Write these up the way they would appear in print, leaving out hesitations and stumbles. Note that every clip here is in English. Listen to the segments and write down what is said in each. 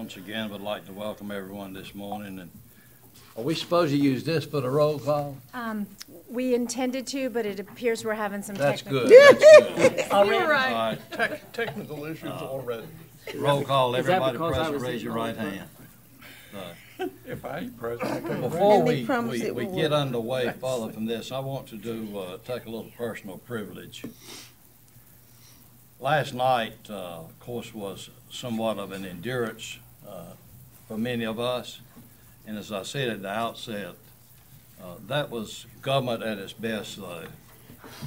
once again would like to welcome everyone this morning. And Are we supposed to use this for the roll call? We intended to, but it appears we're having some That's technical. good. That's good. You're right. all right, Technical issues already. roll call, Is that everybody because I present, was raise your sitting right on the hand. If I ain't present, I couldn't. Before And they we promised it would get work. underway further from this, I want to take a little personal privilege. Last night, of course, was somewhat of an endurance for many of us. And as I said at the outset, that was government at its best, though.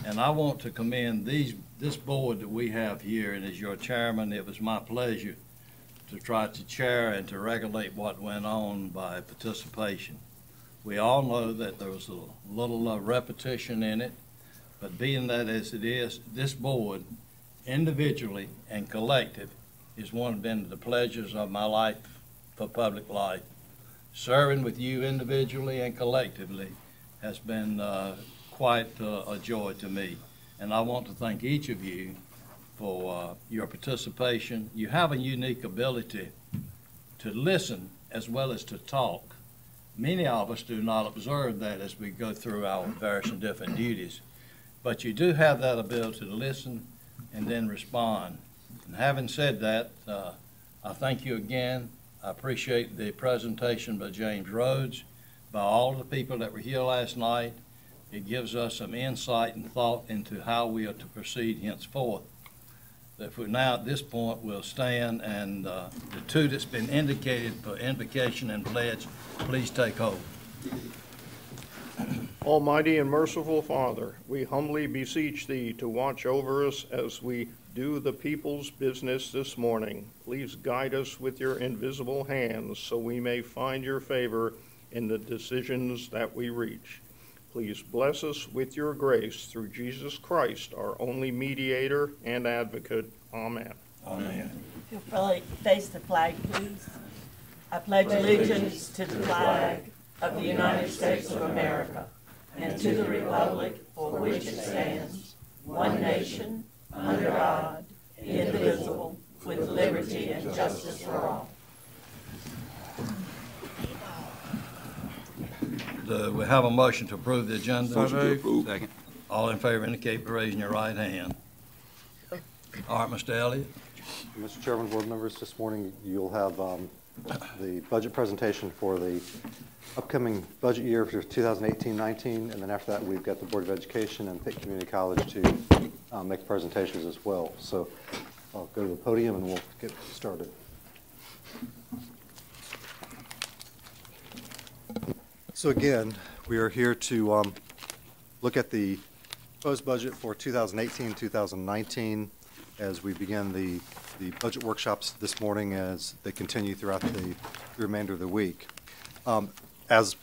And I want to commend this board that we have here, and as your chairman, it was my pleasure to try to chair and to regulate what went on by participation. We all know that there was a little repetition in it, but being that as it is, this board, individually and collective, is one of the pleasures of my life for public life. Serving with you individually and collectively has been quite a joy to me. And I want to thank each of you for your participation. You have a unique ability to listen as well as to talk. Many of us do not observe that as we go through our various and different duties. But you do have that ability to listen and then respond. And having said that, I thank you again. I appreciate the presentation by James Rhodes, by all the people that were here last night. It gives us some insight and thought into how we are to proceed henceforth. That for now, at this point, we'll stand, and the two that's been indicated for invocation and pledge, please take hold. Almighty and merciful Father, we humbly beseech Thee to watch over us as we do the people's business this morning. Please guide us with your invisible hands so we may find your favor in the decisions that we reach. Please bless us with your grace through Jesus Christ, our only mediator and advocate. Amen. Amen. If you'll face the flag, please. I pledge allegiance to the flag of the United States of America and to the republic for which it stands, one nation, under God, indivisible, with liberty and justice for all. Do we have a motion to approve the agenda? Motion to approve. Second. All in favor indicate by raising your right hand. All right, Mr. Elliott. Mr. Chairman, board members, this morning you'll have the budget presentation for the upcoming budget year for 2018-19, and then after that we've got the Board of Education and Pitt Community College to make presentations as well. So I'll go to the podium and we'll get started. So again, we are here to look at the proposed budget for 2018-2019 as we begin the budget workshops this morning as they continue throughout the remainder of the week. As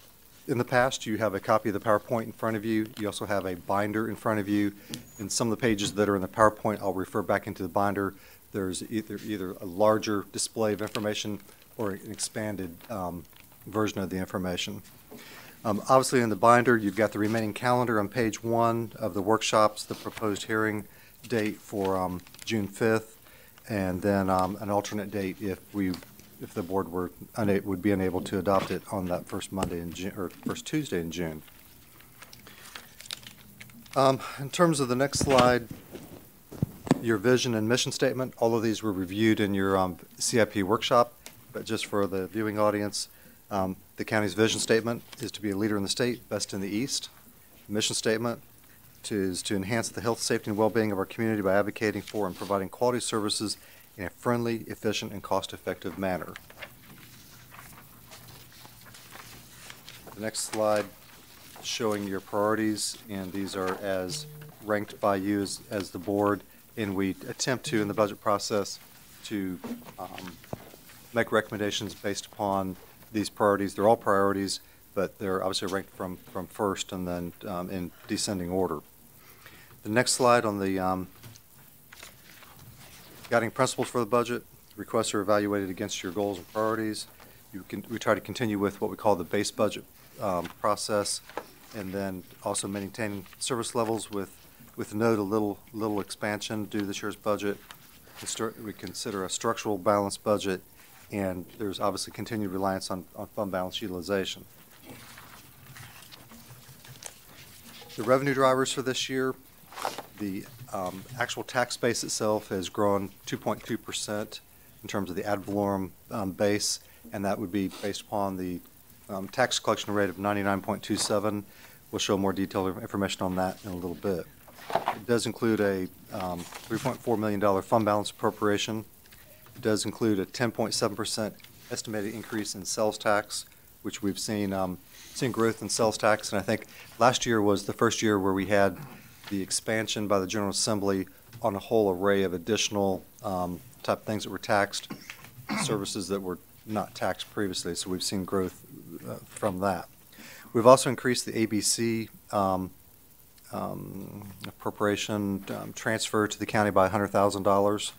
in the past, you have a copy of the PowerPoint in front of you. You also have a binder in front of you. And some of the pages that are in the PowerPoint, I'll refer back into the binder. There's either a larger display of information or an expanded version of the information. Obviously in the binder, you've got the remaining calendar on page 1 of the workshops, the proposed hearing date for June 5th, and then an alternate date if the board would be unable to adopt it on that first Monday in June, or first Tuesday in June. In terms of the next slide, your vision and mission statement, all of these were reviewed in your CIP workshop, but just for the viewing audience, the county's vision statement is to be a leader in the state, best in the East. The mission statement is to enhance the health, safety, and well-being of our community by advocating for and providing quality services in a friendly, efficient, and cost-effective manner. The next slide is showing your priorities, and these are as ranked by you as the board, and we attempt to, in the budget process, to make recommendations based upon these priorities. They're all priorities, but they're obviously ranked from first and then in descending order. The next slide on the guiding principles for the budget. Requests are evaluated against your goals and priorities. We try to continue with what we call the base budget process, and then also maintaining service levels with note a little expansion due to this year's budget. We consider a structural balanced budget, and there's obviously continued reliance on fund balance utilization. The revenue drivers for this year, the actual tax base itself has grown 2.2% in terms of the ad valorem base, and that would be based upon the tax collection rate of 99.27. We'll show more detailed information on that in a little bit. It does include a $3.4 million fund balance appropriation. It does include a 10.7% estimated increase in sales tax, which we've seen growth in sales tax, and I think last year was the first year where we had the expansion by the General Assembly on a whole array of additional type things that were taxed, services that were not taxed previously, so we've seen growth from that. We've also increased the ABC appropriation transfer to the county by $100,000,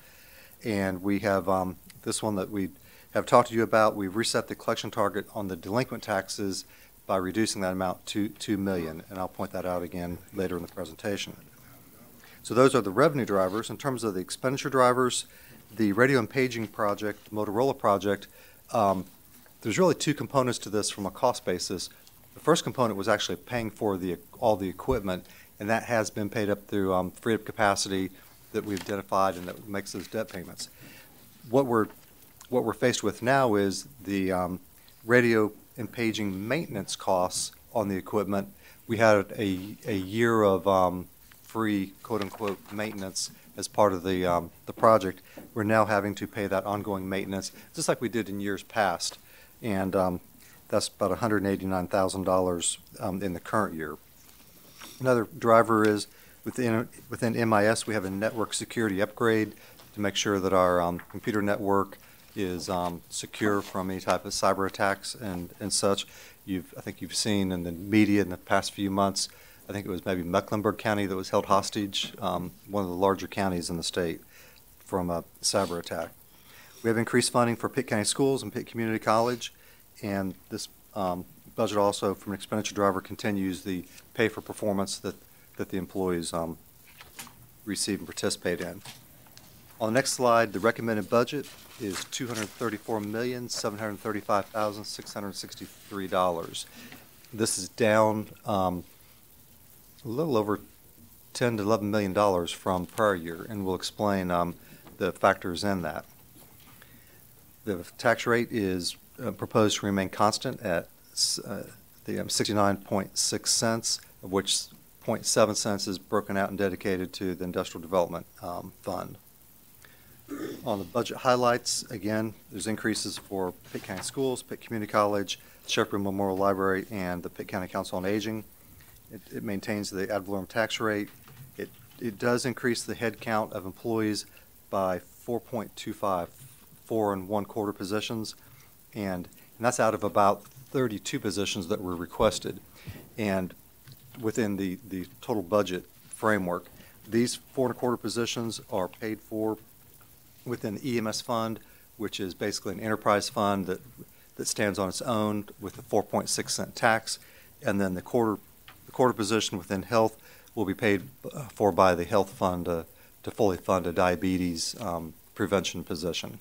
and we have this one that we have talked to you about. We've reset the collection target on the delinquent taxes by reducing that amount to $2 million, and I'll point that out again later in the presentation. So those are the revenue drivers. In terms of the expenditure drivers, the radio and paging project, the Motorola project, there's really two components to this from a cost basis. The first component was actually paying for all the equipment, and that has been paid up through freed up capacity that we've identified and that makes those debt payments. What we're faced with now is the radio and paging maintenance costs on the equipment. We had a year of free quote-unquote maintenance as part of the project. We're now having to pay that ongoing maintenance, just like we did in years past, and that's about $189,000 in the current year. Another driver is within MIS, we have a network security upgrade to make sure that our computer network is secure from any type of cyber attacks and such. I think you've seen in the media in the past few months, I think it was maybe Mecklenburg County that was held hostage, one of the larger counties in the state, from a cyber attack. We have increased funding for Pitt County Schools and Pitt Community College, and this budget also, from an expenditure driver, continues the pay for performance that the employees receive and participate in. On the next slide, the recommended budget is $234,735,663. This is down a little over $10 to $11 million from prior year, and we'll explain the factors in that. The tax rate is proposed to remain constant at the 69.6 cents, of which 0.7 cents is broken out and dedicated to the Industrial Development Fund. On the budget highlights, again, there's increases for Pitt County Schools, Pitt Community College, Shepherd Memorial Library, and the Pitt County Council on Aging. It maintains the ad valorem tax rate. It does increase the head count of employees by 4.25, 4 1/4 positions, and that's out of about 32 positions that were requested. And within the total budget framework, these 4 1/4 positions are paid for within the EMS fund, which is basically an enterprise fund that stands on its own with a 4.6 cent tax, and then the quarter position within health will be paid for by the health fund to fully fund a diabetes prevention position.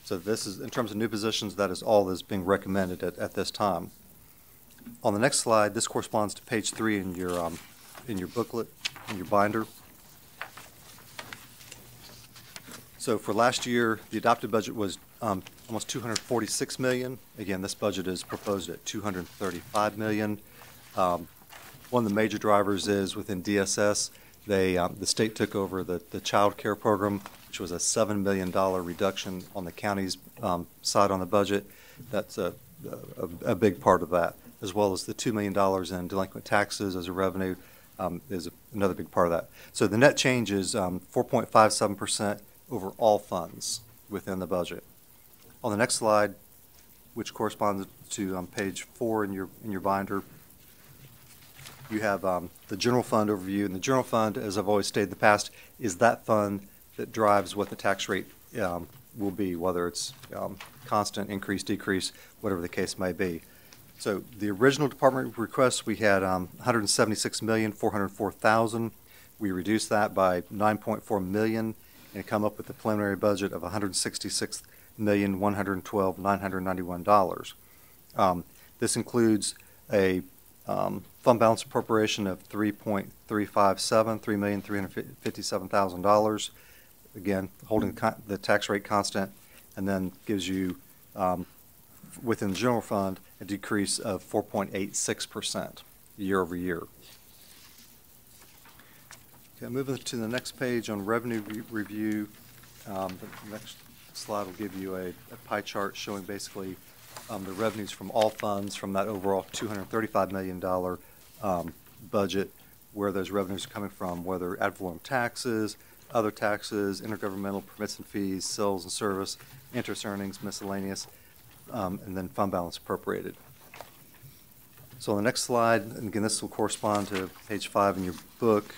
So this is, in terms of new positions, that is all that's being recommended at this time. On the next slide, this corresponds to page 3 in your booklet, in your binder. So for last year, the adopted budget was almost $246 million. Again, this budget is proposed at $235 million. One of the major drivers is within DSS, the state took over the child care program, which was a $7 million reduction on the county's side on the budget. That's a big part of that, as well as the $2 million in delinquent taxes as a revenue is another big part of that. So the net change is 4.57% over all funds within the budget. On the next slide, which corresponds to page 4 in your binder, you have the general fund overview. And the general fund, as I've always stated in the past, is that fund that drives what the tax rate will be, whether it's constant, increase, decrease, whatever the case may be. So the original department request, we had $176,404,000. We reduced that by $9.4 million and come up with a preliminary budget of $1,112,991. This includes a fund balance appropriation of $3,357,000, again, holding the tax rate constant, and then gives you, within the general fund, a decrease of 4.86% year over year. Okay, moving to the next page on revenue review. The next slide will give you a pie chart showing basically the revenues from all funds from that overall $235 million budget, where those revenues are coming from, whether ad valorem taxes, other taxes, intergovernmental permits and fees, sales and service, interest earnings, miscellaneous, and then fund balance appropriated. So on the next slide, and again, this will correspond to page 5 in your book.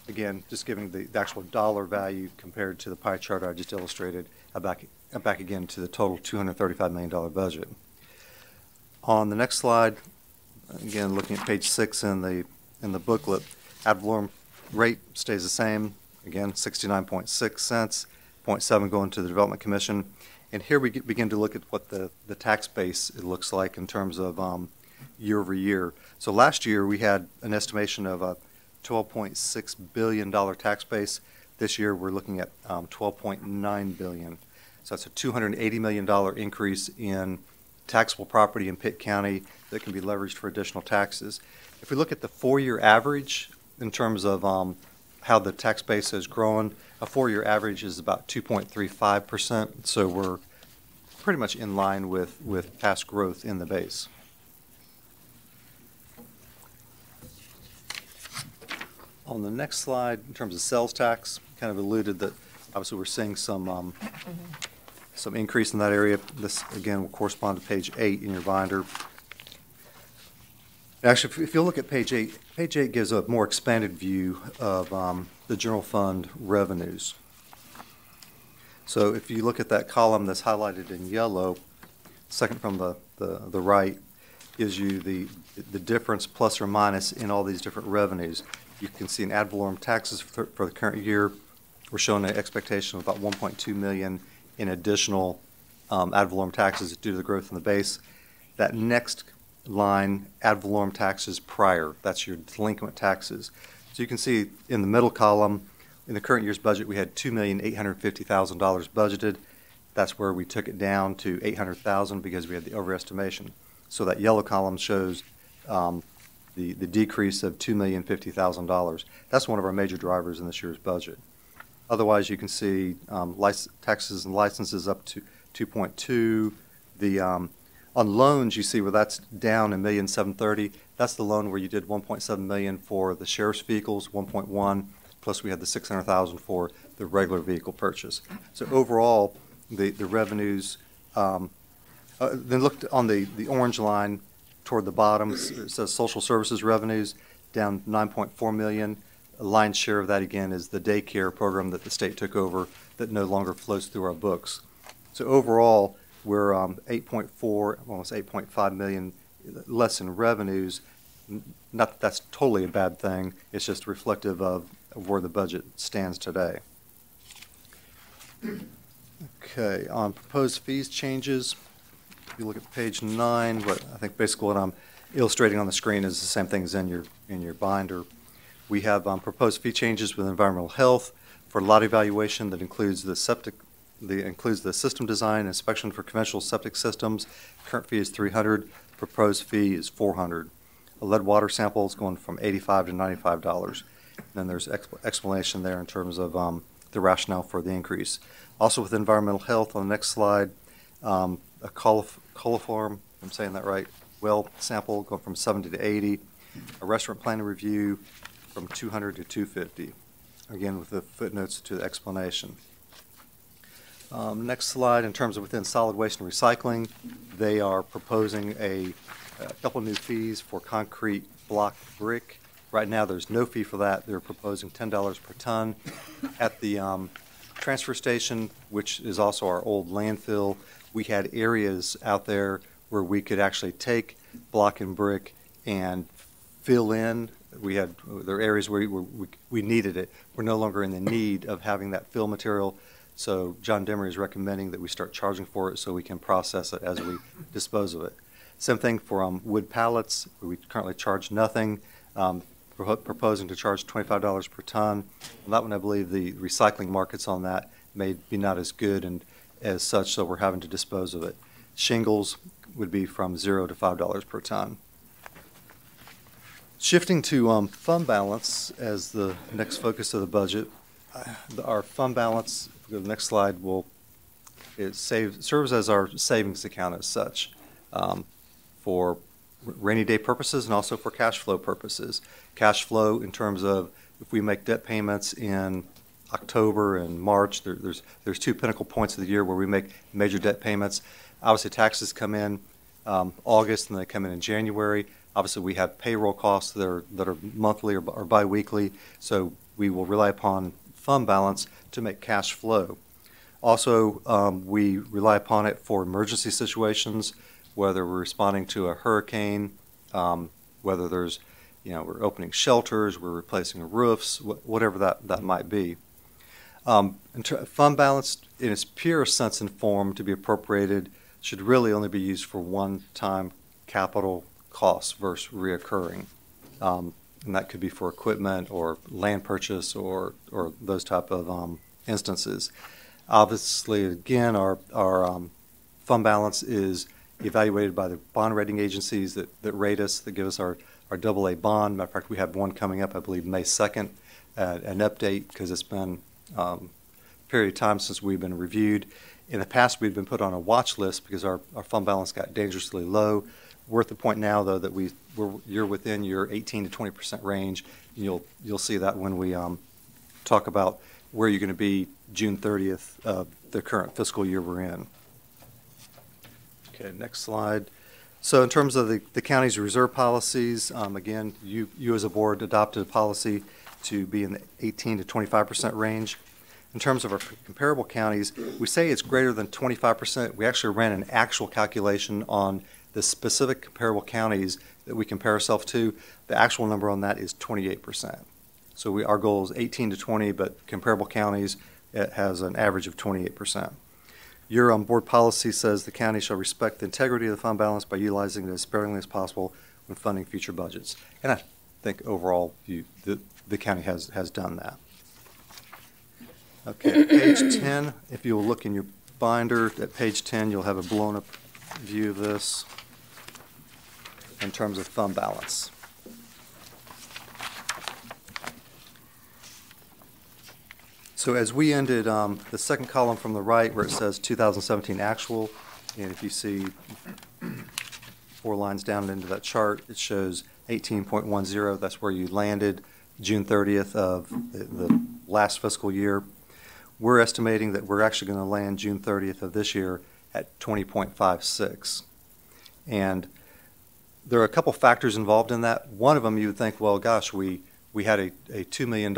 Again, just giving the actual dollar value compared to the pie chart I just illustrated, I'm back again to the total $235 million budget. On the next slide, again, looking at page 6 in the booklet, ad valorem rate stays the same. Again, 69.6 cents, 0.7 going to the Development Commission. And here we begin to look at what the tax base it looks like in terms of year over year. So last year we had an estimation of a $12.6 billion tax base. This year we're looking at $12.9 billion. So that's a $280 million increase in taxable property in Pitt County that can be leveraged for additional taxes. If we look at the 4-year average in terms of how the tax base has grown, a 4-year average is about 2.35%. So we're pretty much in line with past growth in the base. On the next slide, in terms of sales tax, kind of alluded that obviously we're seeing some increase in that area. This, again, will correspond to page 8 in your binder. Actually, if you look at page 8, page 8 gives a more expanded view of the general fund revenues. So if you look at that column that's highlighted in yellow, second from the right, gives you the difference plus or minus in all these different revenues. You can see in ad valorem taxes for the current year, we're showing an expectation of about $1.2 million in additional ad valorem taxes due to the growth in the base. That next line, ad valorem taxes prior, that's your delinquent taxes. So you can see in the middle column, in the current year's budget, we had $2,850,000 budgeted. That's where we took it down to $800,000 because we had the overestimation. So that yellow column shows the decrease of $2,050,000. That's one of our major drivers in this year's budget. Otherwise, you can see taxes and licenses up to 2.2. On loans, you see where that's down $1,730,000. That's the loan where you did $1.7 million for the sheriff's vehicles, 1.1, plus we had the $600,000 for the regular vehicle purchase. So overall, the revenues. Then look on the orange line toward the bottom. It says social services revenues down $9.4 million. A lion's share of that, again, is the daycare program that the state took over that no longer flows through our books. So overall, we're 8.4, almost 8.5 million less in revenues. Not that that's totally a bad thing. It's just reflective of where the budget stands today. Okay, on proposed fees changes, if you look at page 9, what I think basically what I'm illustrating on the screen is the same thing as in your binder. We have proposed fee changes with environmental health for lot evaluation that includes the system design inspection for conventional septic systems. Current fee is $300. Proposed fee is $400. A lead water sample is going from $85 to $95. Then there's explanation there in terms of the rationale for the increase. Also with environmental health on the next slide, a coliform, if I'm saying that right, well sample going from 70 to 80. A restaurant planning review from 200 to 250. Again, with the footnotes to the explanation. Next slide, in terms of within solid waste and recycling, they are proposing a couple new fees for concrete block brick. Right now, there's no fee for that. They're proposing $10 per ton. At the transfer station, which is also our old landfill, we had areas out there where we could actually take block and brick and fill in there are areas where we needed it. We're no longer in the need of having that fill material. So John Demery is recommending that we start charging for it so we can process it as we dispose of it. Same thing for wood pallets. We currently charge nothing. Proposing to charge $25 per ton. On that one, I believe the recycling markets on that may be not as good, and as such, so we're having to dispose of it. Shingles would be from $0 to $5 per ton. Shifting to fund balance as the next focus of the budget, our fund balance, if we go to the next slide, serves as our savings account as such for rainy day purposes and also for cash flow purposes. Cash flow in terms of if we make debt payments in October and March, there's two pinnacle points of the year where we make major debt payments. Obviously, taxes come in August and they come in January. Obviously, we have payroll costs that are monthly or biweekly, so we will rely upon fund balance to make cash flow. Also, we rely upon it for emergency situations, whether we're responding to a hurricane, whether there's, we're opening shelters, we're replacing roofs, whatever that might be. Fund balance, in its pure sense and form, to be appropriated, should really only be used for one-time capital costs versus reoccurring. And that could be for equipment or land purchase or those type of instances. Obviously, again, our fund balance is evaluated by the bond rating agencies that rate us, that give us our AA bond. Matter of fact, we have one coming up, I believe, May 2nd, an update, because it's been a period of time since we've been reviewed. In the past, we've been put on a watch list because our fund balance got dangerously low. We're at the point now, though, that you're within your 18 to 20% range. You'll see that when we talk about where you're going to be June 30th of the current fiscal year we're in. Okay, next slide. So in terms of the county's reserve policies, again, you as a board adopted a policy to be in the 18 to 25% range. In terms of our comparable counties, we say it's greater than 25%. We actually ran an actual calculation on the specific comparable counties that we compare ourselves to. The actual number on that is 28%. So our goal is 18 to 20, but comparable counties, it has an average of 28%. Your board policy says the county shall respect the integrity of the fund balance by utilizing it as sparingly as possible when funding future budgets. And I think overall the county has done that. Okay, page 10, if you'll look in your binder at page 10, you'll have a blown up view of this in terms of fund balance. So as we ended, the second column from the right where it says 2017 actual, and if you see 4 lines down into that chart, it shows 18.10. That's where you landed June 30th of the last fiscal year. We're estimating that we're actually going to land June 30th of this year at 20.56. And there are a couple factors involved in that. One of them, you would think, well, gosh, we had a $2 million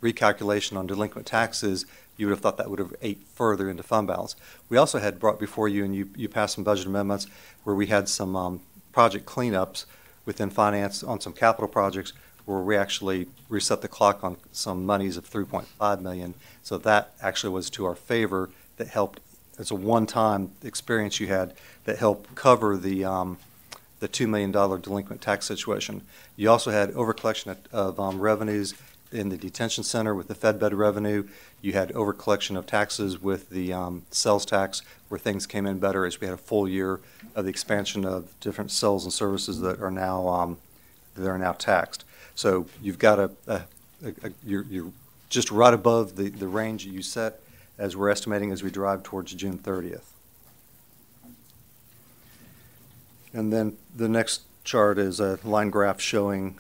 recalculation on delinquent taxes. You would have thought that would have ate further into fund balance. We also had brought before you, and you passed some budget amendments where we had some project cleanups within finance on some capital projects where we actually reset the clock on some monies of $3.5 million. So that actually was to our favor. That helped. It's a one-time experience you had that helped cover the $2 million delinquent tax situation. You also had overcollection of revenues in the detention center with the Fed bed revenue. You had overcollection of taxes with the sales tax, where things came in better as we had a full year of the expansion of different sales and services that are now taxed. So you've got you're just right above the range you set as we're estimating as we drive towards June 30th. And then the next chart is a line graph showing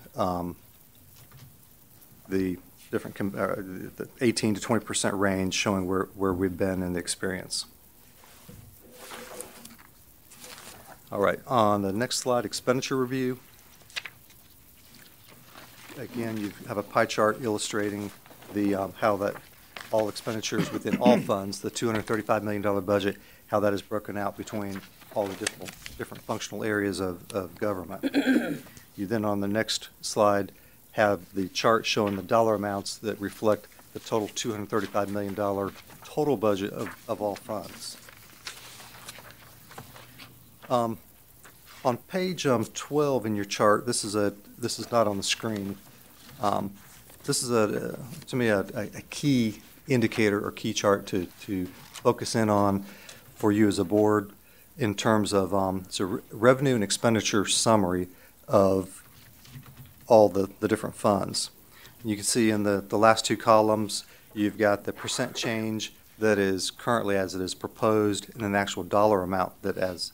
the different the 18 to 20% range, showing where we've been in the experience. All right, on the next slide, expenditure review. Again, you have a pie chart illustrating how that all expenditures within all funds, the $235 million budget, how that is broken out between all the different functional areas of government. You then, on the next slide, have the chart showing the dollar amounts that reflect the total $235 million total budget of all funds. On page 12 in your chart, this is not on the screen. This is to me a key indicator or key chart to focus in on for you as a board in terms of it's a revenue and expenditure summary of all the different funds. You can see in the last two columns, you've got the percent change that is currently as it is proposed and an actual dollar amount that as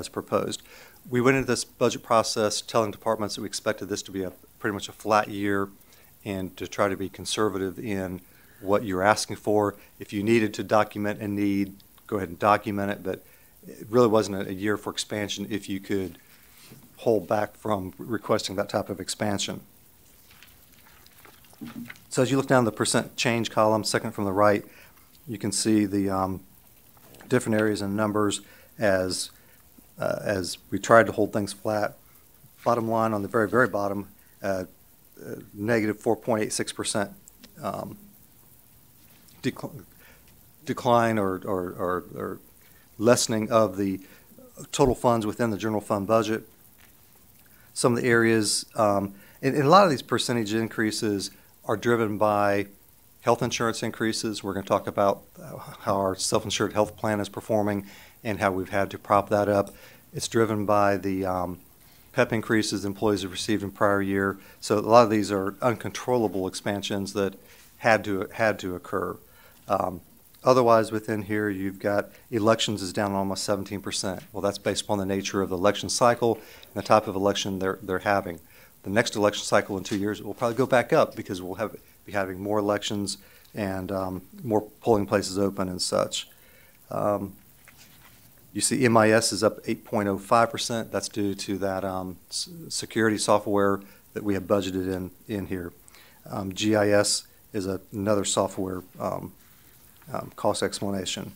proposed. We went into this budget process telling departments that we expected this to be pretty much a flat year and to try to be conservative in what you're asking for. If you needed to document a need, go ahead and document it, but it really wasn't a year for expansion if you could hold back from requesting that type of expansion. So as you look down the percent change column, second from the right, you can see the different areas and numbers as we tried to hold things flat. Bottom line on the very, very bottom, negative 4.86% decline or lessening of the total funds within the general fund budget. Some of the areas, and a lot of these percentage increases are driven by health insurance increases. We're going to talk about how our self-insured health plan is performing and how we've had to prop that up. It's driven by the PEP increases employees have received in prior year. So a lot of these are uncontrollable expansions that had to occur. Otherwise, within here, you've got elections is down almost 17%. Well, that's based upon the nature of the election cycle and the type of election they're having. The next election cycle in 2 years will probably go back up because we'll be having more elections and more polling places open and such. You see MIS is up 8.05%. That's due to that security software that we have budgeted in here. GIS is another software cost explanation.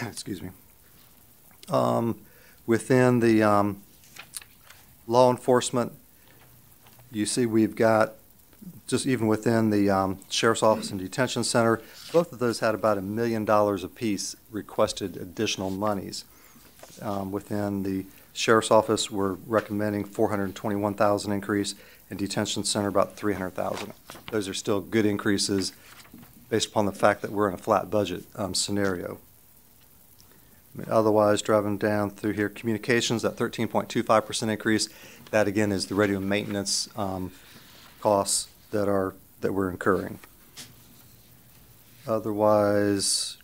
Excuse me. Within the law enforcement, you see we've got, just even within the Sheriff's Office and Detention Center, both of those had about $1 million apiece requested additional monies. Within the Sheriff's Office, we're recommending $421,000 increase, and Detention Center about $300,000. Those are still good increases based upon the fact that we're in a flat budget scenario. Otherwise, driving down through here, communications, that 13.25% increase, that again is the radio maintenance costs that we're incurring. Otherwise,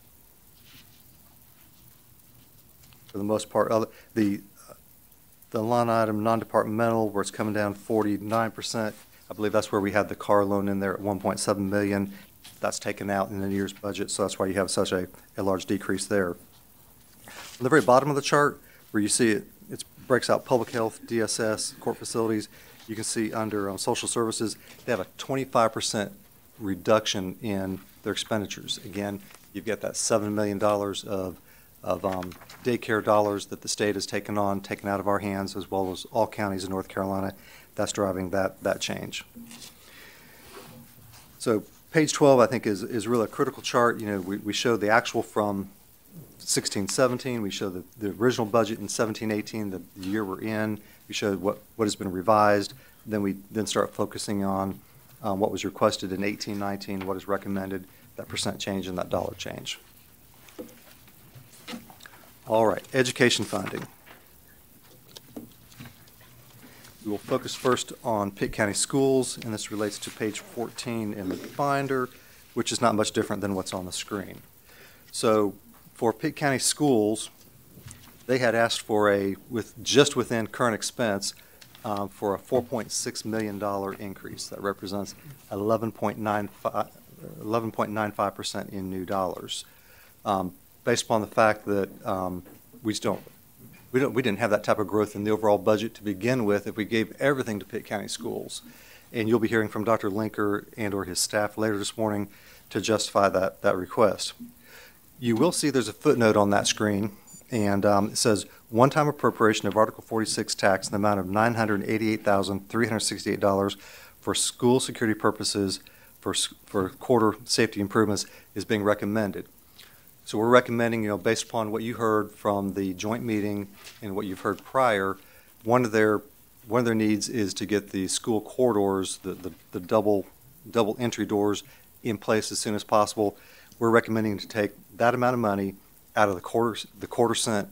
for the most part, the line item non-departmental, where it's coming down 49%, I believe that's where we had the car loan in there at $1.7 million. That's taken out in the year's budget, so that's why you have such a large decrease there. On the very bottom of the chart, where you see it breaks out public health, DSS, court facilities, you can see under social services, they have a 25% reduction in their expenditures. Again, you've got that $7 million of daycare dollars that the state has taken out of our hands, as well as all counties in North Carolina. That's driving that change. So page 12, I think, is really a critical chart. You know, we show the actual from 16-17. We show the original budget in 17-18, the year we're in. We show what has been revised. Then we start focusing on what was requested in 18-19, what is recommended, that percent change and that dollar change. All right, education funding. We will focus first on Pitt County Schools, and this relates to page 14 in the binder, which is not much different than what's on the screen. So for Pitt County Schools, they had asked for just within current expense, for a $4.6 million increase. That represents 11.95% in new dollars. Based upon the fact that we didn't have that type of growth in the overall budget to begin with if we gave everything to Pitt County Schools. And you'll be hearing from Dr. Linker and or his staff later this morning to justify that request. You will see there's a footnote on that screen And it says, one-time appropriation of Article 46 tax in the amount of $988,368 for school security purposes for quarter safety improvements is being recommended. So we're recommending, based upon what you heard from the joint meeting and what you've heard prior, one of their needs is to get the school corridors, the double entry doors in place as soon as possible. We're recommending to take that amount of money out of the quarter cent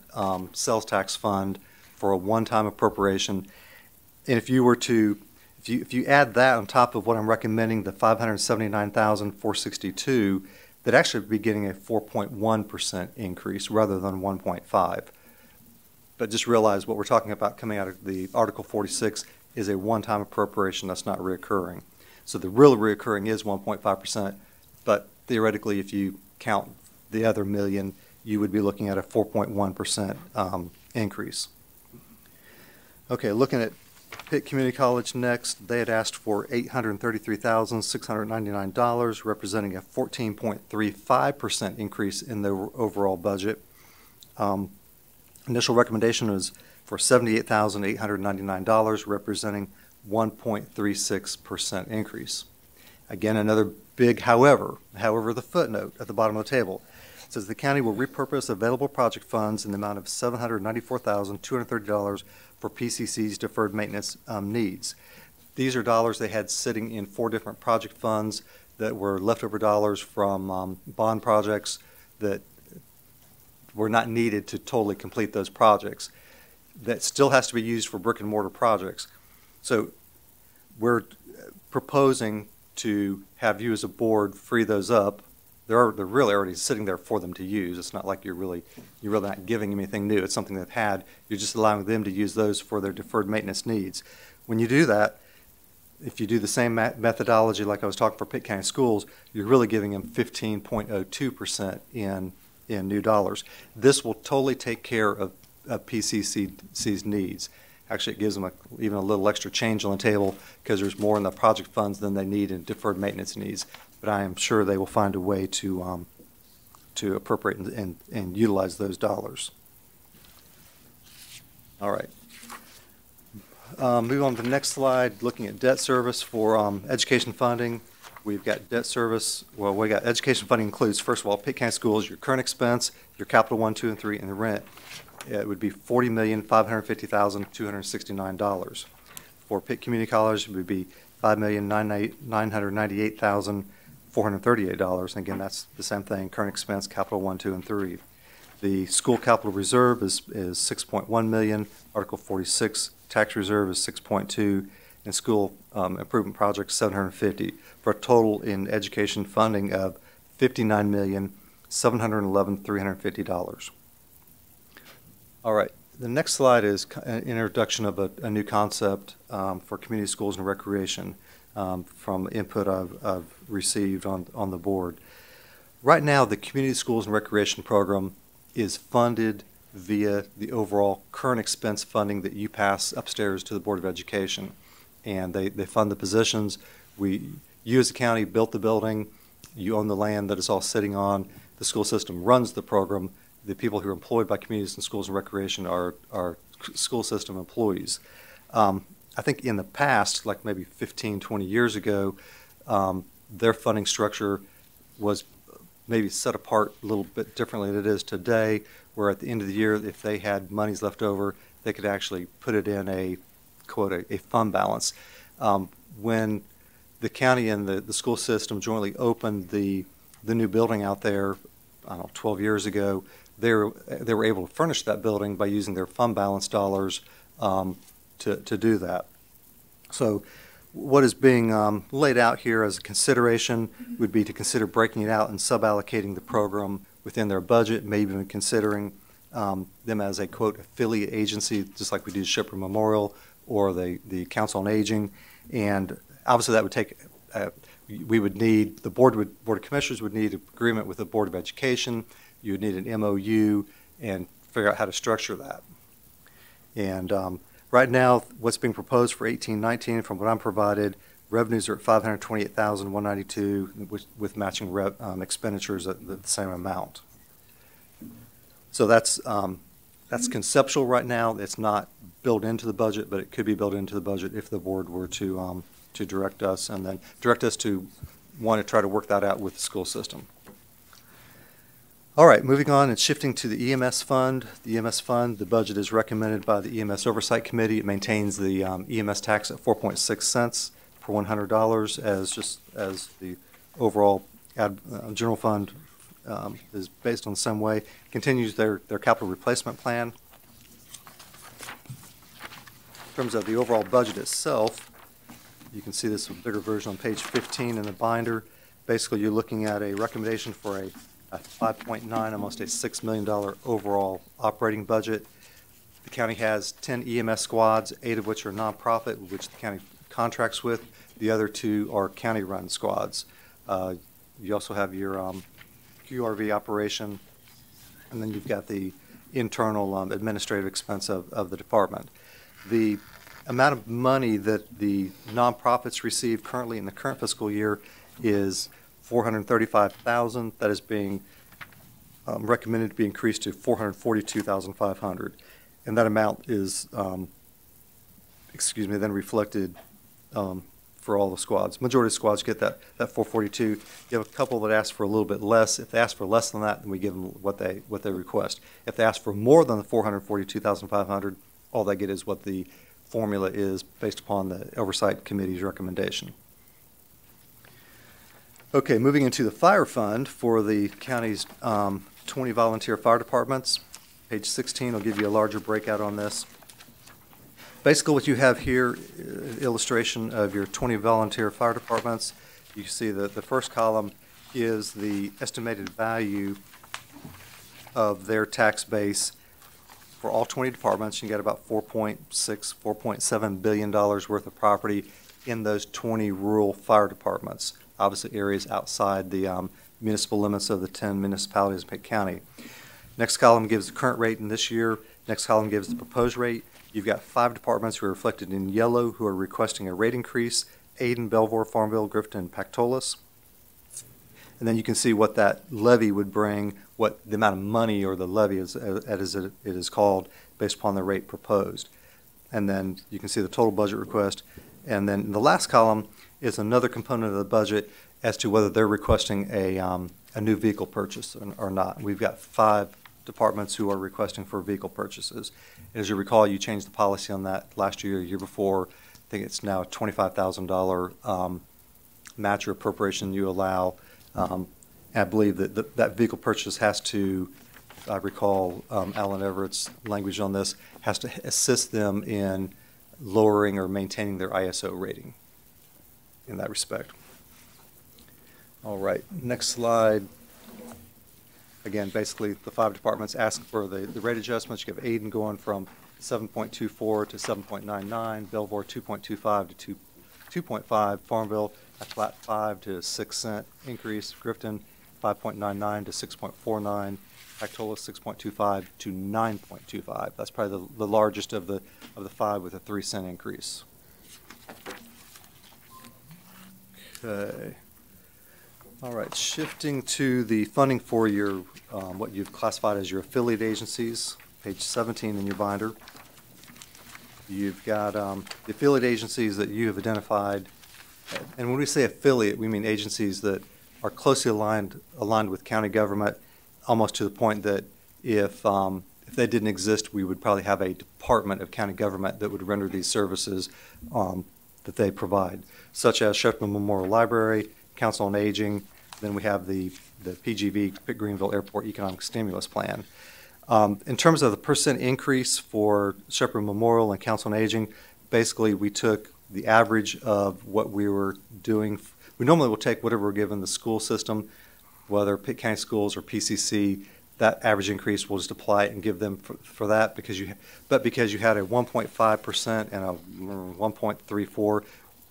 sales tax fund for a one-time appropriation. And if you add that on top of what I'm recommending, the $579,462, that actually would be getting a 4.1% increase rather than 1.5. But just realize what we're talking about coming out of the Article 46 is a one-time appropriation that's not reoccurring. So the real reoccurring is 1.5%, but theoretically, if you count the other million, you would be looking at a 4.1% increase. Okay, looking at Pitt Community College next, they had asked for $833,699, representing a 14.35% increase in their overall budget. Initial recommendation was for $78,899, representing 1.36% increase. Again, another big however the footnote at the bottom of the table. It says the county will repurpose available project funds in the amount of $794,230 for PCC's deferred maintenance needs. These are dollars they had sitting in 4 different project funds that were leftover dollars from bond projects that were not needed to totally complete those projects. That still has to be used for brick and mortar projects. So we're proposing to have you as a board free those up. They're really already sitting there for them to use. It's not like you're really not giving them anything new. It's something they've had. You're just allowing them to use those for their deferred maintenance needs. When you do that, if you do the same methodology like I was talking for Pitt County Schools, you're really giving them 15.02% in new dollars. This will totally take care of PCC's needs. Actually, it gives them even a little extra change on the table because there's more in the project funds than they need in deferred maintenance needs. But I am sure they will find a way to appropriate and utilize those dollars. All right. Move on to the next slide, looking at debt service for education funding. We've got debt service. Well, we got education funding includes, first of all, Pitt County Schools, your current expense, your capital 1, 2, and 3, and the rent. It would be $40,550,269. For Pitt Community College, it would be $5,998,438. And again, that's the same thing, current expense, capital 1, 2, and 3. The school capital reserve is $6.1 million. Article 46 tax reserve is $6.2, and school improvement projects $750, for a total in education funding of $59,711,350. All right, the next slide is an introduction of a new concept for community schools and recreation from input I've received on the board. Right now, the community schools and recreation program is funded via the overall current expense funding that you pass upstairs to the Board of Education. And they fund the positions. You as a county built the building. You own the land that it's all sitting on. The school system runs the program. The people who are employed by communities and schools and recreation are school system employees. I think in the past, like maybe 15, 20 years ago, their funding structure was maybe set apart a little bit differently than it is today, where at the end of the year, if they had monies left over, they could actually put it in a, quote, a fund balance. When the county and the school system jointly opened the new building out there, I don't know, 12 years ago, they were able to furnish that building by using their fund balance dollars to do that. So what is being laid out here as a consideration would be to consider breaking it out and suballocating the program within their budget, maybe even considering them as a, quote, affiliate agency, just like we do Shepherd Memorial or the Council on Aging. And obviously that would take, we would need, the Board of Commissioners would need agreement with the Board of Education. You would need an MOU and figure out how to structure that. And right now, what's being proposed for 18-19, from what I'm provided, revenues are at $528,192, with matching expenditures at the same amount. So that's conceptual right now. It's not built into the budget, but it could be built into the budget if the board were to direct us, and then direct us to want to try to work that out with the school system. All right, moving on and shifting to the EMS fund. The EMS fund, the budget is recommended by the EMS Oversight Committee. It maintains the EMS tax at 4.6 cents per $100 as the overall general fund is based on the same way. Continues their capital replacement plan. In terms of the overall budget itself, you can see this bigger version on page 15 in the binder. Basically, you're looking at a recommendation for a 5.9, almost a $6 million overall operating budget. The county has 10 EMS squads, 8 of which are nonprofit, which the county contracts with. The other 2 are county-run squads. You also have your QRV operation, and then you've got the internal administrative expense of the department. The amount of money that the nonprofits receive currently in the current fiscal year is $435,000. That is being recommended to be increased to $442,500, and that amount is, then reflected for all the squads. Majority of squads get that 442. You have a couple that ask for a little bit less. If they ask for less than that, then we give them what they request. If they ask for more than the $442,500, all they get is what the formula is based upon the Oversight Committee's recommendation. Okay, moving into the fire fund for the county's 20 volunteer fire departments. Page 16 will give you a larger breakout on this. Basically, what you have here, illustration of your 20 volunteer fire departments. You see that the first column is the estimated value of their tax base for all 20 departments. You get about $4.7 billion worth of property in those 20 rural fire departments. Obviously, areas outside the municipal limits of the 10 municipalities in Pitt County. Next column gives the current rate in this year. Next column gives the proposed rate. You've got 5 departments who are reflected in yellow who are requesting a rate increase: Ayden, Belvoir, Farmville, Grifton, and Pactolus. And then you can see what that levy would bring, what the amount of money, or the levy as it is called, based upon the rate proposed. And then you can see the total budget request. And then the last column is another component of the budget as to whether they're requesting a new vehicle purchase or not. We've got 5 departments who are requesting for vehicle purchases. As you recall, you changed the policy on that last year, year before. I think it's now a $25,000 match or appropriation you allow. I believe that that vehicle purchase has to, if I recall Alan Everett's language on this, has to assist them in lowering or maintaining their ISO rating in that respect. All right, next slide. Again, basically the 5 departments ask for the rate adjustments. You have Ayden going from 7.24 to 7.99, Belvoir 2.25 to 2.5, Farmville a flat 5 to 6 cent increase, Grifton 5.99 to 6.49, Pactolus 6.25 to 9.25. That's probably the largest of the 5 with a 3 cent increase. Okay. All right, shifting to the funding for your what you've classified as your affiliate agencies, page 17 in your binder. You've got the affiliate agencies that you have identified, and when we say affiliate, we mean agencies that are closely aligned with county government, almost to the point that if they didn't exist, we would probably have a department of county government that would render these services that they provide, such as Shepherd Memorial Library, Council on Aging. Then we have the PGV, Pitt Greenville Airport Economic Stimulus Plan. In terms of the percent increase for Shepherd Memorial and Council on Aging, basically we took the average of what we were doing. We normally will take whatever we're given the school system, whether Pitt County Schools or PCC. That average increase, we'll just apply it and give them for that because you had a 1.5% and a 1.34,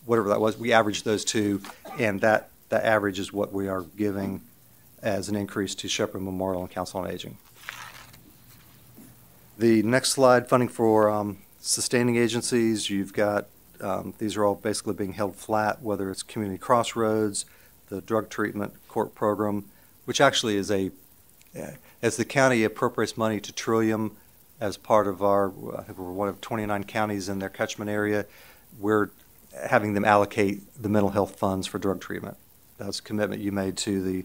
whatever that was. We averaged those two, and that average is what we are giving as an increase to Shepherd Memorial and Council on Aging. The next slide, funding for sustaining agencies. You've got these are all basically being held flat, whether it's Community Crossroads, the drug treatment court program, which actually is a as the county appropriates money to Trillium as part of our, I think we're one of 29 counties in their catchment area, we're having them allocate the mental health funds for drug treatment. That's a commitment you made to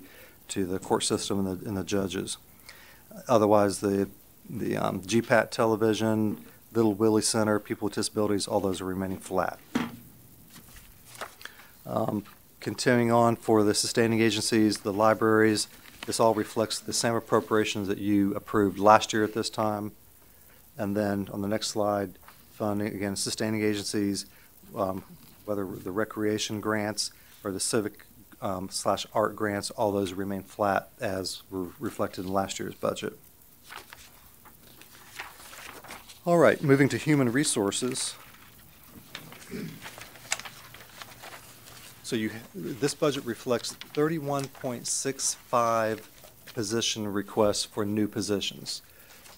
the court system and the judges. Otherwise, the GPAT television, Little Willie Center, people with disabilities, all those are remaining flat. Continuing on for the sustaining agencies, the libraries, this all reflects the same appropriations that you approved last year at this time. And then on the next slide, funding, again, sustaining agencies, whether the recreation grants or the civic / art grants, all those remain flat as were reflected in last year's budget. All right, moving to human resources. So this budget reflects 31.65 position requests for new positions.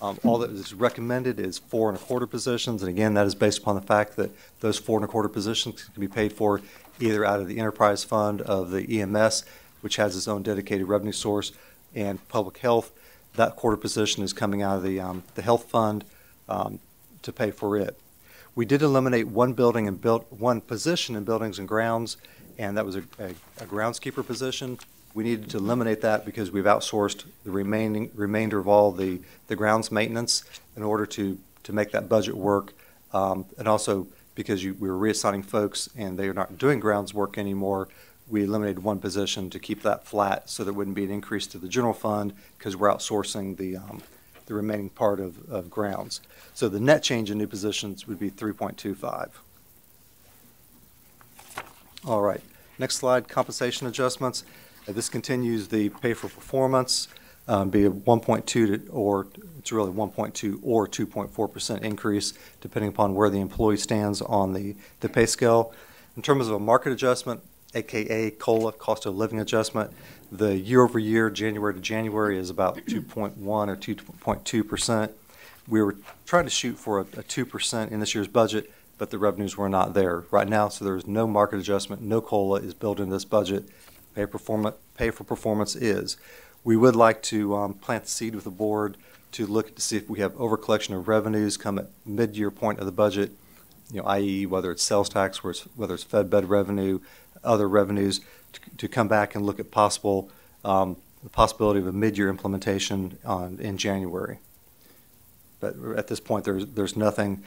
All that is recommended is 4.25 positions, and again, that is based upon the fact that those 4.25 positions can be paid for either out of the enterprise fund of the EMS, which has its own dedicated revenue source, and public health. That quarter position is coming out of the health fund to pay for it. We did eliminate one position in buildings and grounds, and that was a groundskeeper position. We needed to eliminate that because we've outsourced the remainder of all the grounds maintenance in order to make that budget work, and also because we were reassigning folks and they are not doing grounds work anymore, we eliminated one position to keep that flat so there wouldn't be an increase to the general fund because we're outsourcing the remaining part of grounds. So the net change in new positions would be 3.25. All right, next slide, compensation adjustments. This continues the pay for performance, be a 1.2 or it's really 1.2 or 2.4% increase, depending upon where the employee stands on the pay scale. In terms of a market adjustment, aka COLA, cost of living adjustment, the year-over-year, January to January, is about 2.1 or 2.2%. We were trying to shoot for a 2% in this year's budget, but the revenues were not there right now, so there's no market adjustment, no COLA is built in this budget. Pay for performance is. We would like to plant the seed with the board to look to see if we have overcollection of revenues come at mid-year point of the budget, i.e. whether it's sales tax, whether it's Fed Bed revenue, other revenues, to come back and look at the possibility of a mid-year implementation in January. But at this point, there's nothing.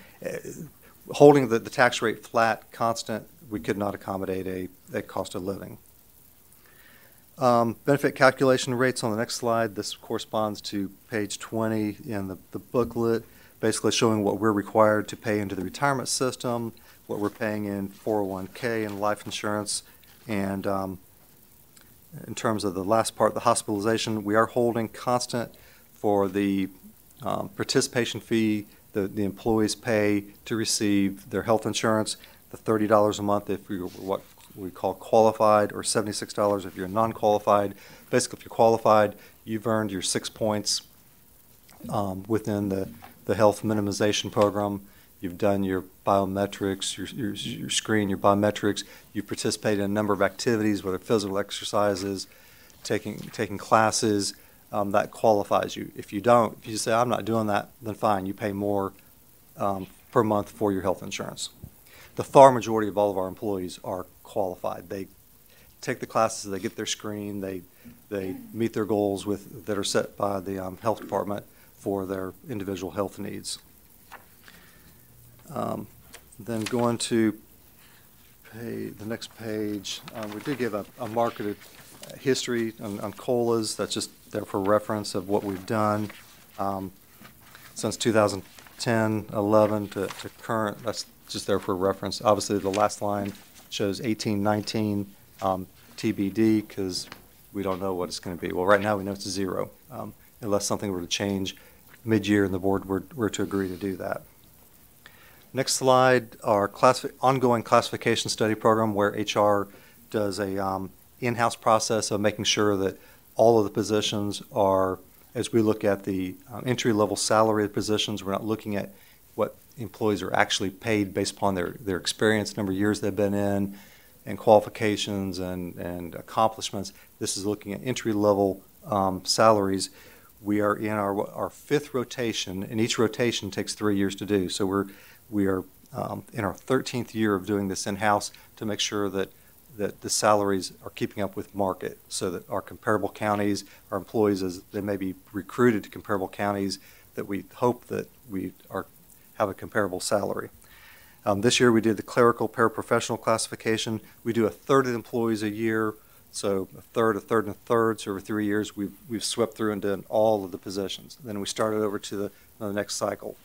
Holding the tax rate flat, constant, we could not accommodate a cost of living. Benefit calculation rates on the next slide. This corresponds to page 20 in the booklet, basically showing what we're required to pay into the retirement system, what we're paying in 401k and life insurance, and in terms of the last part, the hospitalization, we are holding constant for the participation fee the employees pay to receive their health insurance, the $30 a month if you're what we call qualified, or $76 if you're non-qualified. Basically, if you're qualified, you've earned your 6 points within the health minimization program. You've done your biometrics, your screen, your biometrics. You've participated in a number of activities, whether physical exercises, taking classes, that qualifies you. If you don't, if you say, I'm not doing that, then fine, you pay more per month for your health insurance. The far majority of all of our employees are qualified. They take the classes, they get their screen, they meet their goals that are set by the health department for their individual health needs. Then going to the next page, we did give a marketed history on COLAs. That's just there for reference of what we've done since 2010, 11 to current. That's just there for reference. Obviously, the last line shows 18, 19 TBD because we don't know what it's going to be. Well, right now we know it's 0, unless something were to change mid-year and the board were to agree to do that. Next slide, our ongoing classification study program where HR does a in-house process of making sure that all of the positions are, as we look at the entry-level salaried positions, we're not looking at what employees are actually paid based upon their experience, number of years they've been in, and qualifications and accomplishments. This is looking at entry-level salaries. We are in our fifth rotation, and each rotation takes 3 years to do. So we are in our 13th year of doing this in-house to make sure that the salaries are keeping up with market, so that our comparable counties, our employees, as they may be recruited to comparable counties, that we hope that we have a comparable salary. This year we did the clerical paraprofessional classification. We do a third of the employees a year, so a third, and a third. So over 3 years we've swept through and done all of the positions. Then we started over to the next cycle.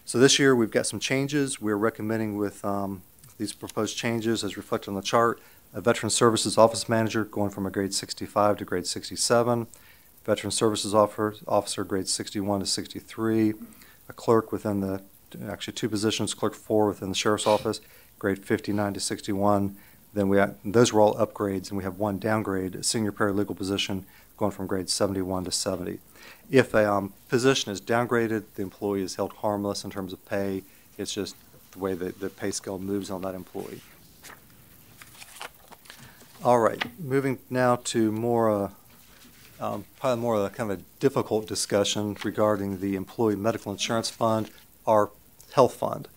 So this year we've got some changes. We're recommending with these proposed changes as reflected on the chart: a Veteran Services Office Manager going from a grade 65 to grade 67, Veteran Services Officer grade 61 to 63, a clerk within the, actually 2 positions, clerk 4 within the Sheriff's Office, grade 59 to 61. Then those were all upgrades, and we have 1 downgrade, a senior paralegal position going from grade 71 to 70. If a position is downgraded, the employee is held harmless in terms of pay. It's just the way the pay scale moves on that employee. All right, moving now to probably more of a kind of a difficult discussion regarding the Employee Medical Insurance Fund, our health fund.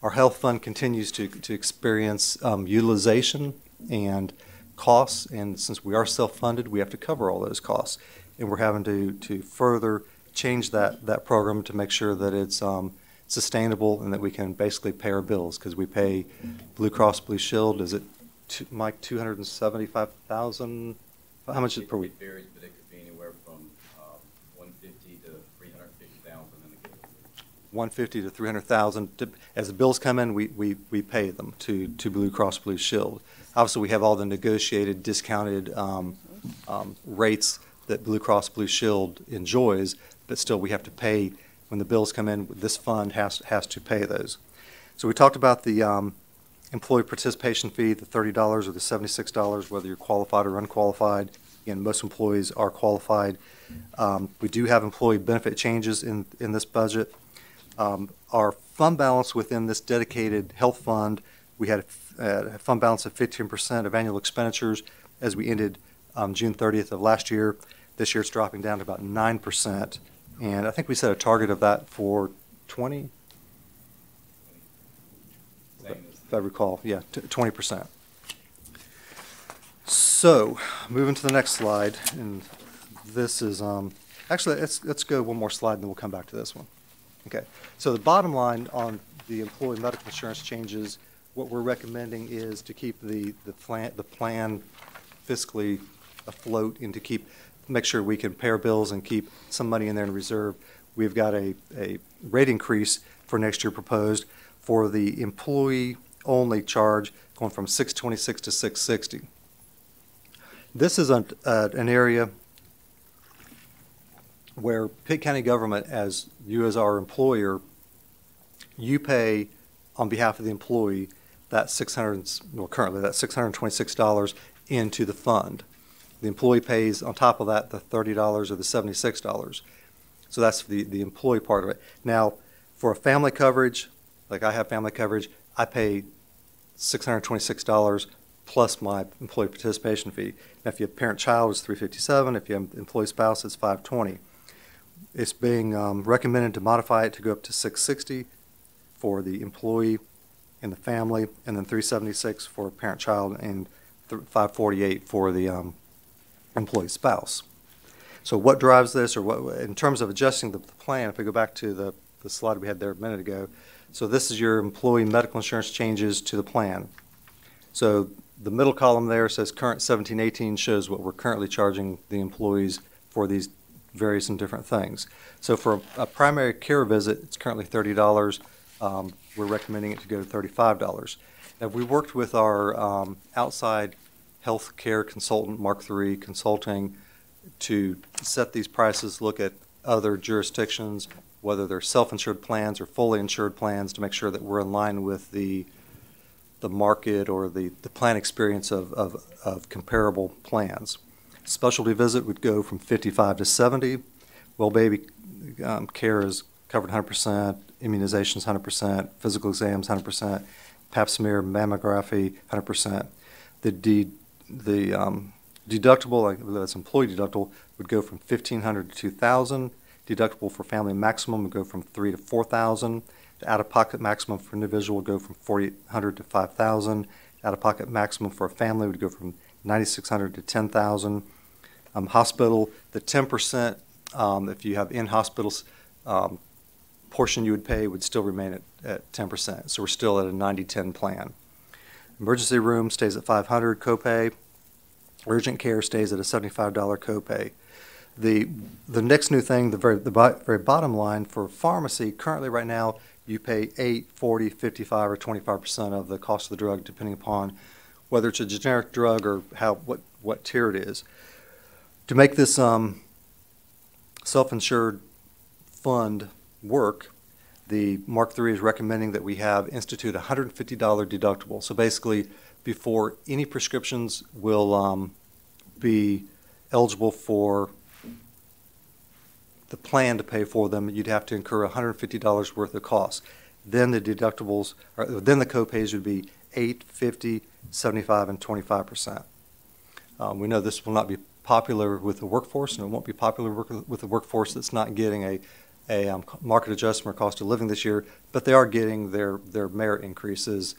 Our health fund continues to experience utilization and costs, and since we are self-funded, we have to cover all those costs. And we're having to further change that program to make sure that it's sustainable and that we can basically pay our bills, because we pay Blue Cross Blue Shield. Is it, Mike, $275,000? How much is it per week? It varies, but it could be anywhere from 150 to 350,000 in a given week. 150 to 300,000. As the bills come in, we pay them to Blue Cross Blue Shield. Obviously, we have all the negotiated, discounted rates that Blue Cross Blue Shield enjoys, but still we have to pay when the bills come in. This fund has to pay those. So we talked about the employee participation fee, the $30 or the $76, whether you're qualified or unqualified. Again, most employees are qualified. We do have employee benefit changes in this budget. Our fund balance within this dedicated health fund, we had a fund balance of 15% of annual expenditures as we ended June 30th of last year. This year it's dropping down to about 9%. And I think we set a target of that for 20, if I recall, yeah, 20%. So, moving to the next slide, and this is, actually, let's go one more slide and then we'll come back to this one. Okay, so the bottom line on the employee medical insurance changes, what we're recommending is to keep the plan fiscally afloat and to make sure we can pay our bills and keep some money in there in reserve. We've got a rate increase for next year proposed for the employee-only charge going from $626 to $660. This is an area where Pitt County government, as you as our employer, you pay on behalf of the employee that currently that $626 into the fund. The employee pays on top of that the $30 or the $76. So that's the employee part of it. Now, for a family coverage, like I have family coverage, I pay $626 plus my employee participation fee. Now, if you have parent-child, it's $357. If you have employee-spouse, it's $520. It's being recommended to modify it to go up to $660 for the employee and the family, and then $376 for parent-child, and $548 for the employee spouse. So what drives this, or what in terms of adjusting the plan, if we go back to the slide we had there a minute ago, so this is your employee medical insurance changes to the plan. So the middle column there says current 1718 shows what we're currently charging the employees for these various and different things. So for a primary care visit, it's currently $30. We're recommending it to go to $35. Now, we worked with our outside health care consultant, Mark III Consulting, to set these prices, look at other jurisdictions, whether they're self-insured plans or fully insured plans, to make sure that we're in line with the market or the plan experience of comparable plans. Specialty visit would go from $55 to $70. Well baby care is covered 100%, immunizations 100%, physical exams 100%, pap smear, mammography 100%. The deductible, like that's employee deductible, would go from $1,500 to $2,000. Deductible for family maximum would go from $3,000 to $4,000. The out-of-pocket maximum for individual would go from $4,800 to $5,000. Out-of-pocket maximum for a family would go from $9,600 to $10,000. Hospital, the 10%, if you have in-hospitals portion you would pay would still remain at 10%. So we're still at a 90-10 plan. Emergency room stays at $500 copay. Urgent care stays at a $75 copay. The next new thing, the very bottom line for pharmacy, currently right now you pay 8, 40, 55, or 25% of the cost of the drug, depending upon whether it's a generic drug or what tier it is. To make this self-insured fund work, the Mark III is recommending that we institute a $150 deductible. So basically, before any prescriptions will be eligible for the plan to pay for them, you'd have to incur $150 worth of costs. Then the deductibles, then the copays would be 8, 50, 75, and 25%. We know this will not be popular with the workforce, and it won't be popular with the workforce that's not getting a market adjustment or cost of living this year, but they are getting their merit increases,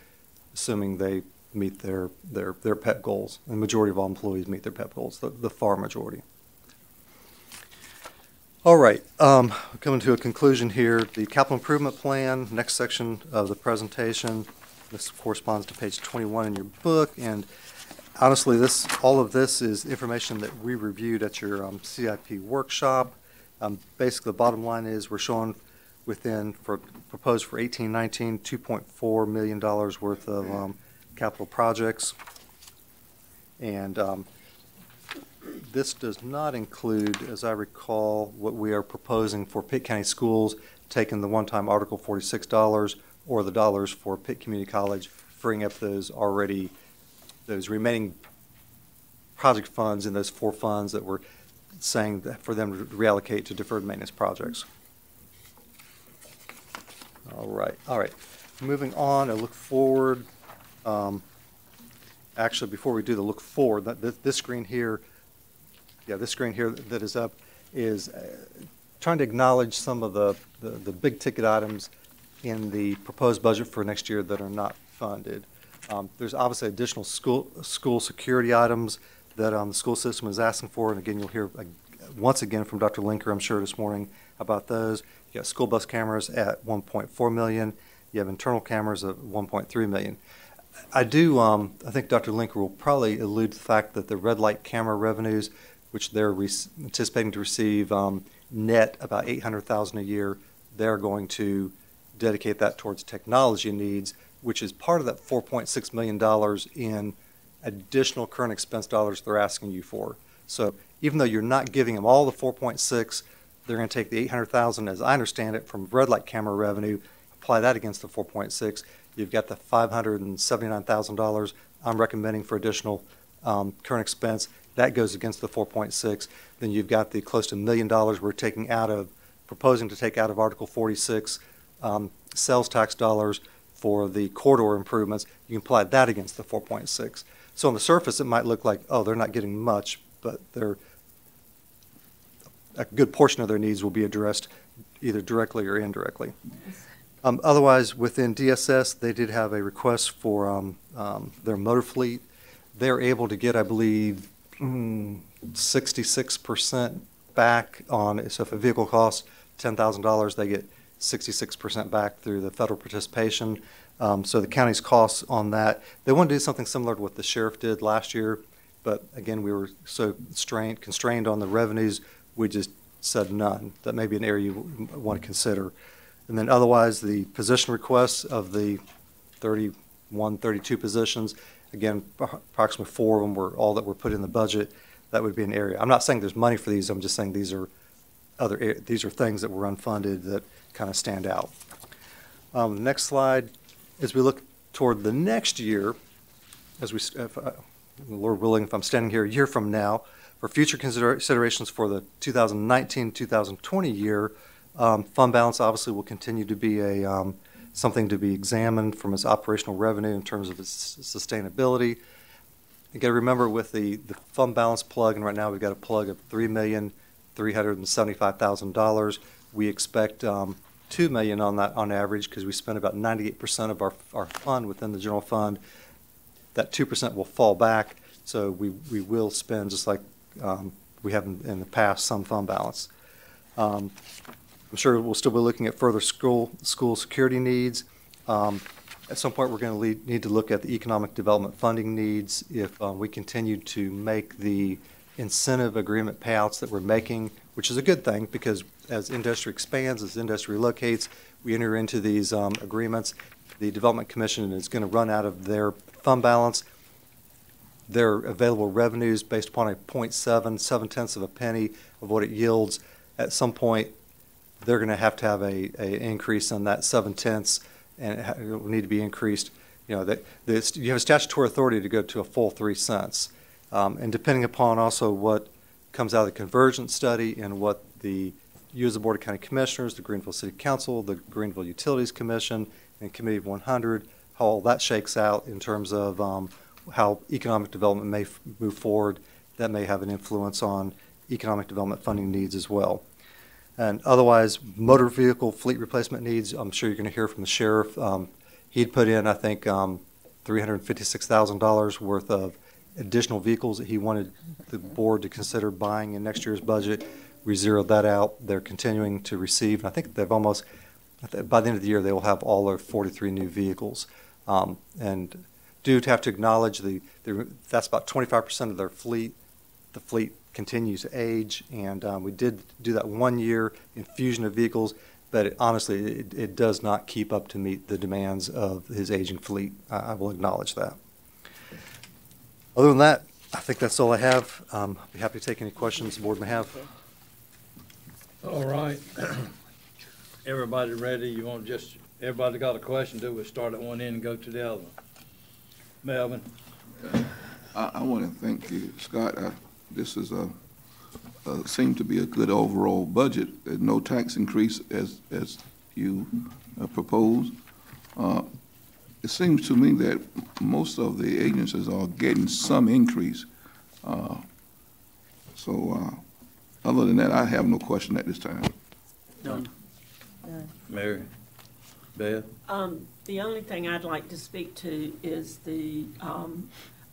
assuming they meet their PEP goals. And the majority of all employees meet their PEP goals, the far majority. All right, coming to a conclusion here, the capital improvement plan, next section of the presentation. This corresponds to page 21 in your book, and honestly, all of this is information that we reviewed at your CIP workshop. Basically, the bottom line is we're showing proposed for 18-19, $2.4 million worth of capital projects, and this does not include, as I recall, what we are proposing for Pitt County Schools, taking the one-time Article 46 dollars or the dollars for Pitt Community College, freeing up those remaining project funds in those 4 funds that we're saying that for them to reallocate to deferred maintenance projects. All right. Moving on, a look forward. Actually, before we do the look forward, this screen here, this screen here that is up is trying to acknowledge some of the big ticket items in the proposed budget for next year that are not funded. There's obviously additional school security items that the school system is asking for, and again, you'll hear once again from Dr. Linker, I'm sure, this morning about those. You got school bus cameras at $1.4 million. You have internal cameras at $1.3 million. I think Dr. Linker will probably allude to the fact that the red light camera revenues, which they're anticipating to receive net about $800,000 a year, they're going to dedicate that towards technology needs, which is part of that $4.6 million in additional current expense dollars they're asking you for. So even though you're not giving them all the 4.6, they're going to take the $800,000, as I understand it, from red light camera revenue, apply that against the 4.6. You've got the $579,000 I'm recommending for additional current expense. That goes against the 4.6. Then you've got the close to $1 million we're proposing to take out of Article 46 sales tax dollars for the corridor improvements. You can apply that against the 4.6. So on the surface, it might look like, oh, they're not getting much, but a good portion of their needs will be addressed either directly or indirectly. Otherwise, within DSS, they did have a request for their motor fleet. They're able to get, I believe, 66% back on, so if a vehicle costs $10,000, they get 66% back through the federal participation. So the county's costs on that, they want to do something similar to what the sheriff did last year, but again, we were so constrained on the revenues, we just said none. That may be an area you want to consider. And then otherwise, the position requests of the 31, 32 positions, again, approximately 4 of them were all that were put in the budget. That would be an area. I'm not saying there's money for these. I'm just saying these are things that were unfunded that kind of stand out. Next slide, as we look toward the next year, Lord willing, if I'm standing here a year from now, for future considerations for the 2019-2020 year, fund balance obviously will continue to be something to be examined from its operational revenue in terms of its sustainability. you got to remember with the fund balance plug, and right now we've got a plug of $3,375,000. We expect $2 million on that on average because we spend about 98% of our fund within the general fund. That 2% will fall back, so we will spend just like we have in the past some fund balance. I'm sure we'll still be looking at further school security needs. At some point, we're going to need to look at the economic development funding needs if we continue to make the incentive agreement payouts that we're making, which is a good thing because as industry expands, as industry relocates, we enter into these agreements. The Development Commission is going to run out of their fund balance. Their available revenues based upon a 0.7 of a penny of what it yields. At some point, they're going to have a increase on that 0.7, and it will need to be increased. You know, you have a statutory authority to go to a full 3 cents. And depending upon also what comes out of the convergence study and what the U.S. Board of County Commissioners, the Greenville City Council, the Greenville Utilities Commission, and Committee of 100, how all that shakes out in terms of how economic development may move forward, that may have an influence on economic development funding needs as well. And otherwise, motor vehicle fleet replacement needs, I'm sure you're going to hear from the sheriff. He'd put in, I think, $356,000 worth of additional vehicles that he wanted the board to consider buying in next year's budget. We zeroed that out. They're continuing to receive. I think they've almost, by the end of the year, they will have all their 43 new vehicles. And do have to acknowledge that's about 25% of their fleet. The fleet continues to age, and we did do that 1 year infusion of vehicles, but honestly, it does not keep up to meet the demands of his aging fleet. I will acknowledge that. Other than that, I think that's all I have. I'll be happy to take any questions the board may have. All right. Everybody ready? Everybody got a question? Do we start at one end and go to the other one? Melvin? I want to thank you, Scott. This is seemed to be a good overall budget. There's no tax increase as you proposed. It seems to me that most of the agencies are getting some increase. Other than that, I have no question at this time. No. Mary? Beth? The only thing I'd like to speak to is the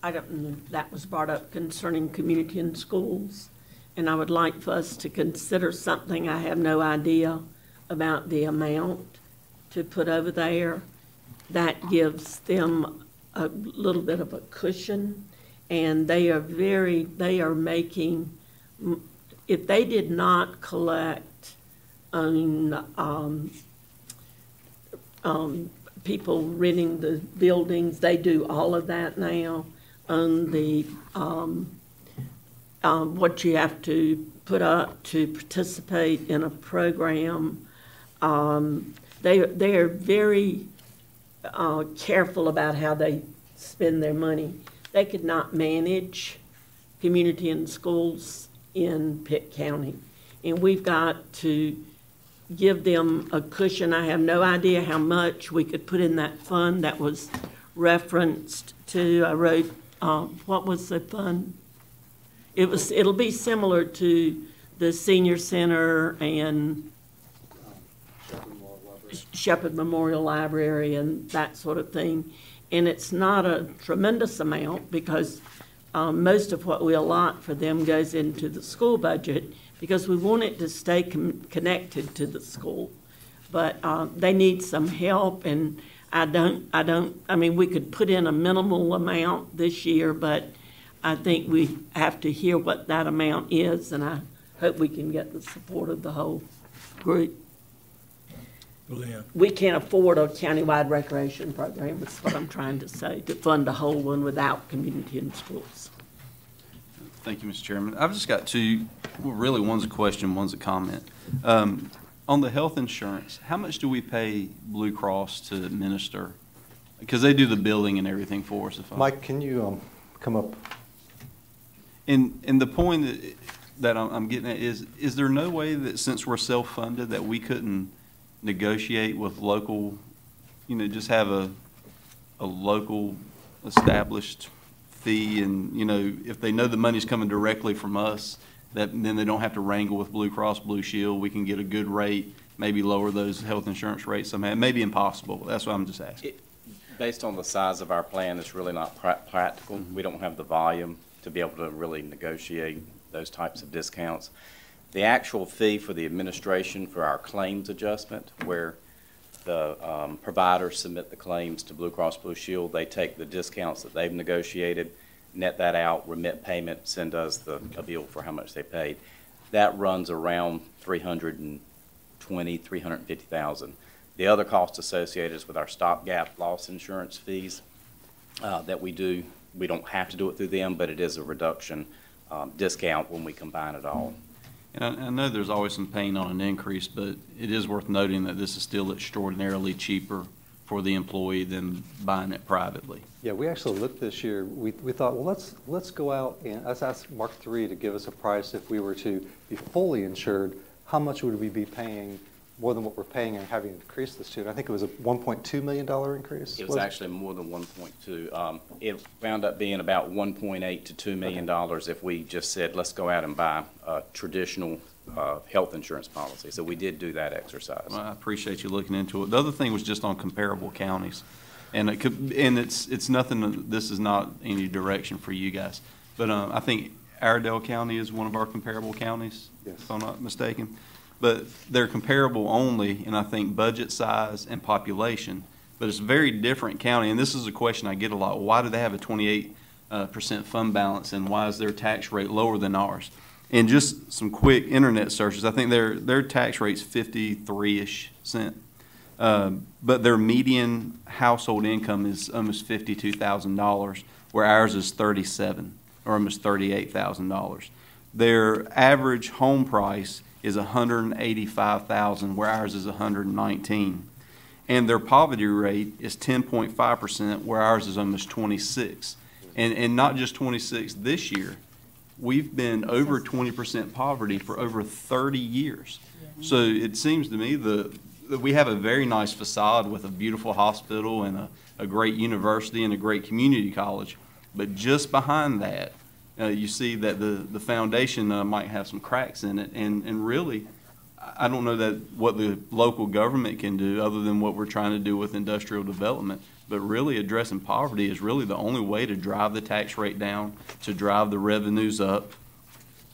item that was brought up concerning community and schools. And I would like for us to consider something. I have no idea about the amount to put over there. That gives them a little bit of a cushion. And they are making, if they did not collect on people renting the buildings, they do all of that now. On the what you have to put up to participate in a program, they are very careful about how they spend their money. They could not manage community and schools in Pitt County, and we've got to give them a cushion. I have no idea how much we could put in that fund that was referenced to. I wrote, what was the fund? It'll be similar to the senior center and Shepherd Memorial Library and that sort of thing. And it's not a tremendous amount because most of what we allot for them goes into the school budget because we want it to stay connected to the school. But they need some help, and I mean, we could put in a minimal amount this year, but I think we have to hear what that amount is, and I hope we can get the support of the whole group. Lynn. We can't afford a countywide recreation program, that's what I'm trying to say, to fund a whole one without community and schools. Thank you, Mr. Chairman. I've just got two, well, really one's a question, one's a comment. On the health insurance, how much do we pay Blue Cross to administer? Because they do the billing and everything for us. Mike, can you come up? And the point that I'm getting at is there no way that since we're self-funded that we couldn't negotiate with local, just have a local established fee, and, you know, if they know the money's coming directly from us, then they don't have to wrangle with Blue Cross Blue Shield. We can get a good rate, maybe lower those health insurance rates somehow. It may be impossible. That's what I'm just asking. Based on the size of our plan, it's really not practical. We don't have the volume to be able to really negotiate those types of discounts. The actual fee for the administration for our claims adjustment, where the providers submit the claims to Blue Cross Blue Shield, they take the discounts that they've negotiated, net that out, remit payment, send us a bill for how much they paid. That runs around $320,000, $350,000. The other cost associated is with our stopgap loss insurance fees that we do. We don't have to do it through them, but it is a reduction discount when we combine it all. And I know there's always some pain on an increase, but it is worth noting that this is still extraordinarily cheaper for the employee than buying it privately. Yeah, we actually looked this year. We thought, well, let's go out and let's ask Mark III to give us a price if we were to be fully insured. How much would we be paying more than what we're paying and having increased this to? And I think it was a $1.2 million increase. It was actually more than 1.2. It wound up being about 1.8 to $2 million if we just said, let's go out and buy a traditional health insurance policy. So we did do that exercise. Well, I appreciate you looking into it. The other thing was just on comparable counties. And it's nothing, this is not any direction for you guys. But I think Iredell County is one of our comparable counties, yes, if I'm not mistaken. But they're comparable only in, I think, budget size and population. But it's a very different county, and this is a question I get a lot. Why do they have a 28% fund balance, and why is their tax rate lower than ours? And just some quick internet searches, I think their tax rate's 53-ish cent. But their median household income is almost $52,000, where ours is $37,000 or almost $38,000. Their average home price is $185,000, where ours is $119,000. And their poverty rate is 10.5%, where ours is almost 26%. And not just 26% this year. We've been over 20% poverty for over 30 years. So it seems to me that we have a very nice facade with a beautiful hospital and a great university and a great community college. But just behind that, you see that the foundation might have some cracks in it, and really, I don't know that what the local government can do other than what we're trying to do with industrial development, but really addressing poverty is really the only way to drive the tax rate down, to drive the revenues up,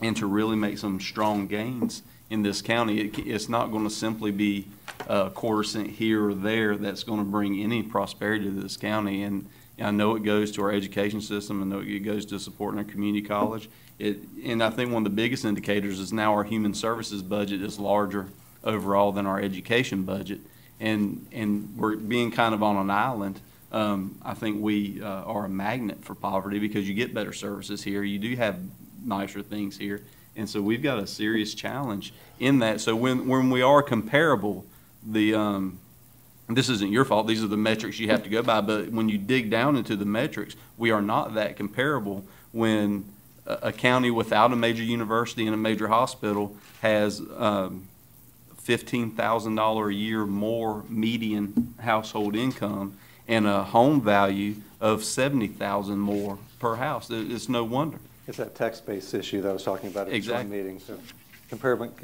and to really make some strong gains in this county. It's not going to simply be a quarter cent here or there that's going to bring any prosperity to this county. And I know it goes to our education system. I know it goes to supporting our community college. And I think one of the biggest indicators is now our human services budget is larger overall than our education budget. And we're being kind of on an island. I think we are a magnet for poverty because you get better services here. You do have nicer things here. And so we've got a serious challenge in that. So when we are comparable, this isn't your fault. These are the metrics you have to go by. But when you dig down into the metrics, we are not that comparable when a county without a major university and a major hospital has $15,000 a year more median household income and a home value of $70,000 more per house. It's no wonder. It's that tax-based issue that I was talking about at Exactly. the joint meeting. So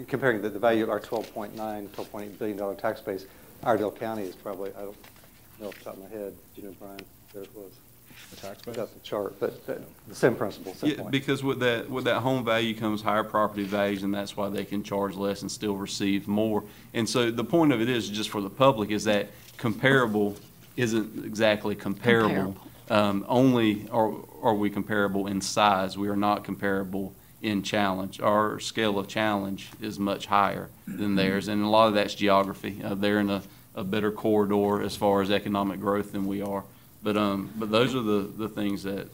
comparing the value of our $12.8 billion tax base, Iredell County is probably, I don't know off the top of my head, do you know, Brian, there it was. The tax base? Got the chart, but the same principle, same Yeah, point. because with that home value comes higher property values, and that's why they can charge less and still receive more. And so the point of it is, just for the public, is that comparable isn't exactly comparable. Only are we comparable in size. We are not comparable in challenge. Our scale of challenge is much higher than theirs, and a lot of that's geography. They're in a better corridor as far as economic growth than we are. But those are the things that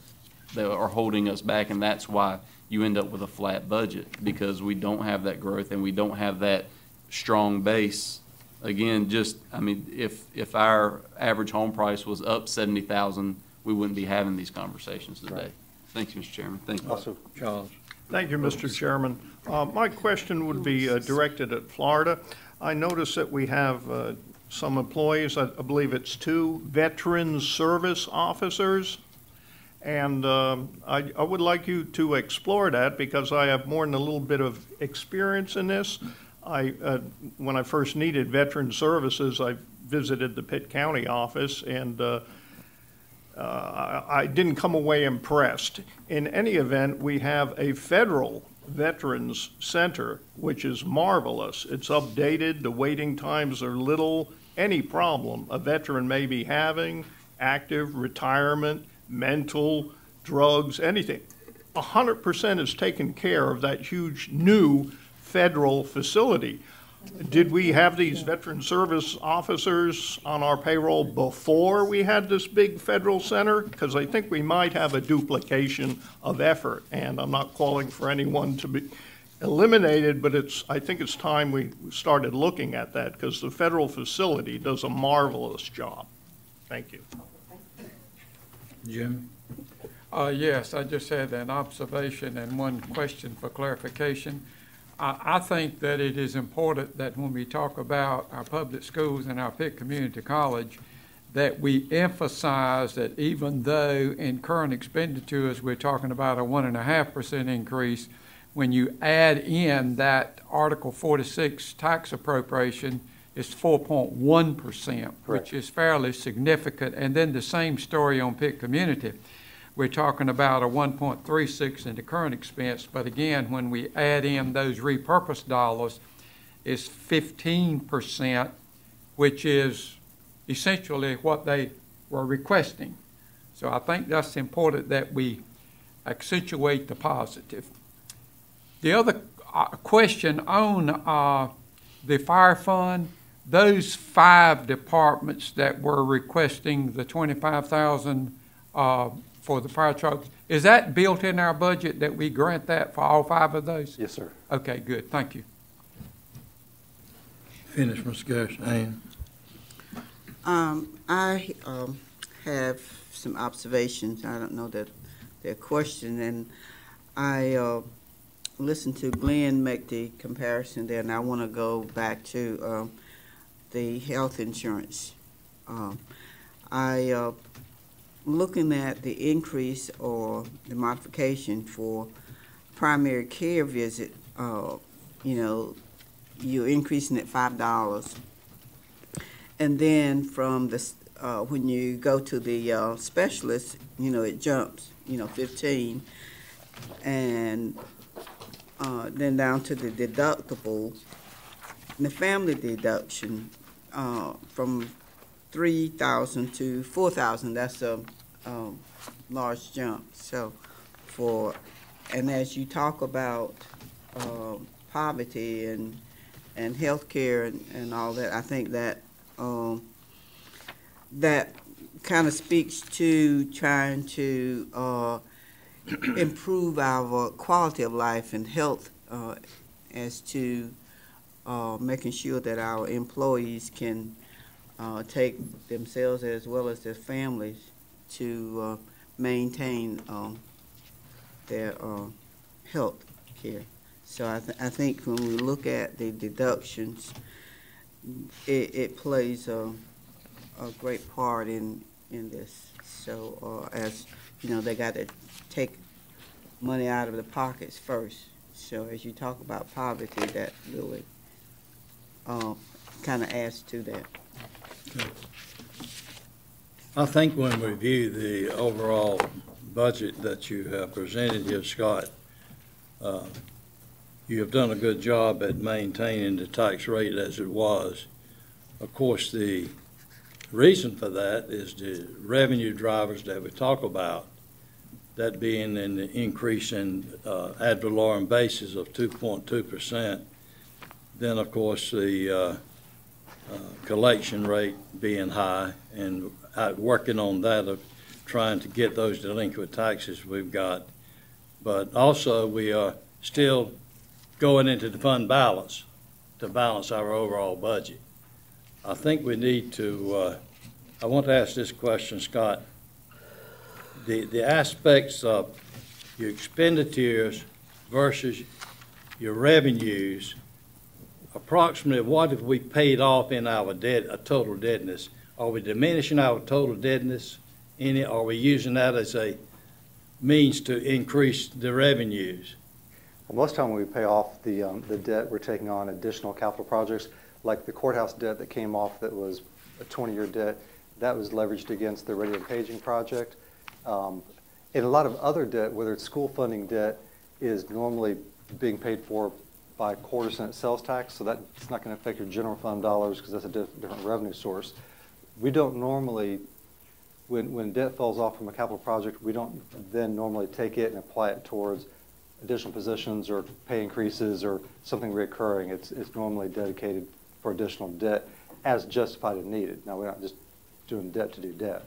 are holding us back, and that's why you end up with a flat budget, because we don't have that growth and we don't have that strong base. Again, if our average home price was up $70,000, we wouldn't be having these conversations today. Right. Thank you, Mr. Chairman. Thank you. Also, Charles. Thank you, Mr. Chairman. My question would be directed at Florida. I notice that we have some employees, I believe it's 2 veteran service officers, And I would like you to explore that because I have more than a little bit of experience in this. When I first needed veteran services, I visited the Pitt County office, and I didn't come away impressed. In any event, we have a federal Veterans Center, which is marvelous. It's updated, the waiting times are little. Any problem a veteran may be having, active, retirement, mental, drugs, anything, 100% is taken care of that huge new federal facility. Did we have these veteran service officers on our payroll before we had this big federal center? Because I think we might have a duplication of effort, and I'm not calling for anyone to be eliminated, but I think it's time we started looking at that because the federal facility does a marvelous job. Thank you. Jim? Yes, I just had an observation and one question for clarification. I think that it is important that when we talk about our public schools and our Pitt Community College, that we emphasize that even though in current expenditures we're talking about a 1.5% increase, when you add in that Article 46 tax appropriation, it's 4.1%, which is fairly significant. And then the same story on Pitt Community. We're talking about a 1.36 in the current expense, but again, when we add in those repurposed dollars, it's 15%, which is essentially what they were requesting. So I think that's important that we accentuate the positive. The other question on the fire fund, those 5 departments that were requesting the $25,000 for the fire trucks, is that built in our budget that we grant that for all 5 of those? Yes, sir. Okay, good. Thank you. Finish, Ms. Gershon. I have some observations. I don't know that they're questions, and I listened to Glenn make the comparison there, and I want to go back to the health insurance. Looking at the increase or the modification for primary care visit, you know, you're increasing it $5. And then from the, when you go to the specialist, you know, it jumps, you know, 15. And then down to the deductible, and the family deduction from $3,000 to $4,000. That's a large jump. So and as you talk about poverty and health care and all that, I think that that kind of speaks to trying to improve our quality of life and health as to making sure that our employees can take themselves as well as their families to maintain their health care. So I think when we look at the deductions, it plays a great part in this. So as you know, they got to take money out of the pockets first. So as you talk about poverty, that really kind of adds to that. Okay. I think when we view the overall budget that you have presented here, Scott, you have done a good job at maintaining the tax rate as it was. Of course, the reason for that is the revenue drivers that we talk about, that being in the increase in ad valorem basis of 2.2%. Then, of course, the collection rate being high, and working on that of trying to get those delinquent taxes we've got. But also, we are still going into the fund balance to balance our overall budget. I think we need to, I want to ask this question, Scott. The aspects of your expenditures versus your revenues, approximately what have we paid off in our debt, a total indebtedness? Are we diminishing our total indebtedness in it? Are we using that as a means to increase the revenues? Well, most of the time when we pay off the debt, we're taking on additional capital projects, like the courthouse debt that came off that was a 20-year debt. That was leveraged against the radio and paging project. And a lot of other debt, whether it's school funding debt, is normally being paid for by quarter-cent sales tax, so that's not going to affect your general fund dollars because that's a different revenue source. We don't normally, when debt falls off from a capital project, we don't then normally take it and apply it towards additional positions or pay increases or something recurring. It's normally dedicated for additional debt as justified and needed. Now, we're not just doing debt to do debt.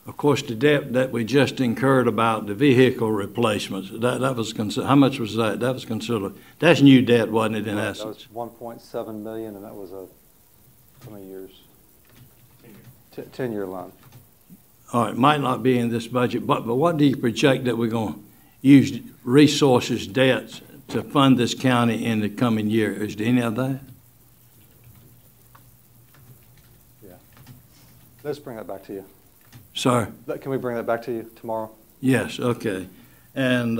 Of course, the debt that we just incurred about the vehicle replacements, that was how much was that? That was considered, that's new debt, wasn't it, in essence? That was $1.7 million, and that was how many years? 10-year loan. All right, might not be in this budget, but what do you project that we're going to use resources, debts, to fund this county in the coming year? Is there any of that? Yeah. Let's bring that back to you. Sir? Can we bring that back to you tomorrow? Yes, okay. And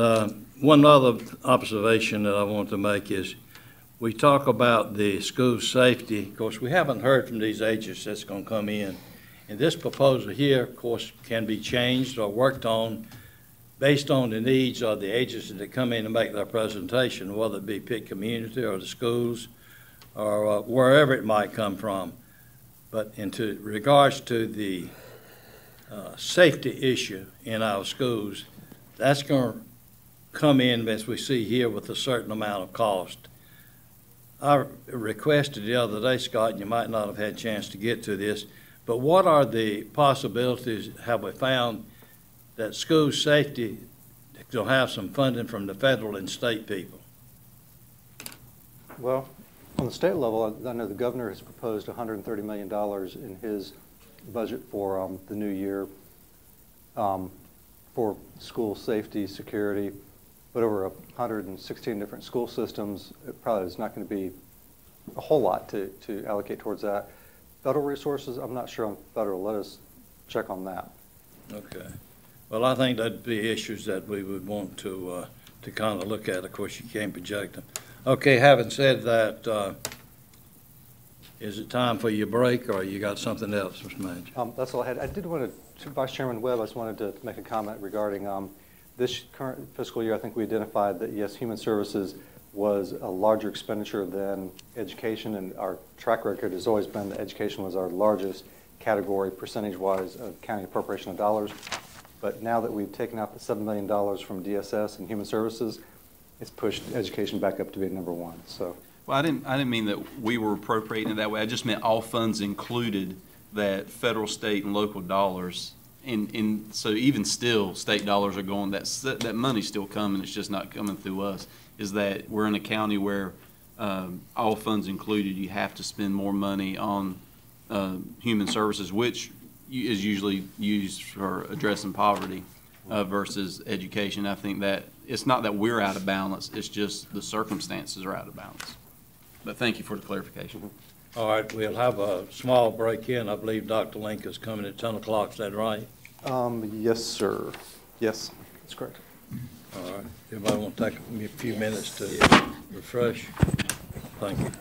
one other observation that I want to make is we talk about the school safety. Of course, we haven't heard from these agencies that's going to come in. And this proposal here, of course, can be changed or worked on based on the needs of the agencies that come in and make their presentation, whether it be Pitt Community or the schools or wherever it might come from. But in regards to the safety issue in our schools, that's going to come in, as we see here, with a certain amount of cost. I requested the other day, Scott, and you might not have had a chance to get to this, but what are the possibilities, have we found, that school safety will have some funding from the federal and state people? Well, on the state level, I know the governor has proposed $130 million in his budget for the new year for school safety, security, but over 116 different school systems, it probably is not going to be a whole lot to allocate towards that. Federal resources, I'm not sure on federal. Let us check on that. Okay. Well, I think that'd be issues that we would want to kind of look at. Of course, you can't project them. Okay, having said that, is it time for your break, or you got something else, Mr. Manager? That's all I had. I did want to, Vice Chairman Webb, I just wanted to make a comment regarding this current fiscal year. I think we identified that, yes, human services was a larger expenditure than education, and our track record has always been that education was our largest category percentage-wise of county appropriation of dollars. But now that we've taken out the $7 million from DSS and human services, it's pushed education back up to be number one. So. Well, I didn't mean that we were appropriating it that way. I just meant all funds included, that federal, state, and local dollars. So even still, state dollars are going. That money's still coming. It's just not coming through us. Is that we're in a county where all funds included, you have to spend more money on human services, which is usually used for addressing poverty versus education. I think that it's not that we're out of balance. It's just the circumstances are out of balance. But thank you for the clarification. All right, we'll have a small break in. I believe Dr. Link is coming at 10 o'clock. Is that right? Yes, sir. Yes, that's correct. All right. Everybody want to take a few minutes to refresh? Thank you.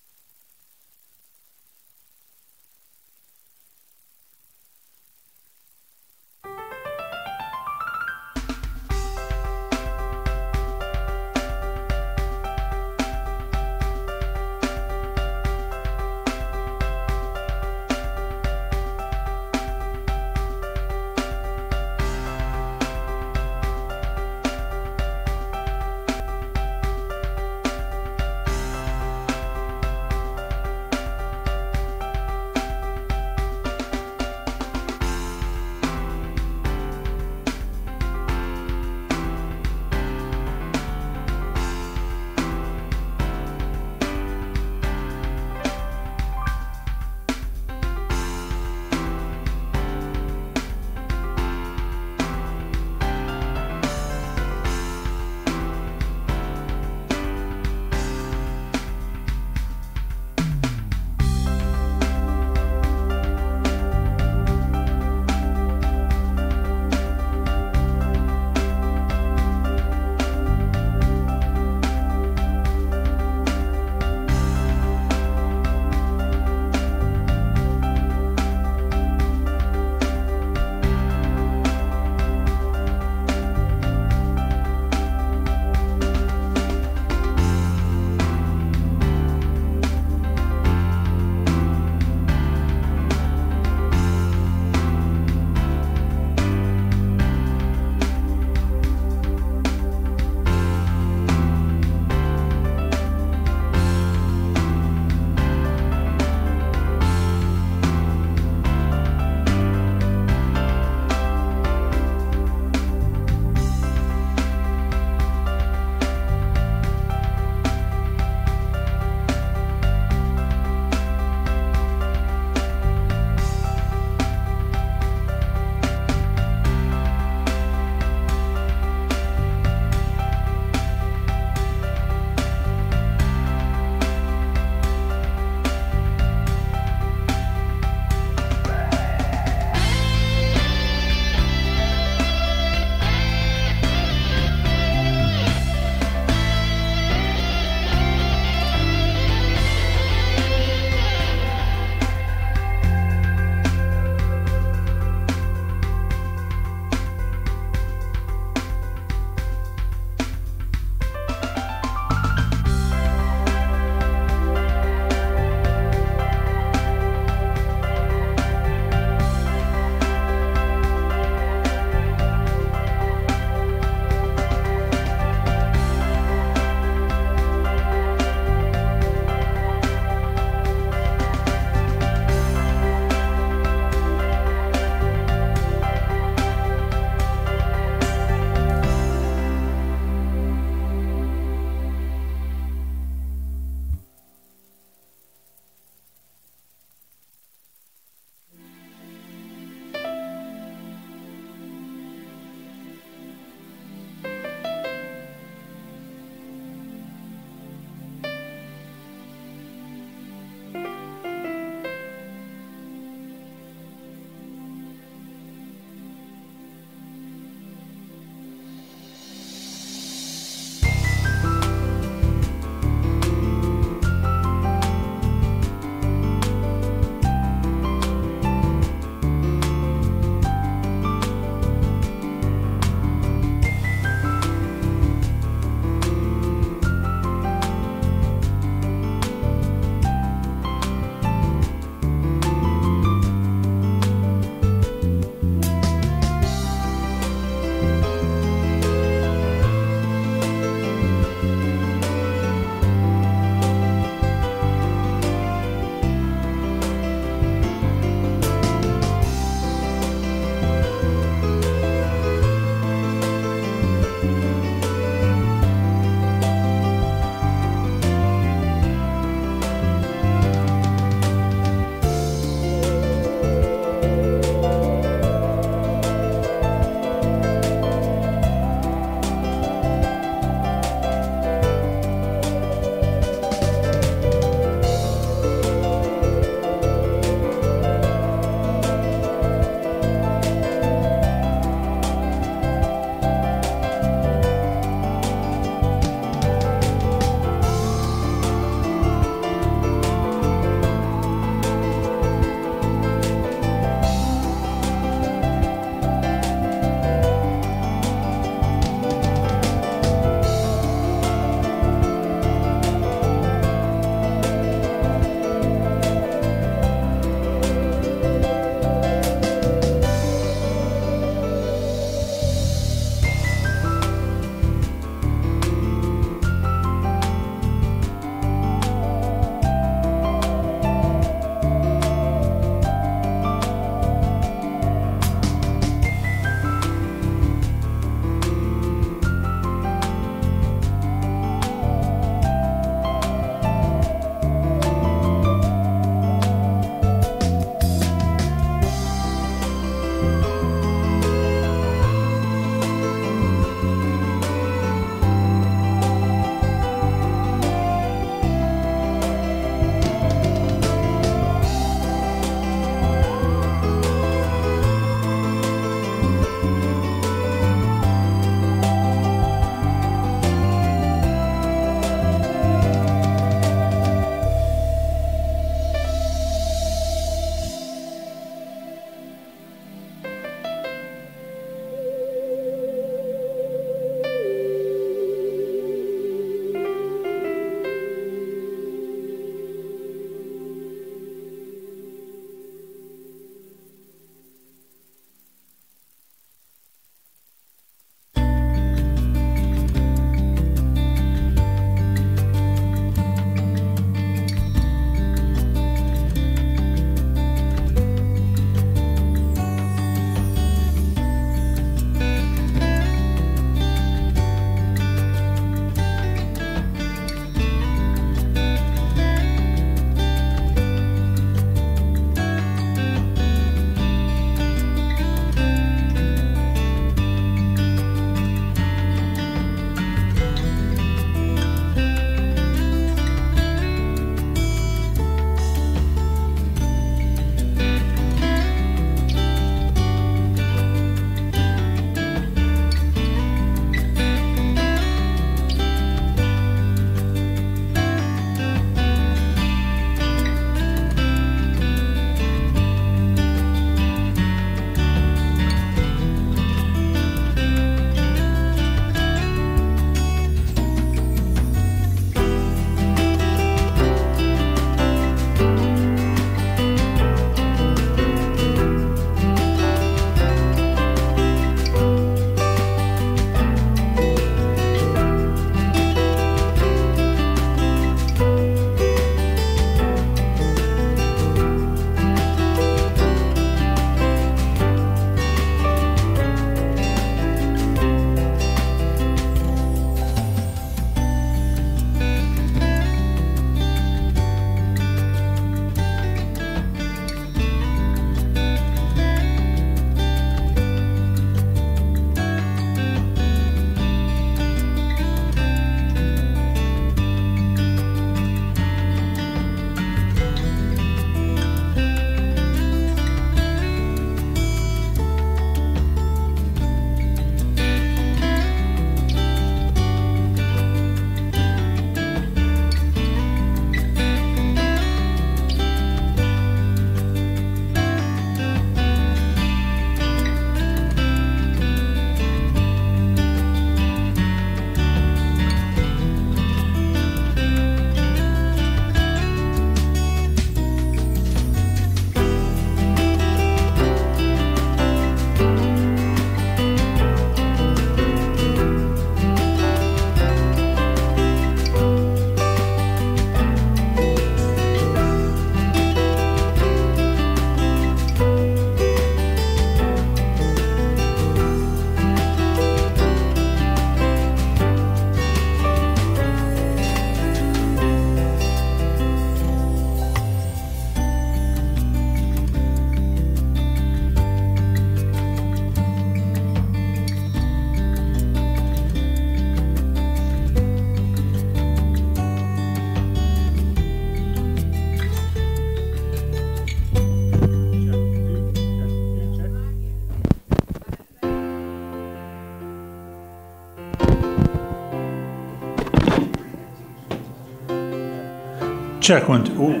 Check 1, 2. Ooh.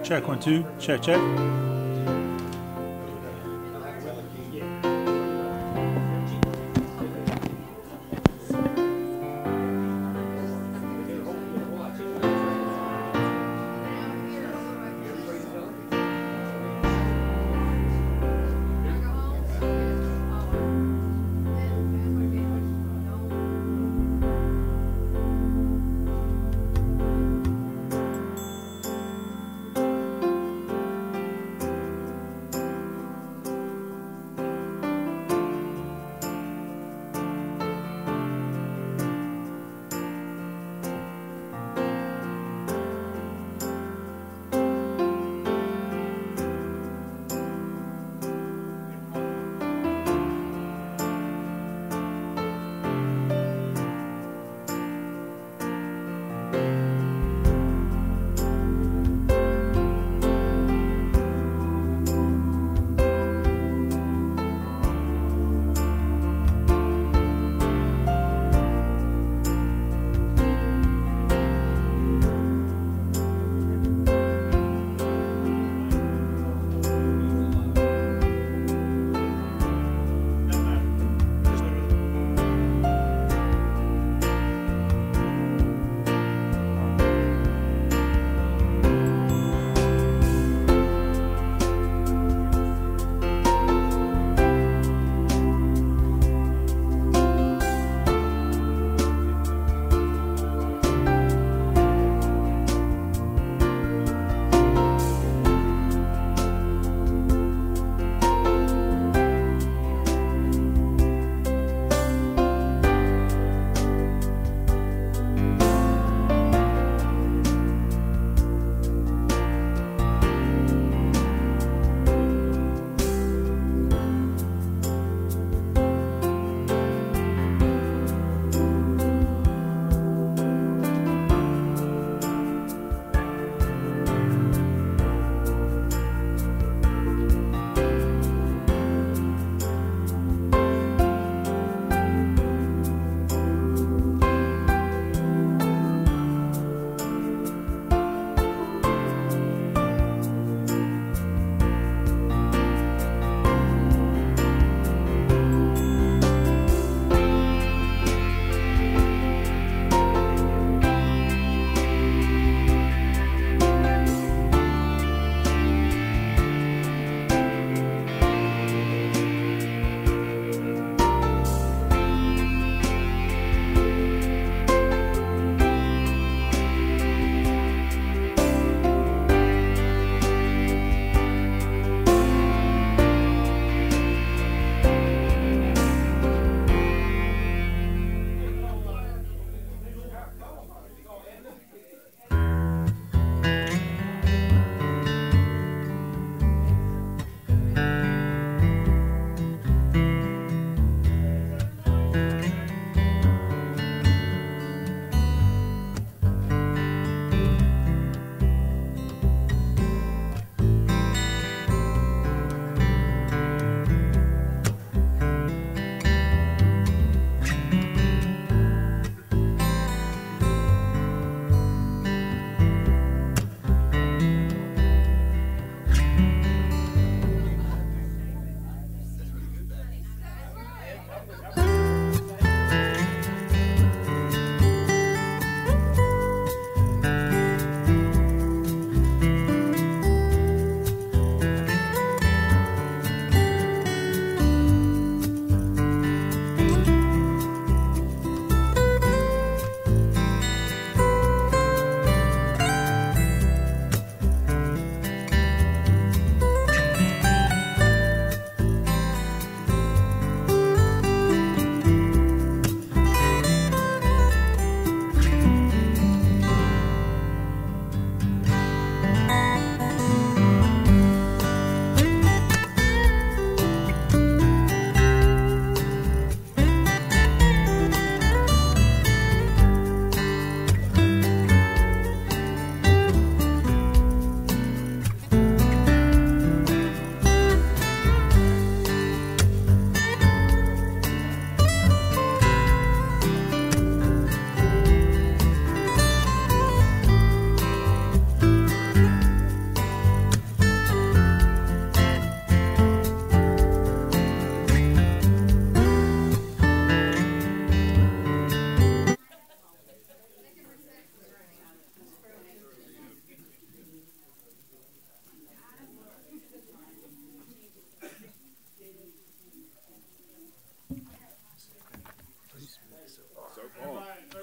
Check 1, 2. Check, check.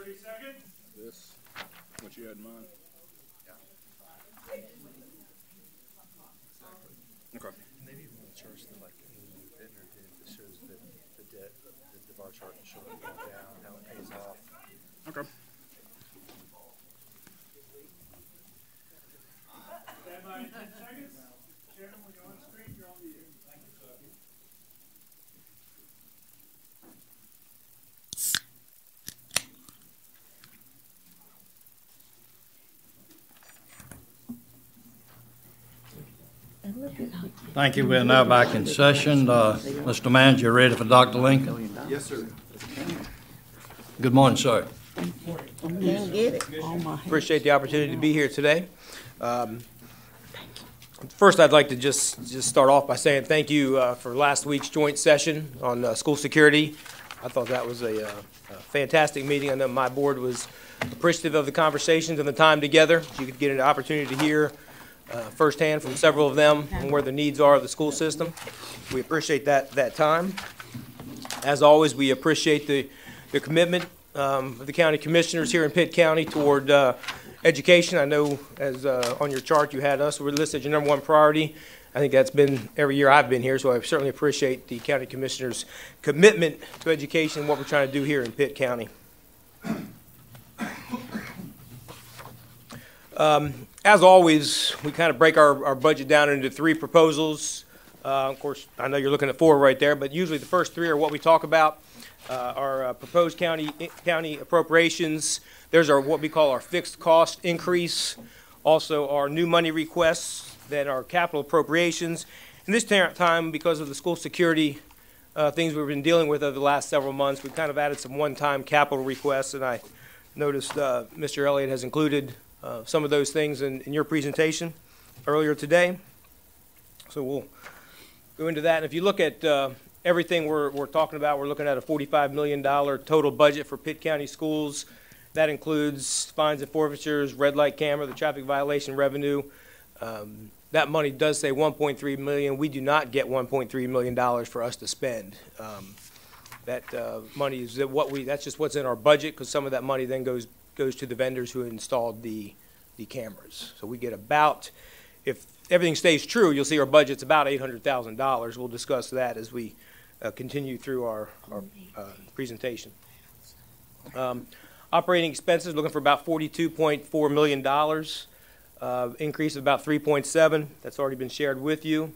30 seconds. This, what you had in mind? Okay. Maybe you want to charge the like that shows the debt, the bar chart showing it going down, how it pays off. Okay. Stand by in 10 seconds. Chairman, when you're on screen, you're on the air. Thank you, sir. Thank you. We're now back in session. Mr. Manager, ready for Dr. Lincoln? Yes, sir. Good morning, sir. Can't get it. Appreciate the opportunity to be here today. First, I'd like to just start off by saying thank you for last week's joint session on school security. I thought that was a fantastic meeting. I know my board was appreciative of the conversations and the time together. You could get an opportunity to hear firsthand from several of them on where the needs are of the school system. We appreciate that time. As always, we appreciate the commitment of the county commissioners here in Pitt County toward education. I know as on your chart you had us, we're listed as your number one priority. I think that's been every year I've been here, so I certainly appreciate the county commissioners' commitment to education and what we're trying to do here in Pitt County. As always, we kind of break our budget down into three proposals. Of course, I know you're looking at four right there, but usually the first three are what we talk about. Our proposed county appropriations. There's our what we call our fixed cost increase. Also, our new money requests, then our capital appropriations. And this time, because of the school security things we've been dealing with over the last several months, we've kind of added some one-time capital requests, and I noticed Mr. Elliott has included some of those things in your presentation earlier today. So we'll go into that. And if you look at everything we're talking about, we're looking at a $45 million total budget for Pitt County schools. That includes fines and forfeitures, red light camera, the traffic violation revenue. That money does say $1.3 million. We do not get $1.3 million for us to spend. That money is that's just what's in our budget, because some of that money then goes to the vendors who installed the cameras. So we get about, if everything stays true, you'll see our budget's about $800,000. We'll discuss that as we continue through our presentation. Operating expenses, looking for about $42.4 million, increase of about 3.7. That's already been shared with you.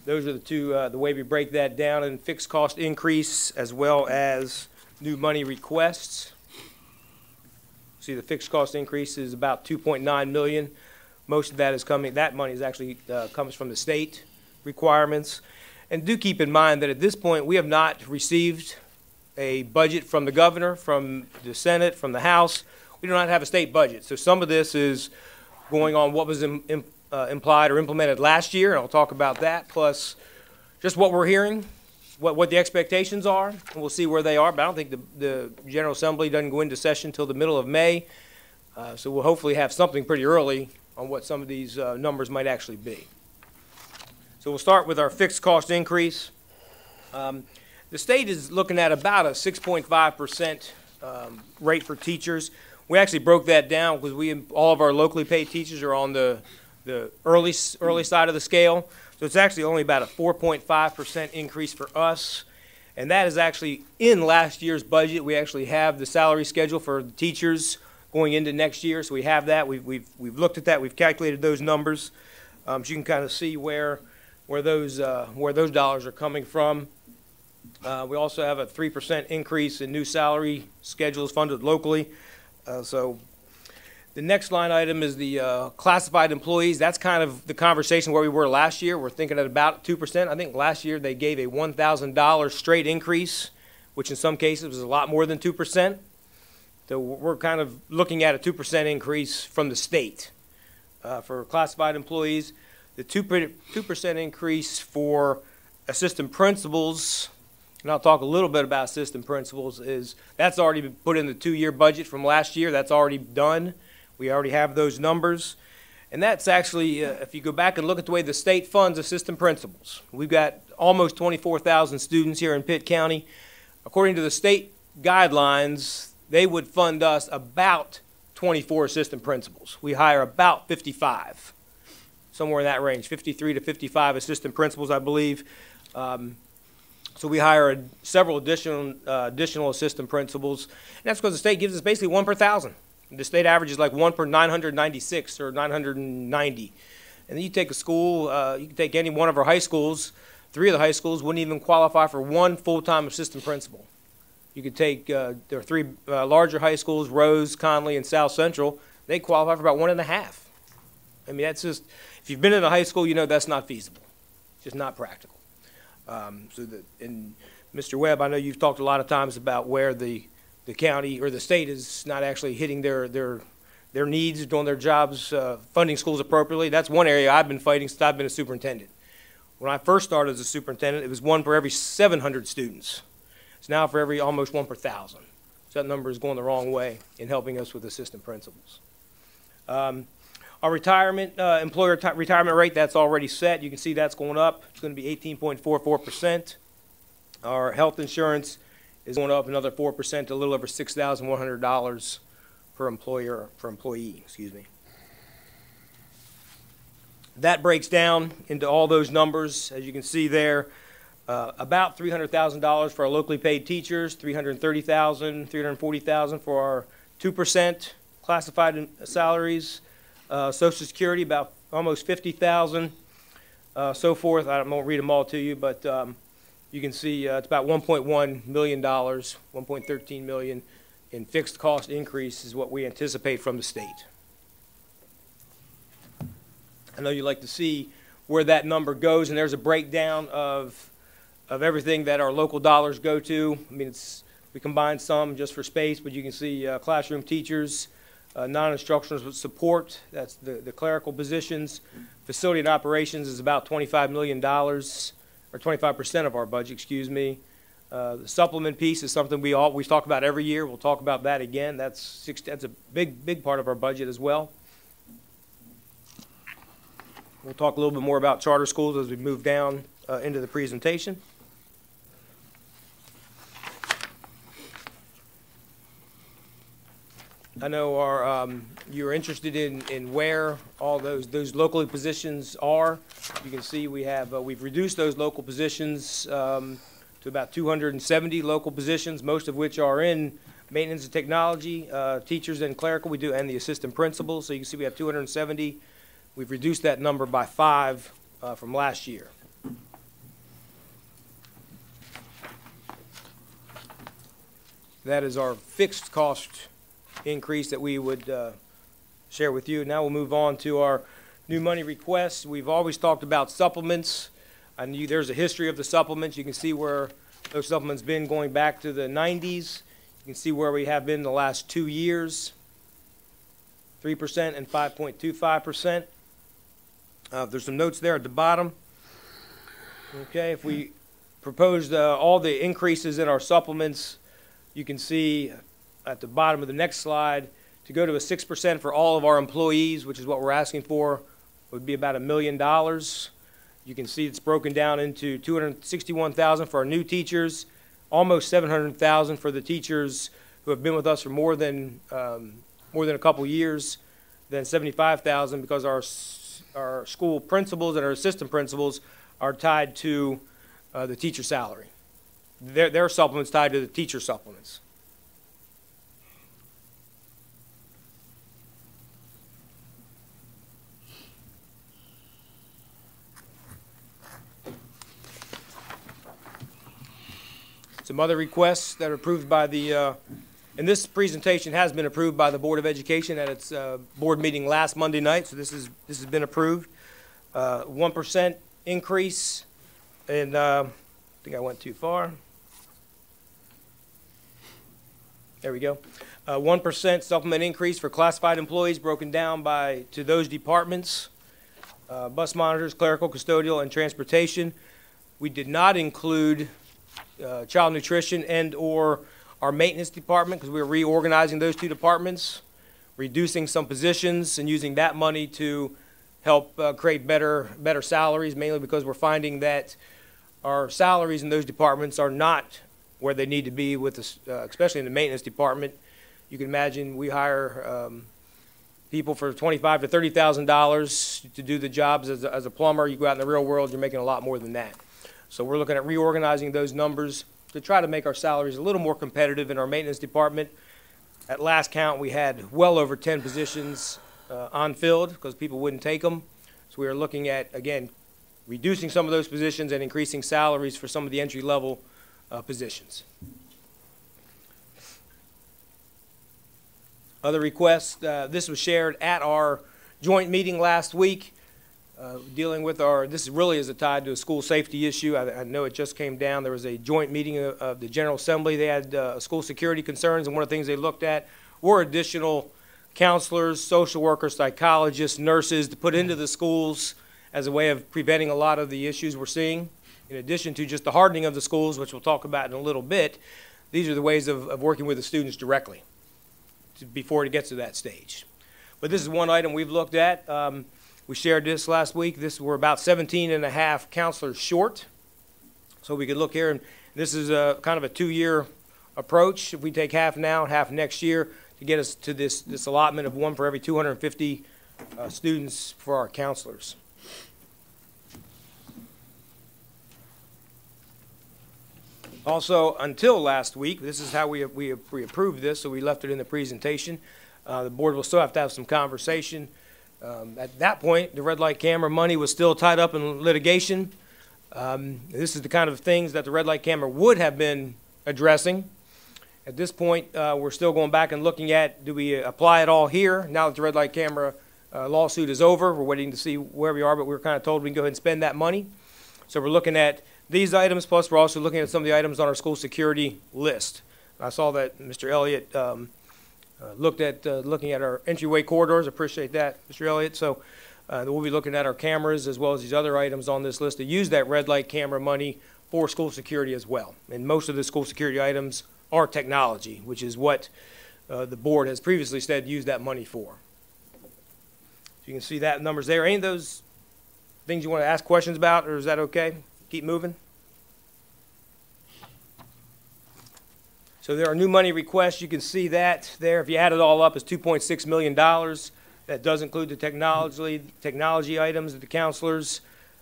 Those are the two, the way we break that down, and fixed cost increase as well as new money requests. See, the fixed cost increase is about $2.9 million. Most of that is coming, that money is actually comes from the state requirements. And do keep in mind that at this point, we have not received a budget from the governor, from the Senate, from the House. We do not have a state budget. So some of this is going on what was implied or implemented last year, and I'll talk about that, plus just what we're hearing, what the expectations are, and we'll see where they are. But I don't think the General Assembly doesn't go into session until the middle of May, so we'll hopefully have something pretty early on what some of these numbers might actually be. So we'll start with our fixed cost increase. The state is looking at about a 6.5% rate for teachers. We actually broke that down because all of our locally paid teachers are on the early side of the scale. So it's actually only about a 4.5% increase for us. And that is actually in last year's budget. We actually have the salary schedule for the teachers going into next year. So we have that. We've looked at that. We've calculated those numbers. So you can kind of see where those dollars are coming from. We also have a 3% increase in new salary schedules funded locally. So the next line item is the classified employees. That's kind of the conversation where we were last year. We're thinking at about 2%. I think last year they gave a $1,000 straight increase, which in some cases was a lot more than 2%. So we're kind of looking at a 2% increase from the state for classified employees. The 2% increase for assistant principals, and I'll talk a little bit about assistant principals, is that's already been put in the 2-year budget from last year. That's already done. We already have those numbers. And that's actually, if you go back and look at the way the state funds assistant principals, we've got almost 24,000 students here in Pitt County. According to the state guidelines, they would fund us about 24 assistant principals. We hire about 55, somewhere in that range, 53 to 55 assistant principals, I believe. So we hire several additional assistant principals, and that's because the state gives us basically 1 per 1,000. The state average is like 1 per 996 or 990. And then you take a school, you can take any one of our high schools, 3 of the high schools wouldn't even qualify for 1 full-time assistant principal. You could take, there are 3 larger high schools, Rose, Conley, and South Central, they qualify for about 1.5. I mean, that's just, if you've been in a high school, you know that's not feasible. It's just not practical. And Mr. Webb, I know you've talked a lot of times about where the county or the state is not actually hitting their needs, doing their jobs, funding schools appropriately. That's one area I've been fighting since I've been a superintendent. When I first started as a superintendent, it was 1 for every 700 students. It's now for every almost 1 per 1,000. So that number is going the wrong way in helping us with assistant principals. Our retirement, employer retirement rate, that's already set. You can see that's going up. It's going to be 18.44%. Our health insurance is going up another 4% to a little over $6,100 per employee, excuse me. That breaks down into all those numbers, as you can see there. About $300,000 for our locally paid teachers, $330,000, $340,000 for our 2% classified salaries. Social Security, about almost $50,000, so forth. I won't read them all to you, but you can see it's about $1.1 million, $1.13 million in fixed cost increase is what we anticipate from the state. I know you like to see where that number goes, and there's a breakdown of everything that our local dollars go to. I mean, we combined some just for space, but you can see classroom teachers, non-instructional support, that's the clerical positions. Facility and operations is about $25 million, or 25% of our budget, excuse me. The supplement piece is something we talk about every year. We'll talk about that again. That's a big part of our budget as well. We'll talk a little bit more about charter schools as we move down into the presentation. I know you're interested in where all those local positions are. You can see we've reduced those local positions to about 270 local positions, most of which are in maintenance and technology, teachers and clerical, and the assistant principals. So you can see we have 270. We've reduced that number by 5 from last year. That is our fixed cost increase that we would share with you. Now we'll move on to our new money requests. We've always talked about supplements. I knew there's a history of the supplements. You can see where those supplements been going back to the 90s. You can see where we have been the last 2 years, 3% and 5.25%. There's some notes there at the bottom. Okay, if we proposed all the increases in our supplements, you can see at the bottom of the next slide, to go to a 6% for all of our employees, which is what we're asking for, would be about $1 million. You can see it's broken down into $261,000 for our new teachers, almost $700,000 for the teachers who have been with us for more than a couple years, then $75,000 because our school principals and our assistant principals are tied to the teacher salary. Their supplements tied to the teacher supplements. Some other requests that are approved by the, and this presentation has been approved by the Board of Education at its board meeting last Monday night, so this has been approved. 1% increase, and I think I went too far. There we go. 1% supplement increase for classified employees broken down to those departments, bus monitors, clerical, custodial, and transportation. We did not include child nutrition and or our maintenance department because we're reorganizing those 2 departments, reducing some positions and using that money to help create better salaries, mainly because we're finding that our salaries in those departments are not where they need to be, with especially in the maintenance department. You can imagine we hire people for $25,000 to $30,000 to do the jobs as a plumber. You go out in the real world, you're making a lot more than that. So we're looking at reorganizing those numbers to try to make our salaries a little more competitive in our maintenance department. At last count, we had well over 10 positions unfilled because people wouldn't take them. So we are looking at, again, reducing some of those positions and increasing salaries for some of the entry-level positions. Other requests, this was shared at our joint meeting last week, dealing with this really is tied to a school safety issue. I know it just came down. There was a joint meeting of the General Assembly. They had school security concerns, and one of the things they looked at were additional counselors, social workers, psychologists, nurses to put into the schools as a way of preventing a lot of the issues we're seeing. In addition to just the hardening of the schools, which we'll talk about in a little bit, these are the ways of working with the students directly before it gets to that stage. But this is one item we've looked at. We shared this last week. We're about 17 and a half counselors short. So we could look here, and this is kind of a 2-year approach. If we take half now, half next year, to get us to this allotment of 1 for every 250 students for our counselors. Also, until last week, this is how we approved this, so we left it in the presentation. The board will still have to have some conversation. At that point, the red light camera money was still tied up in litigation. This is the kind of things that the red light camera would have been addressing. At this point, we're still going back and looking at, do we apply it all here now that the red light camera lawsuit is over? We're waiting to see where we are, but we were kind of told we can go ahead and spend that money. So we're looking at these items, plus we're also looking at some of the items on our school security list. I saw that Mr. Elliott looking at our entryway corridors. Appreciate that, Mr. Elliott. So we'll be looking at our cameras as well as these other items on this list to use that red light camera money for school security as well. And most of the school security items are technology, which is what the board has previously said use that money for. So you can see that numbers there. Any of those things you want to ask questions about, or is that okay? Keep moving. So there are new money requests. You can see that there. If you add it all up, it's $2.6 million. That does include the technology items of the counselors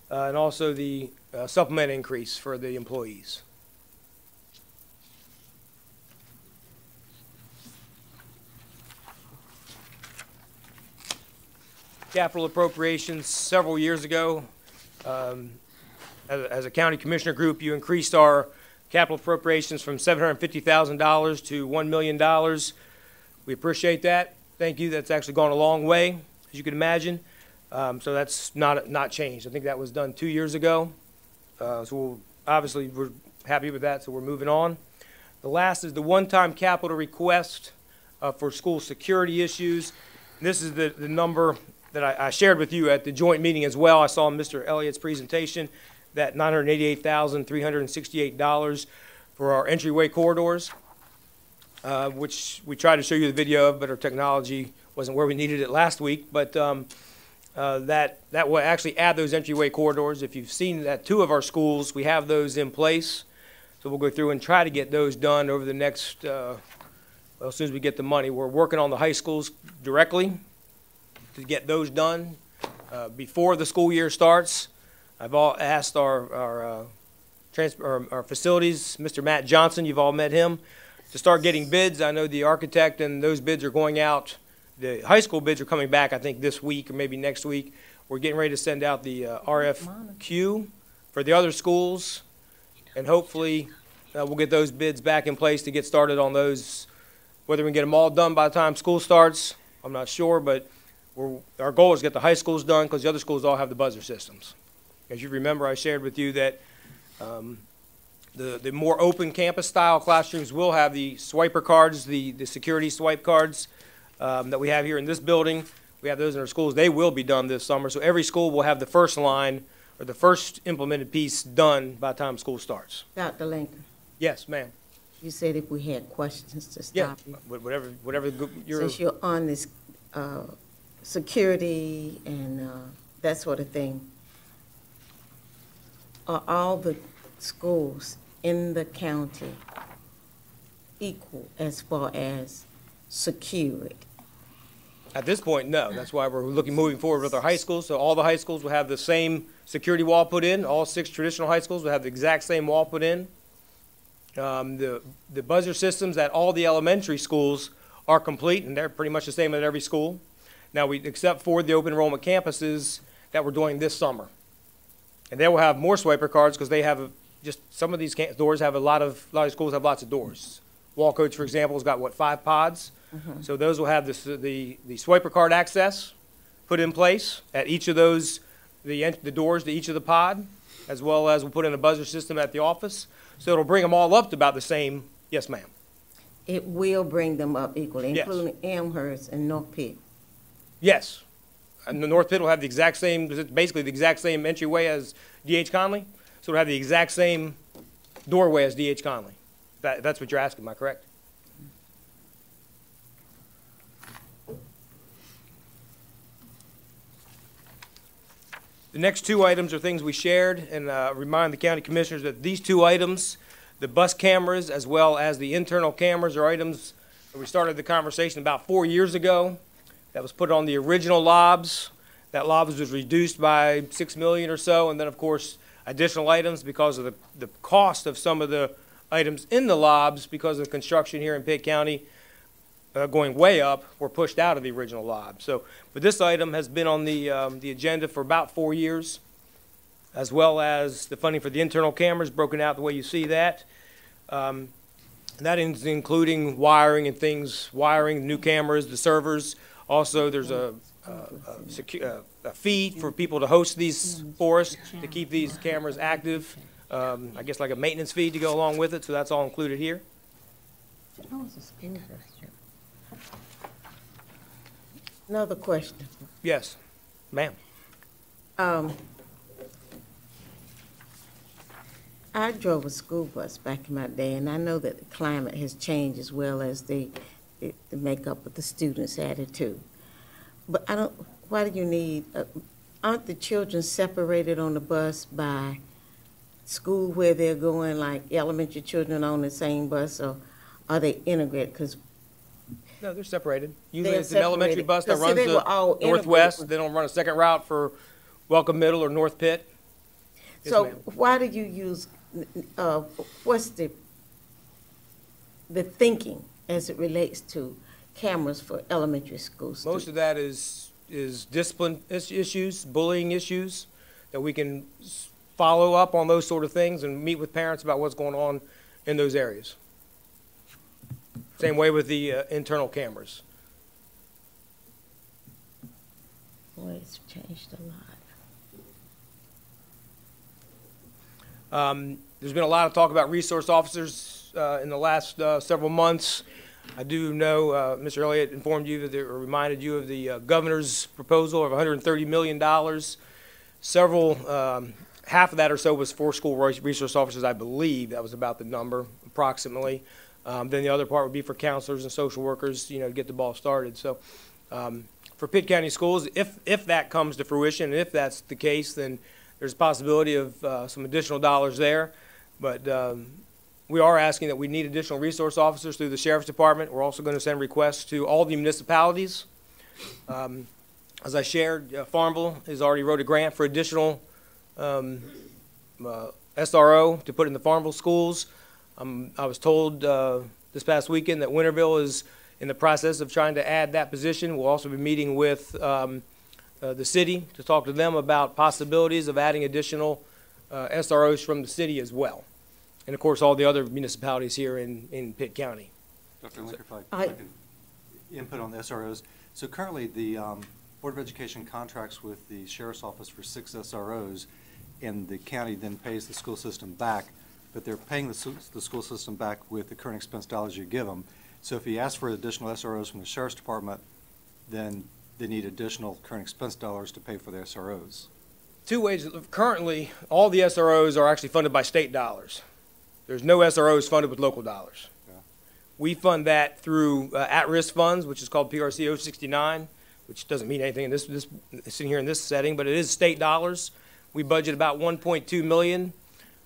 and also the supplement increase for the employees. Capital appropriations several years ago. As a county commissioner group, you increased our capital appropriations from $750,000 to $1 million. We appreciate that. Thank you. That's actually gone a long way, as you can imagine. So that's not changed. I think that was done 2 years ago. So obviously we're happy with that, so we're moving on. The last is the one-time capital request for school security issues. This is the number that I shared with you at the joint meeting as well. I saw in Mr. Elliott's presentation that $988,368 for our entryway corridors, which we tried to show you the video of, but our technology wasn't where we needed it last week. But that will actually add those entryway corridors. If you've seen that 2 of our schools, we have those in place. So we'll go through and try to get those done over the next, well, as soon as we get the money. We're working on the high schools directly to get those done before the school year starts. I've asked our facilities, Mr. Matt Johnson, you've all met him, to start getting bids. I know the architect and those bids are going out. The high school bids are coming back, I think, this week or maybe next week. We're getting ready to send out the RFQ for the other schools, and hopefully we'll get those bids back in place to get started on those. Whether we can get them all done by the time school starts, I'm not sure, but our goal is to get the high schools done because the other schools all have the buzzer systems. As you remember, I shared with you that the more open campus style classrooms will have the swiper cards, the security swipe cards that we have here in this building. We have those in our schools. They will be done this summer. So every school will have the first line or the first implemented piece done by the time school starts. Dr. Lincoln. Yes, ma'am. You said if we had questions to stop you. Whatever you're. Since you're on this security and that sort of thing, are all the schools in the county equal as far as secured? At this point, no. That's why we're moving forward with our high schools. So all the high schools will have the same security wall put in. All 6 traditional high schools will have the exact same wall put in. The buzzer systems at all the elementary schools are complete, and they're pretty much the same at every school. Now, except for the open enrollment campuses that we're doing this summer. And they will have more swiper cards because they have some of these doors have a lot of schools have lots of doors. Wall Coach, for example, has got, 5 pods? Mm-hmm. So those will have the swiper card access put in place at each of those, the doors to each of the pod, as well as we'll put in a buzzer system at the office. So it'll bring them all up to about the same. Yes, ma'am. It will bring them up equally, Yes. including Amherst and North Pitt. Yes. And the North Pitt will have the exact same, because it's basically the exact same entryway as D.H. Conley. So it'll have the exact same doorway as D.H. Conley. That's what you're asking, am I correct? The next 2 items are things we shared, and remind the county commissioners that these 2 items, the bus cameras as well as the internal cameras, are items that we started the conversation about 4 years ago. That was put on the original lobs. That lobs was reduced by $6 million or so, and then of course additional items because of the cost of some of the items in the lobs because of the construction here in Pitt County going way up were pushed out of the original lob. So, but this item has been on the agenda for about 4 years, as well as the funding for the internal cameras broken out the way you see that. That is including wiring and things, wiring new cameras, the servers. Also, there's a fee for people to host these for us to keep these cameras active. I guess like a maintenance fee to go along with it, so that's all included here. Another question. Yes, ma'am. I drove a school bus back in my day, and I know that the climate has changed as well as the makeup of the students' attitude. But why do you need, aren't the children separated on the bus by school where they're going, like elementary children on the same bus, or are they integrated? Because no, they're separated. Usually it's an separated. elementary bus that runs They were all to Northwest. integrated. They don't run a second route for Welcome Middle or North Pitt. Yes, so ma'am. why do you use, what's the thinking as it relates to cameras for elementary school students? Most of that is discipline issues, bullying issues, that we can follow up on those sort of things and meet with parents about what's going on in those areas. Same way with the internal cameras. Boy, it's changed a lot. There's been a lot of talk about resource officers in the last several months. I do know Mr. Elliott informed you that or reminded you of the governor's proposal of $130 million. Half of that or so was for school resource officers, I believe. That was about the number, approximately. Then the other part would be for counselors and social workers, to get the ball started. So for Pitt County Schools, if that comes to fruition, and if that's the case, then there's a possibility of some additional dollars there. But we are asking that we need additional resource officers through the Sheriff's Department. We're also going to send requests to all the municipalities. As I shared, Farmville has already wrote a grant for additional SRO to put in the Farmville schools. I was told this past weekend that Winterville is in the process of trying to add that position. We'll also be meeting with the city to talk to them about possibilities of adding additional SROs from the city as well. And of course, all the other municipalities here in Pitt County. Dr. Linker, if I can input on the SROs. So currently, the Board of Education contracts with the Sheriff's Office for 6 SROs, and the county then pays the school system back, but they're paying the school system back with the current expense dollars you give them. So if you ask for additional SROs from the Sheriff's Department, then they need additional current expense dollars to pay for the SROs. 2 ways. Currently, all the SROs are actually funded by state dollars. There's no SROs funded with local dollars. Yeah. We fund that through at-risk funds, which is called PRC 069, which doesn't mean anything in this sitting here in this setting, but it is state dollars. We budget about $1.2 million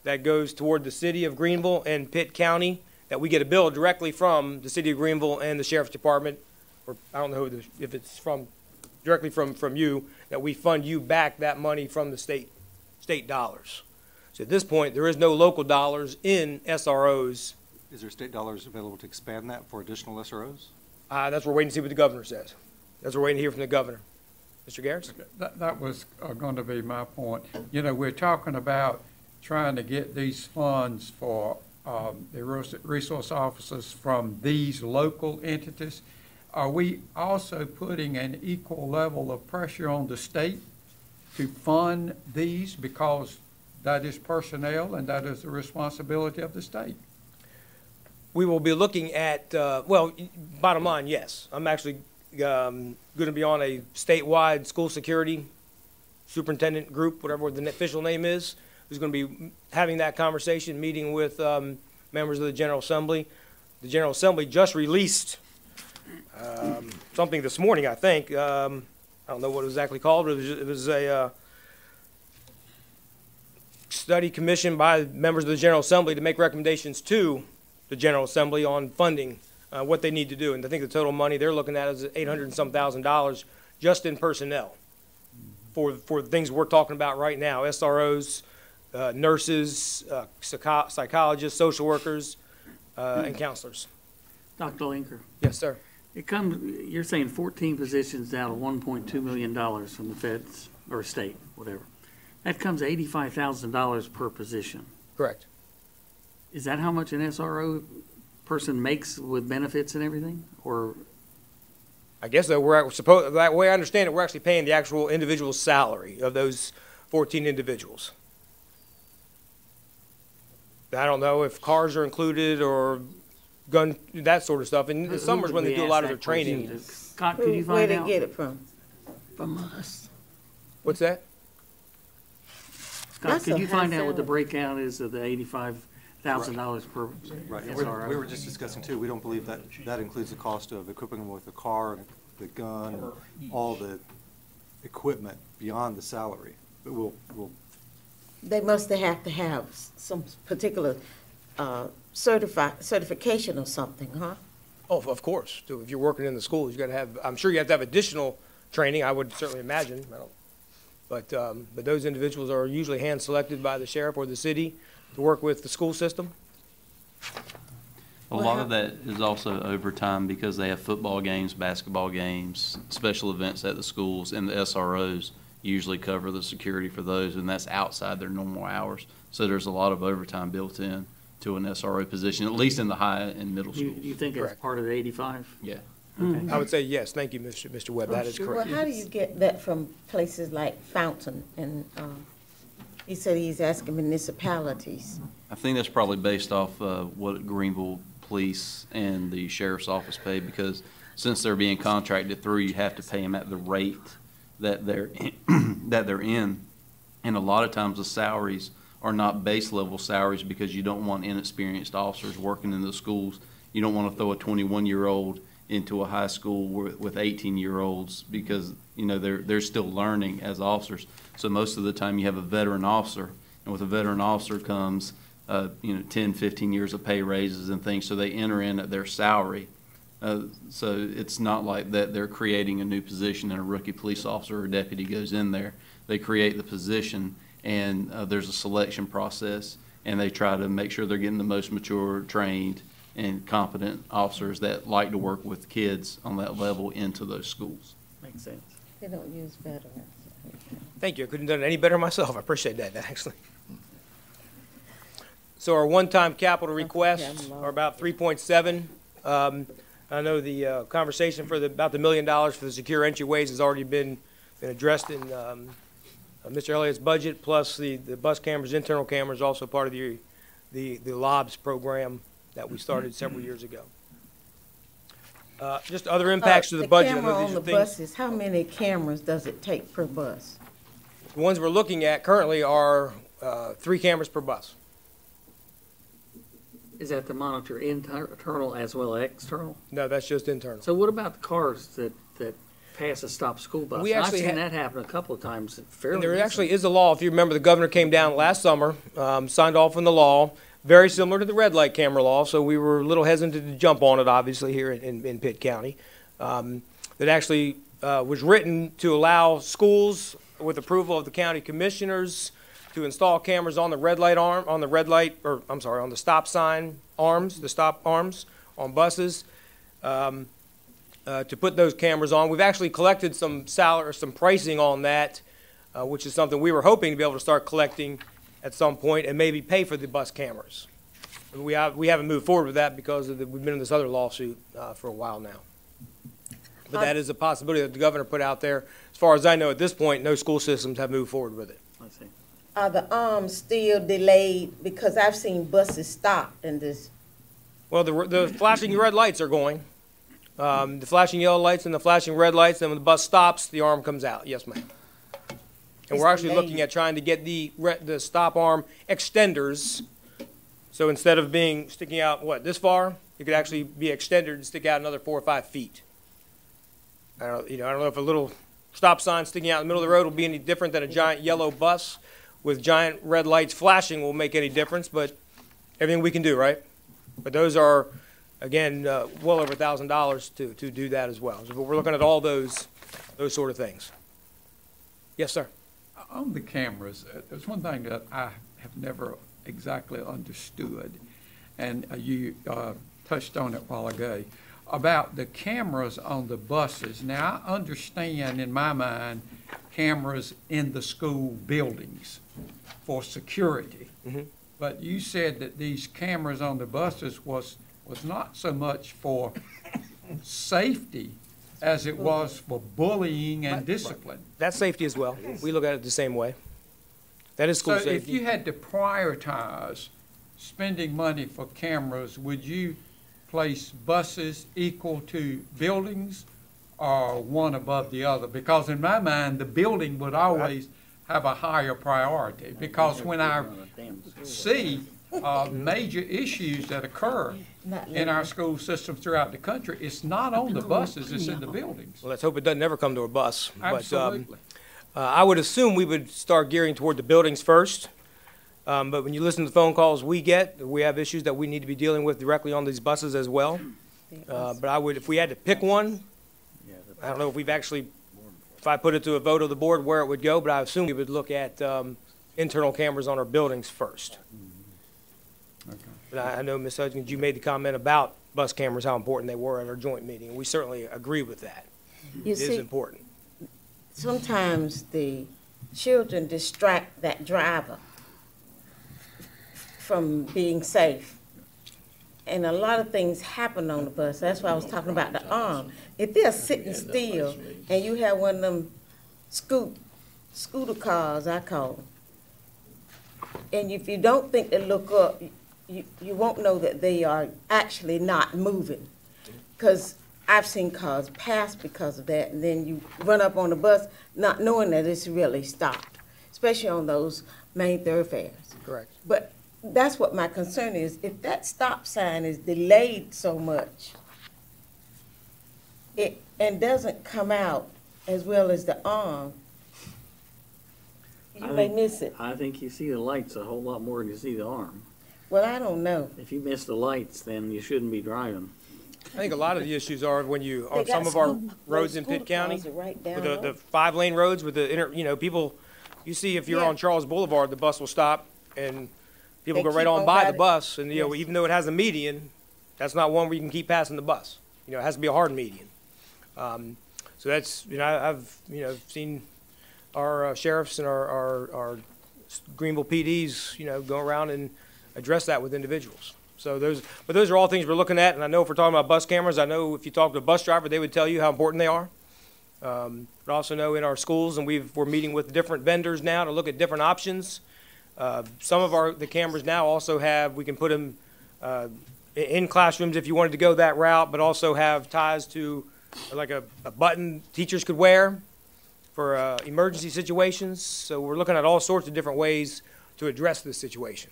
that goes toward the city of Greenville and Pitt County that we get a bill directly from the city of Greenville and the sheriff's department, or I don't know if it's directly from you, that we fund you back that money from the state dollars. So at this point, there is no local dollars in SROs. Is there state dollars available to expand that for additional SROs? That's what we're waiting to see what the governor says. That's what we're waiting to hear from the governor. Mr. Garris? That was going to be my point. You know, we're talking about trying to get these funds for the resource officers from these local entities. Are we also putting an equal level of pressure on the state to fund these, because that is personnel and that is the responsibility of the state? We will be looking at, well, bottom line, yes. I'm actually going to be on a statewide school security superintendent group, whatever the official name is, who's going to be having that conversation, meeting with members of the General Assembly. The General Assembly just released something this morning, I think. I don't know what it was exactly called, but it was a study commissioned by members of the General Assembly to make recommendations to the General Assembly on funding what they need to do. And I think the total money they're looking at is $800 and some thousand just in personnel for the things we're talking about right now: SROs, nurses, psychologists, social workers, and counselors. Dr. Linker. Yes, sir. You're saying 14 positions out of $1.2 million from the feds or state, whatever. That comes $85,000 per position. Correct. Is that how much an SRO person makes with benefits and everything, or? I guess that that way I understand it, we're actually paying the actual individual salary of those 14 individuals. I don't know if cars are included or gun, that sort of stuff. In the summers when they do a lot of their training. Scott, could you find out? Where they get it from? From us. What's that? Scott, could you find out what the breakout is of the $85,000 per Right. SRO? We were just discussing too, we don't believe that includes the cost of equipping them with a car, the gun, and all the equipment beyond the salary. But we'll They must have to have some particular certification or something, huh? Oh, of course. So if you're working in the schools, you got to have. I'm sure you have to have additional training. I would certainly imagine. But those individuals are usually hand selected by the sheriff or the city to work with the school system. A lot of that is also overtime because they have football games, basketball games, special events at the schools, and the SROs usually cover the security for those, and that's outside their normal hours. So there's a lot of overtime built in to an SRO position, at least in the high and middle schools. You think it's part of the 85? Yeah. Okay. I would say yes. Thank you, Mr. Webb. That is correct. Well, how do you get that from places like Fountain? And he said he's asking municipalities. I think that's probably based off what Greenville Police and the Sheriff's Office pay, because since they're being contracted through, you have to pay them at the rate that they're in. And a lot of times the salaries are not base level salaries because you don't want inexperienced officers working in the schools. You don't want to throw a 21-year-old into a high school with 18-year-olds because, you know, they're still learning as officers. So most of the time you have a veteran officer, and with a veteran officer comes, 10, 15 years of pay raises and things, so they enter in at their salary. So it's not like that they're creating a new position and a rookie police officer or deputy goes in there. They create the position, and there's a selection process, and they try to make sure they're getting the most mature, trained, and competent officers that like to work with kids on that level into those schools. Makes sense. They don't use veterans. Thank you. I couldn't have done it any better myself. I appreciate that, actually. So our one-time capital requests are about 3.7. I know the conversation about the $1 million for the secure entryways has already been addressed in Mr. Elliott's budget, plus the bus cameras, internal cameras, also part of the LOBS program that we started several years ago. Just other impacts to the budget. The camera on the buses, how many cameras does it take per bus? The ones we're looking at currently are 3 cameras per bus. Is that to monitor internal as well as external? No, that's just internal. So what about the cars that pass a stop school bus? I've seen that happen a couple of times. There actually is a law. If you remember, the governor came down last summer, signed off on the law very similar to the red light camera law, so we were a little hesitant to jump on it, obviously, here in Pitt County. That actually was written to allow schools, with approval of the county commissioners, to install cameras on the red light arm, on the stop sign arms, the stop arms on buses, to put those cameras on. We've actually collected some pricing on that, which is something we were hoping to be able to start collecting at some point and maybe pay for the bus cameras. We haven't moved forward with that because we've been in this other lawsuit for a while now. But that is a possibility that the governor put out there. As far as I know, at this point, no school systems have moved forward with it. I see. Are the arms still delayed? Because I've seen buses stopped in this. Well, the flashing red lights are going. The flashing yellow lights and the flashing red lights, and when the bus stops, the arm comes out. Yes, ma'am. And we're actually looking at trying to get the stop arm extenders. So instead of being sticking out, this far, it could actually be extended and stick out another 4 or 5 feet. I don't know if a little stop sign sticking out in the middle of the road will be any different than a giant yellow bus with giant red lights flashing will make any difference, but everything we can do, right? But those are, again, well over $1,000 to do that as well. So we're looking at all those sort of things. Yes, sir. On the cameras, there's one thing that I have never exactly understood, and you touched on it a while ago, about the cameras on the buses. Now, I understand in my mind cameras in the school buildings for security. Mm-hmm. But you said that these cameras on the buses was not so much for safety as it was for bullying and discipline. That's safety as well. We look at it the same way. That is school safety. So if you had to prioritize spending money for cameras, would you place buses equal to buildings or one above the other? Because in my mind, the building would always have a higher priority, because when I see major issues that occur in our school systems throughout the country, it's not on the buses, it's in the buildings. Well, let's hope it doesn't ever come to a bus. Absolutely. But I would assume we would start gearing toward the buildings first. But when you listen to the phone calls we get, we have issues that we need to be dealing with directly on these buses as well. But I would, if we had to pick one, I don't know if we've actually, if I put it to a vote of the board where it would go, but I assume we would look at internal cameras on our buildings first. Okay. But I know, Ms. Hudgens, you made the comment about bus cameras, how important they were at our joint meeting, and we certainly agree with that. It is important. Sometimes the children distract that driver from being safe. And a lot of things happen on the bus. That's why I was talking about the arm. If they're sitting still and you have one of them scooter cars, I call them, and if you don't think to look up, you won't know that they are actually not moving. Because I've seen cars pass because of that, and then you run up on the bus not knowing that it's really stopped, especially on those main thoroughfares. Correct. But that's what my concern is. If that stop sign is delayed so much and doesn't come out as well as the arm, you may miss it. I think you see the lights a whole lot more than you see the arm. Well, I don't know. If you miss the lights, then you shouldn't be driving. I think a lot of the issues are when you, on some of our roads in Pitt County, with the 5-lane roads with the, people, you see if you're on Charles Boulevard, the bus will stop and people go right on by the bus, and even though it has a median, that's not one where you can keep passing the bus. It has to be a hard median. So that's, I've seen our sheriffs and our Greenville PDs, go around and address that with individuals. So those are all things we're looking at, and I know if we're talking about bus cameras, I know if you talk to a bus driver, they would tell you how important they are. But also know in our schools, and we're meeting with different vendors now to look at different options. Some of the cameras now also have, we can put them in classrooms if you wanted to go that route, but also have ties to like a button teachers could wear for emergency situations. So we're looking at all sorts of different ways to address this situation.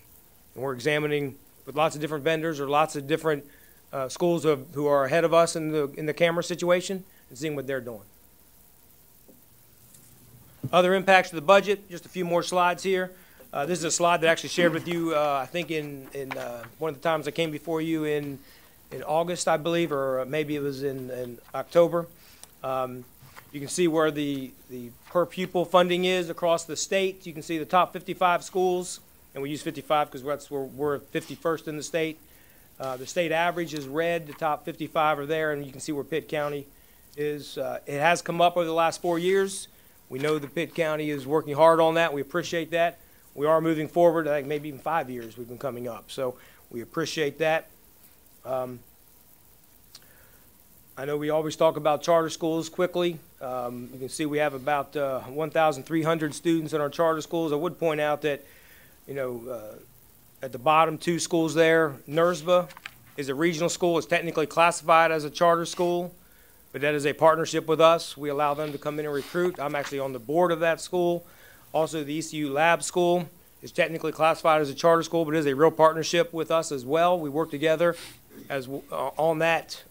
And we're examining with lots of different vendors or lots of different schools who are ahead of us in the camera situation and seeing what they're doing. Other impacts to the budget, just a few more slides here. This is a slide that I actually shared with you, I think in one of the times I came before you in August, I believe, or maybe it was in October. You can see where the per pupil funding is across the state. You can see the top 55 schools, and we use 55 because that's where we're 51st in the state. The state average is red. The top 55 are there, and you can see where Pitt County is. It has come up over the last 4 years. We know that Pitt County is working hard on that. We appreciate that. We are moving forward. I think maybe even 5 years we've been coming up. So we appreciate that. I know we always talk about charter schools quickly. You can see we have about 1,300 students in our charter schools. I would point out that, you know, at the bottom 2 schools there, NERSBA is a regional school. It's technically classified as a charter school, but that is a partnership with us. We allow them to come in and recruit. I'm actually on the board of that school. Also, the ECU Lab School is technically classified as a charter school, but it is a real partnership with us as well. We work together as on that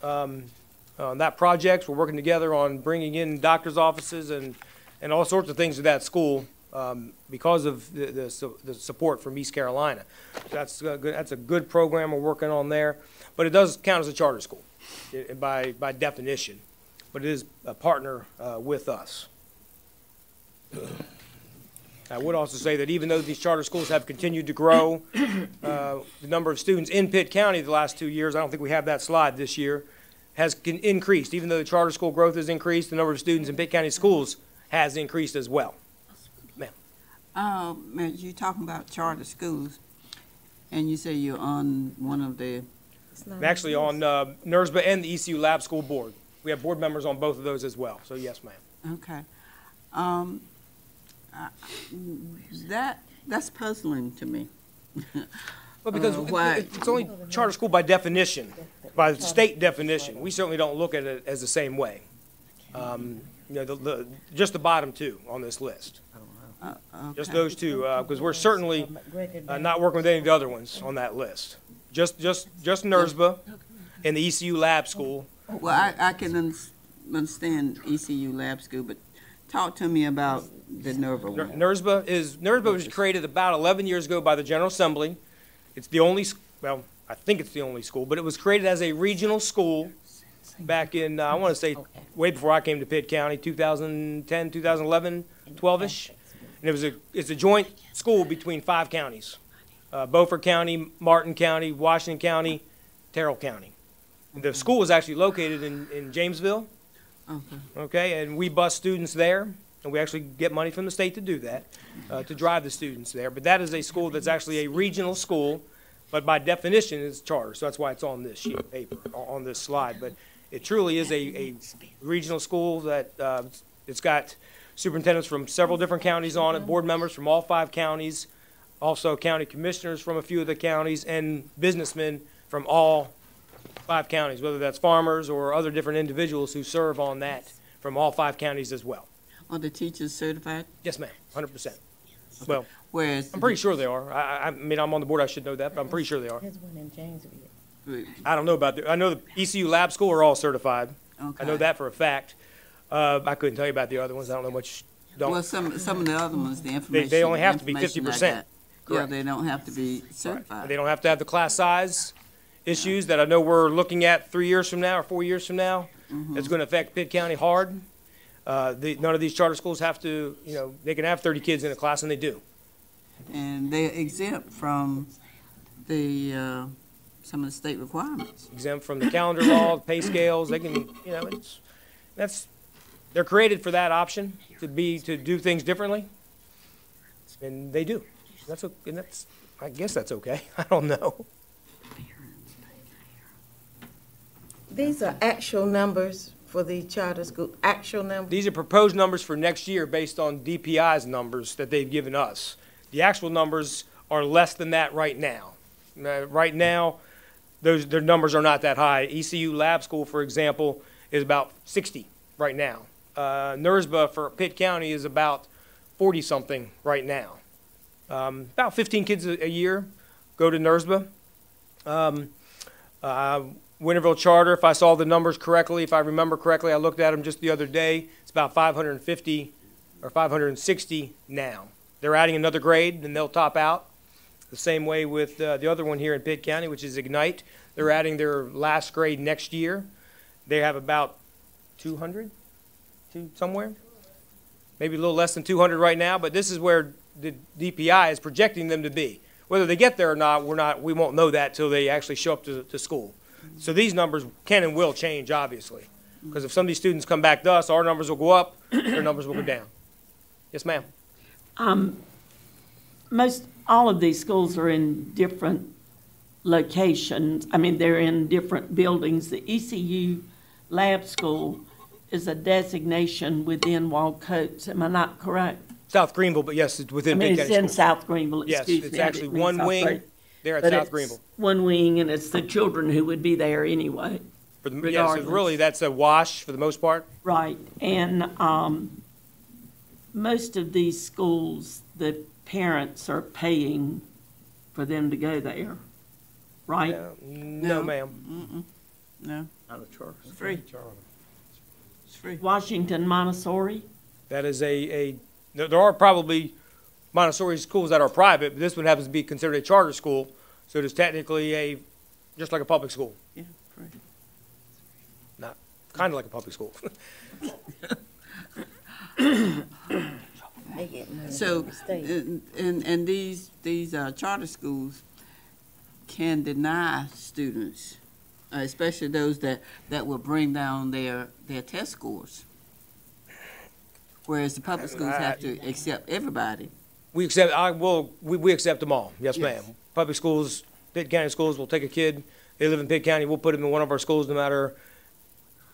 project. We're working together on bringing in doctor's offices and all sorts of things to that school because of the support from East Carolina. That's a good program we're working on there, but it does count as a charter school by definition, but it is a partner with us. I would also say that even though these charter schools have continued to grow, the number of students in Pitt County the last 2 years, I don't think we have that slide this year, has increased. Even though the charter school growth has increased, the number of students in Pitt County schools has increased as well. Ma'am. You're talking about charter schools, and you say you're on one of the... I'm actually on NERSBA and the ECU Lab School Board. We have board members on both of those as well, so yes, ma'am. Okay. That's puzzling to me. Well, because it's only charter school by definition, by state definition. We certainly don't look at it as the same way. You know, just the bottom 2 on this list. Okay. Just those 2, because we're certainly not working with any of the other ones on that list. Just NERSBA and the ECU Lab School. Well, I can understand ECU Lab School, but talk to me about the NERSBA one. NERSBA was created about 11 years ago by the General Assembly. It's the only, well, I think it's the only school, but it was created as a regional school back in, I want to say, way before I came to Pitt County, 2010, 2011, 12-ish. And it's a joint school between 5 counties, Beaufort County, Martin County, Washington County, Terrell County. And the school is actually located in Jamesville. Okay, and we bus students there, and we actually get money from the state to do that, to drive the students there. But that is a school that's actually a regional school, but by definition it's charter, so that's why it's on this sheet of paper, on this slide. But it truly is a regional school that it's got superintendents from several different counties on it, board members from all 5 counties, also county commissioners from a few of the counties, and businessmen from all 5 counties, whether that's farmers or other different individuals who serve on that from all 5 counties as well. Are the teachers certified? Yes, ma'am, 100%. Well, whereas I'm pretty sure they are. I mean, I'm on the board, I should know that, but I'm pretty sure they are. There's one in Janesville. I don't know about I know the ECU Lab School are all certified. Okay. I know that for a fact. I couldn't tell you about the other ones. I don't know much. Well, some of the other ones, the information. They only have to be 50%. Yeah, they don't have to be certified. Right. They don't have to have the class size issues that I know we're looking at 3 years from now or 4 years from now. It's going to affect Pitt County hard. None of these charter schools have to, you know, they can have 30 kids in a class, and they do. And they're exempt from the some of the state requirements. Exempt from the calendar law, the pay scales. They can, you know, they're created for that option to do things differently, and they do. I guess that's okay. I don't know. These are actual numbers for the charter school, actual numbers? These are proposed numbers for next year based on DPI's numbers that they've given us. The actual numbers are less than that right now. Right now, their numbers are not that high. ECU Lab School, for example, is about 60 right now. NERSBA for Pitt County is about 40-something right now. About 15 kids a year go to NERSBA. Winterville Charter, if I saw the numbers correctly, if I remember correctly, I looked at them just the other day, it's about 550 or 560 now. they're adding another grade, and they'll top out. The same way with the other one here in Pitt County, which is Ignite. They're adding their last grade next year. They have about 200, somewhere, maybe a little less than 200 right now, but this is where the DPI is projecting them to be. Whether they get there or not, we won't know that till they actually show up to school. So these numbers can and will change, obviously, because if some of these students come back to us, our numbers will go up, their numbers will go down. Yes, ma'am. All of these schools are in different locations. I mean, they're in different buildings. The ECU Lab School is a designation within Walcoats. Am I not correct? South Greenville, but yes, it's within Pitt County it's in Schools. South Greenville, excuse me. Yes, it's actually one wing there at South Greenville. One wing, and it's the children who would be there anyway. Yeah, so really that's a wash for the most part. Right, and most of these schools, the parents are paying for them to go there, right? No, ma'am. No. Not a charter. It's free. It's free. Washington Montessori? That is there are probably Montessori schools that are private, but this one happens to be considered a charter school, so it is technically just like a public school. Yeah, free. Not kind of like a public school. So, and these charter schools can deny students, especially those that will bring down their test scores. Whereas the public schools have to accept everybody. We accept. We accept them all. Yes, Yes. ma'am. Public schools, Pitt County schools will take a kid. They live in Pitt County. We'll put them in one of our schools, no matter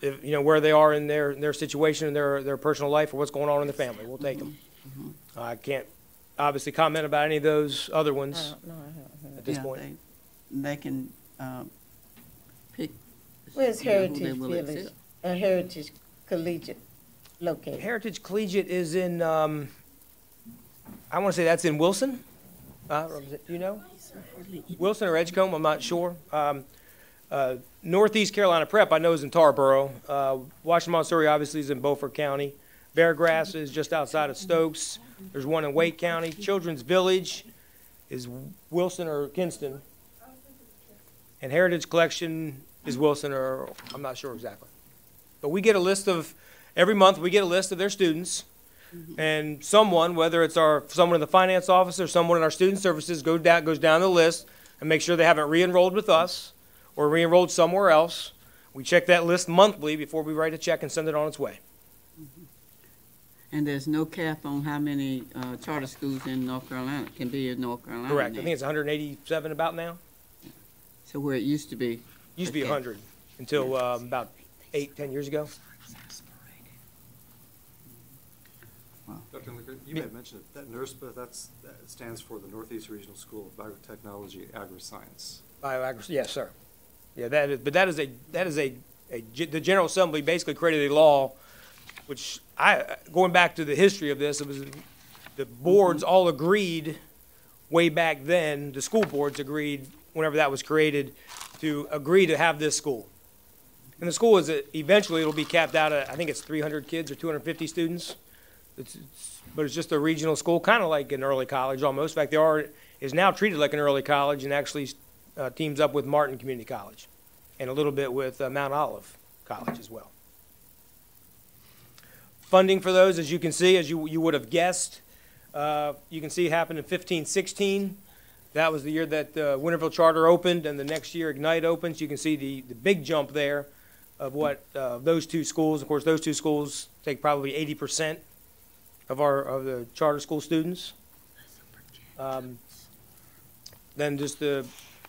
if, where they are in their situation, in their personal life, or what's going on in their family. We'll take them. I can't obviously comment about any of those other ones at this point. They can pick. Where's who they Heritage will Village, accept. Heritage Collegiate located? Heritage Collegiate is in, I want to say that's in Wilson. Do you know? Wilson or Edgecombe, I'm not sure. Northeast Carolina Prep, I know, is in Tarboro. Washington Montessori obviously is in Beaufort County. Beargrass is just outside of Stokes. There's one in Wake County. Children's Village is Wilson or Kinston. And Heritage Collection is Wilson, or I'm not sure exactly. But we get a list of, every month we get a list of their students. And someone, whether it's someone in the finance office or someone in our student services, goes down the list and make sure they haven't re-enrolled with us or re-enrolled somewhere else. We check that list monthly before we write a check and send it on its way. And there's no cap on how many charter schools in North Carolina can be in North Carolina. Correct. Now. I think it's 187 about now. So where it used to be. Used to be 100 until about 8-10 years ago. Dr. Licker, you may have mentioned it, that NERSPA, that stands for the Northeast Regional School of Biotechnology Agri-Science. Yes, sir. Yeah, the General Assembly basically created a law, which going back to the history of this, it was the boards all agreed way back then, the school boards agreed whenever that was created to agree to have this school. And the school eventually it'll be capped out at, I think it's 300 kids or 250 students. But it's just a regional school, kind of like an early college almost. In fact, is now treated like an early college and actually teams up with Martin Community College and a little bit with Mount Olive College as well. Funding for those, as you can see, as you would have guessed, you can see it happened in 15-16. That was the year that Winterville Charter opened, and the next year Ignite opens. You can see the big jump there of what those two schools. Of course, those two schools take probably 80% of the charter school students. Then just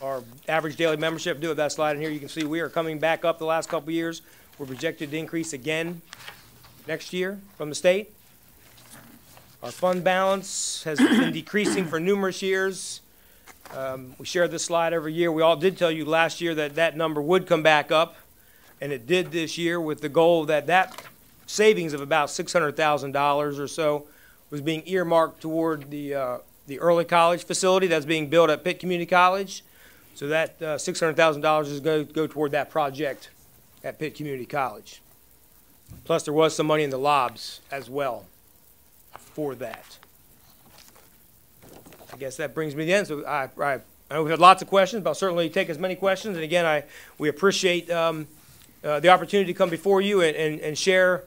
our average daily membership. Do have that slide in here. You can see we are coming back up the last couple of years. We're projected to increase again next year from the state. Our fund balance has been decreasing for numerous years. We share this slide every year. We all did tell you last year that number would come back up, and it did this year with the goal that savings of about $600,000 or so was being earmarked toward the early college facility that's being built at Pitt Community College. So that $600,000 is going to go toward that project at Pitt Community College. Plus there was some money in the lobs as well for that. guess that brings me to the end. So I know we've had lots of questions, but I'll certainly take as many questions. And again, we appreciate the opportunity to come before you and share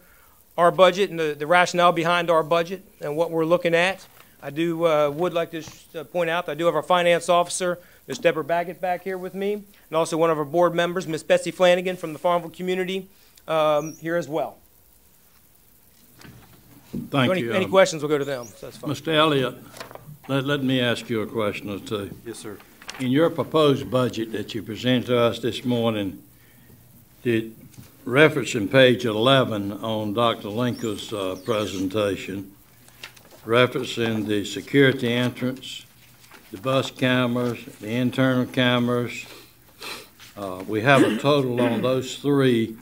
our budget and the rationale behind our budget and what we're looking at. I do would like to point out that I do have our finance officer, Ms. Deborah Baggett, back here with me, and also one of our board members, Ms. Betsy Flanagan from the Farmville community, here as well. Thank you. Any questions, we'll go to them. So that's fine. Mr. Elliott, let me ask you a question or two. Yes, sir. In your proposed budget that you presented to us this morning, did referencing page 11 on Dr. Lincoln's presentation, referencing the security entrance, the bus cameras, the internal cameras, we have a total on those three,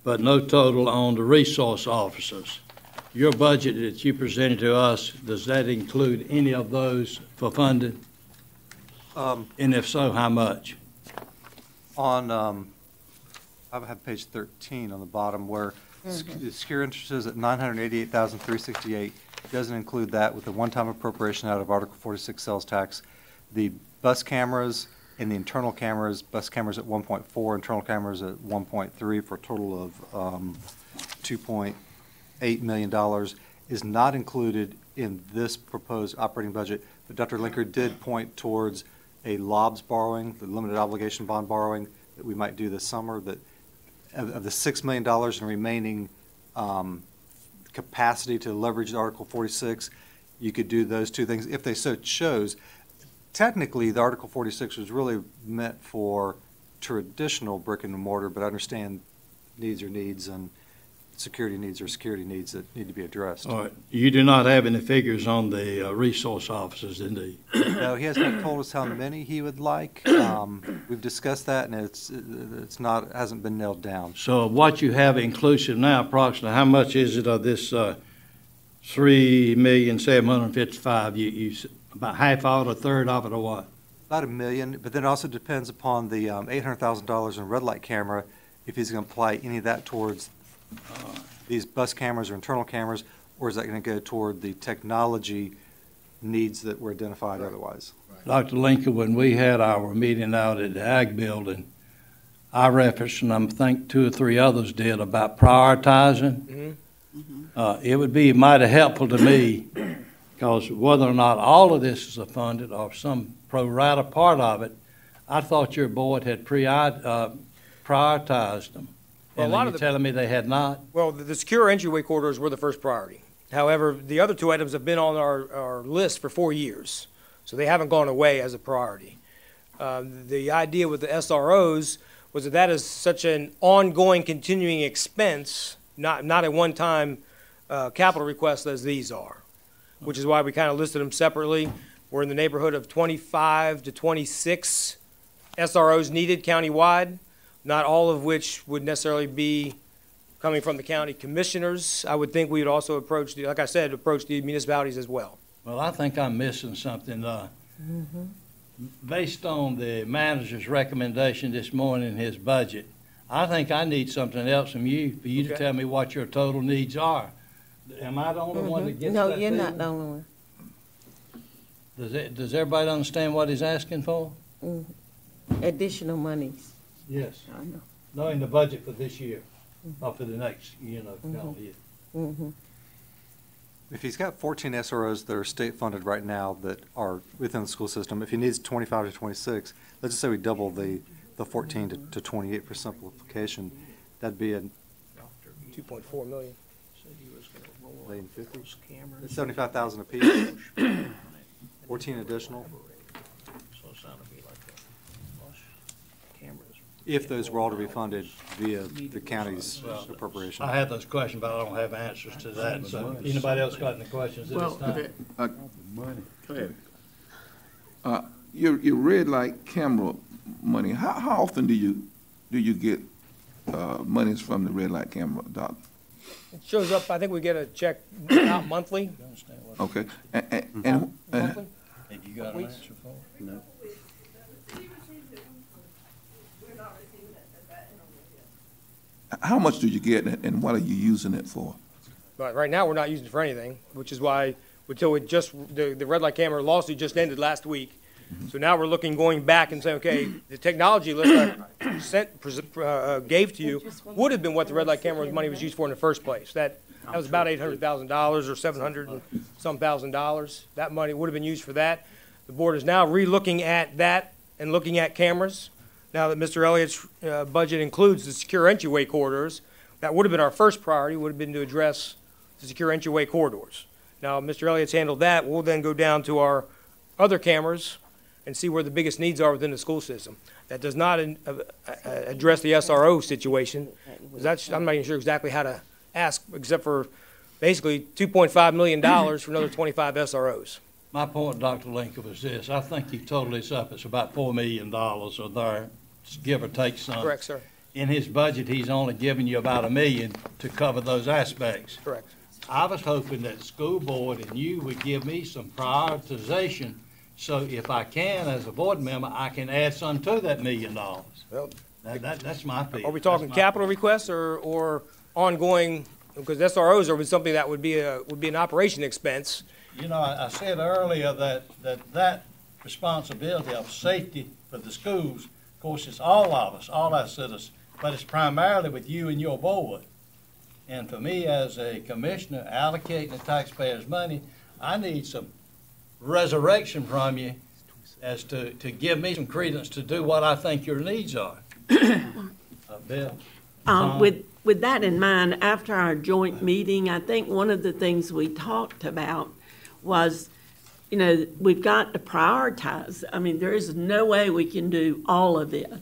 but no total on the resource officers. Your budget that you presented to us, does that include any of those for funding? And if so, how much? I have page 13 on the bottom where the secure interest is at $988,368. Doesn't include that with the one-time appropriation out of Article 46 sales tax. The bus cameras and the internal cameras, bus cameras at 1.4, internal cameras at 1.3 for a total of $2.8 million is not included in this proposed operating budget. But Dr. Linker did point towards a LOBS borrowing, the limited obligation bond borrowing that we might do this summer, that of the $6 million in remaining capacity to leverage Article 46, you could do those two things if they so chose. Technically, the Article 46 was really meant for traditional brick and mortar, but I understand needs are needs and security needs are security needs that need to be addressed. All right. You do not have any figures on the resource officers, indeed? No, he has not told us how many he would like. We've discussed that, and it's not, hasn't been nailed down. So what you have inclusive now, approximately, how much is it of this $3,755,000? You about half of it, a third of it, or what? About $1 million, but then it also depends upon the $800,000 in red light camera, if he's going to apply any of that towards these bus cameras or internal cameras, or is that going to go toward the technology needs that were identified otherwise? Dr. Lincoln, when we had our meeting out at the Ag Building, I referenced, and I think 2 or 3 others did, about prioritizing. It would be mighty helpful to me, because whether or not all of this is funded or some pro rata part of it, I thought your board had prioritized them. Well, and you're telling me they had not? Well, the secure entryway corridors were the first priority. However, the other 2 items have been on our list for 4 years, so they haven't gone away as a priority. The idea with the SROs was that is such an ongoing, continuing expense, not a one-time capital request as these are, which is why we kind of listed them separately. We're in the neighborhood of 25 to 26 SROs needed countywide, not all of which would necessarily be coming from the county commissioners. I would think we would also approach, like I said, approach the municipalities as well. Well, I think I'm missing something. Based on the manager's recommendation this morning in his budget, I think I need something else from you, for you to tell me what your total needs are. Am I the only one that gets that? No, you're not the only one. Does everybody understand what he's asking for? Additional monies. Yes. I know. No, in the budget for this year, or for the next, calendar year. If he's got 14 SROs that are state-funded right now that are within the school system, if he needs 25 to 26, let's just say we double the 14 to 28 for simplification, that'd be a 2.4 million. It's 75,000 apiece. 14 additional. If those were all to be funded via the county's appropriation. I had those questions, but I don't have answers to that. So, anybody else got any questions at this time? Go ahead. Your red light camera money. How often do you get monies from the red light camera, Doc? It shows up. I think we get a check out monthly. Okay. Monthly? Have you got an answer for it? No. How much do you get, and what are you using it for? But right now, we're not using it for anything, which is why until it just, the red light camera lawsuit just ended last week. So now we're going back and saying, okay, the technology list I gave to you would have been what the red light camera money was used for in the first place. That was about $800,000 or 700 and some $1,000. That money would have been used for that. The board is now re-looking at that and looking at cameras. Now that Mr. Elliott's budget includes the secure entryway corridors, that would have been our first priority, would have been to address the secure entryway corridors. Now, Mr. Elliott's handled that. We'll then go down to our other cameras and see where the biggest needs are within the school system. That does not address the SRO situation. I'm not even sure exactly how to ask, except for basically $2.5 million for another 25 SROs. My point, Dr. Lincoln, was this. I think you totaled this up. It's about $4 million or there, give or take some. Correct, sir. In his budget, he's only giving you about $1 million to cover those aspects. Correct. I was hoping that the school board and you would give me some prioritization, so if I can, as a board member, I can add some to that $1 million. Well, that's my piece. Are we talking capital requests or ongoing? Because SROs are something that would be an operation expense. You know, I said earlier that responsibility of safety for the schools, of course, it's all of us, all our citizens, but it's primarily with you and your board. And for me, as a commissioner allocating the taxpayers' money, I need some resurrection from you as to give me some credence to do what I think your needs are. Bill? With that in mind, after our joint meeting, I think one of the things we talked about was, you know, we've got to prioritize. I mean, there is no way we can do all of it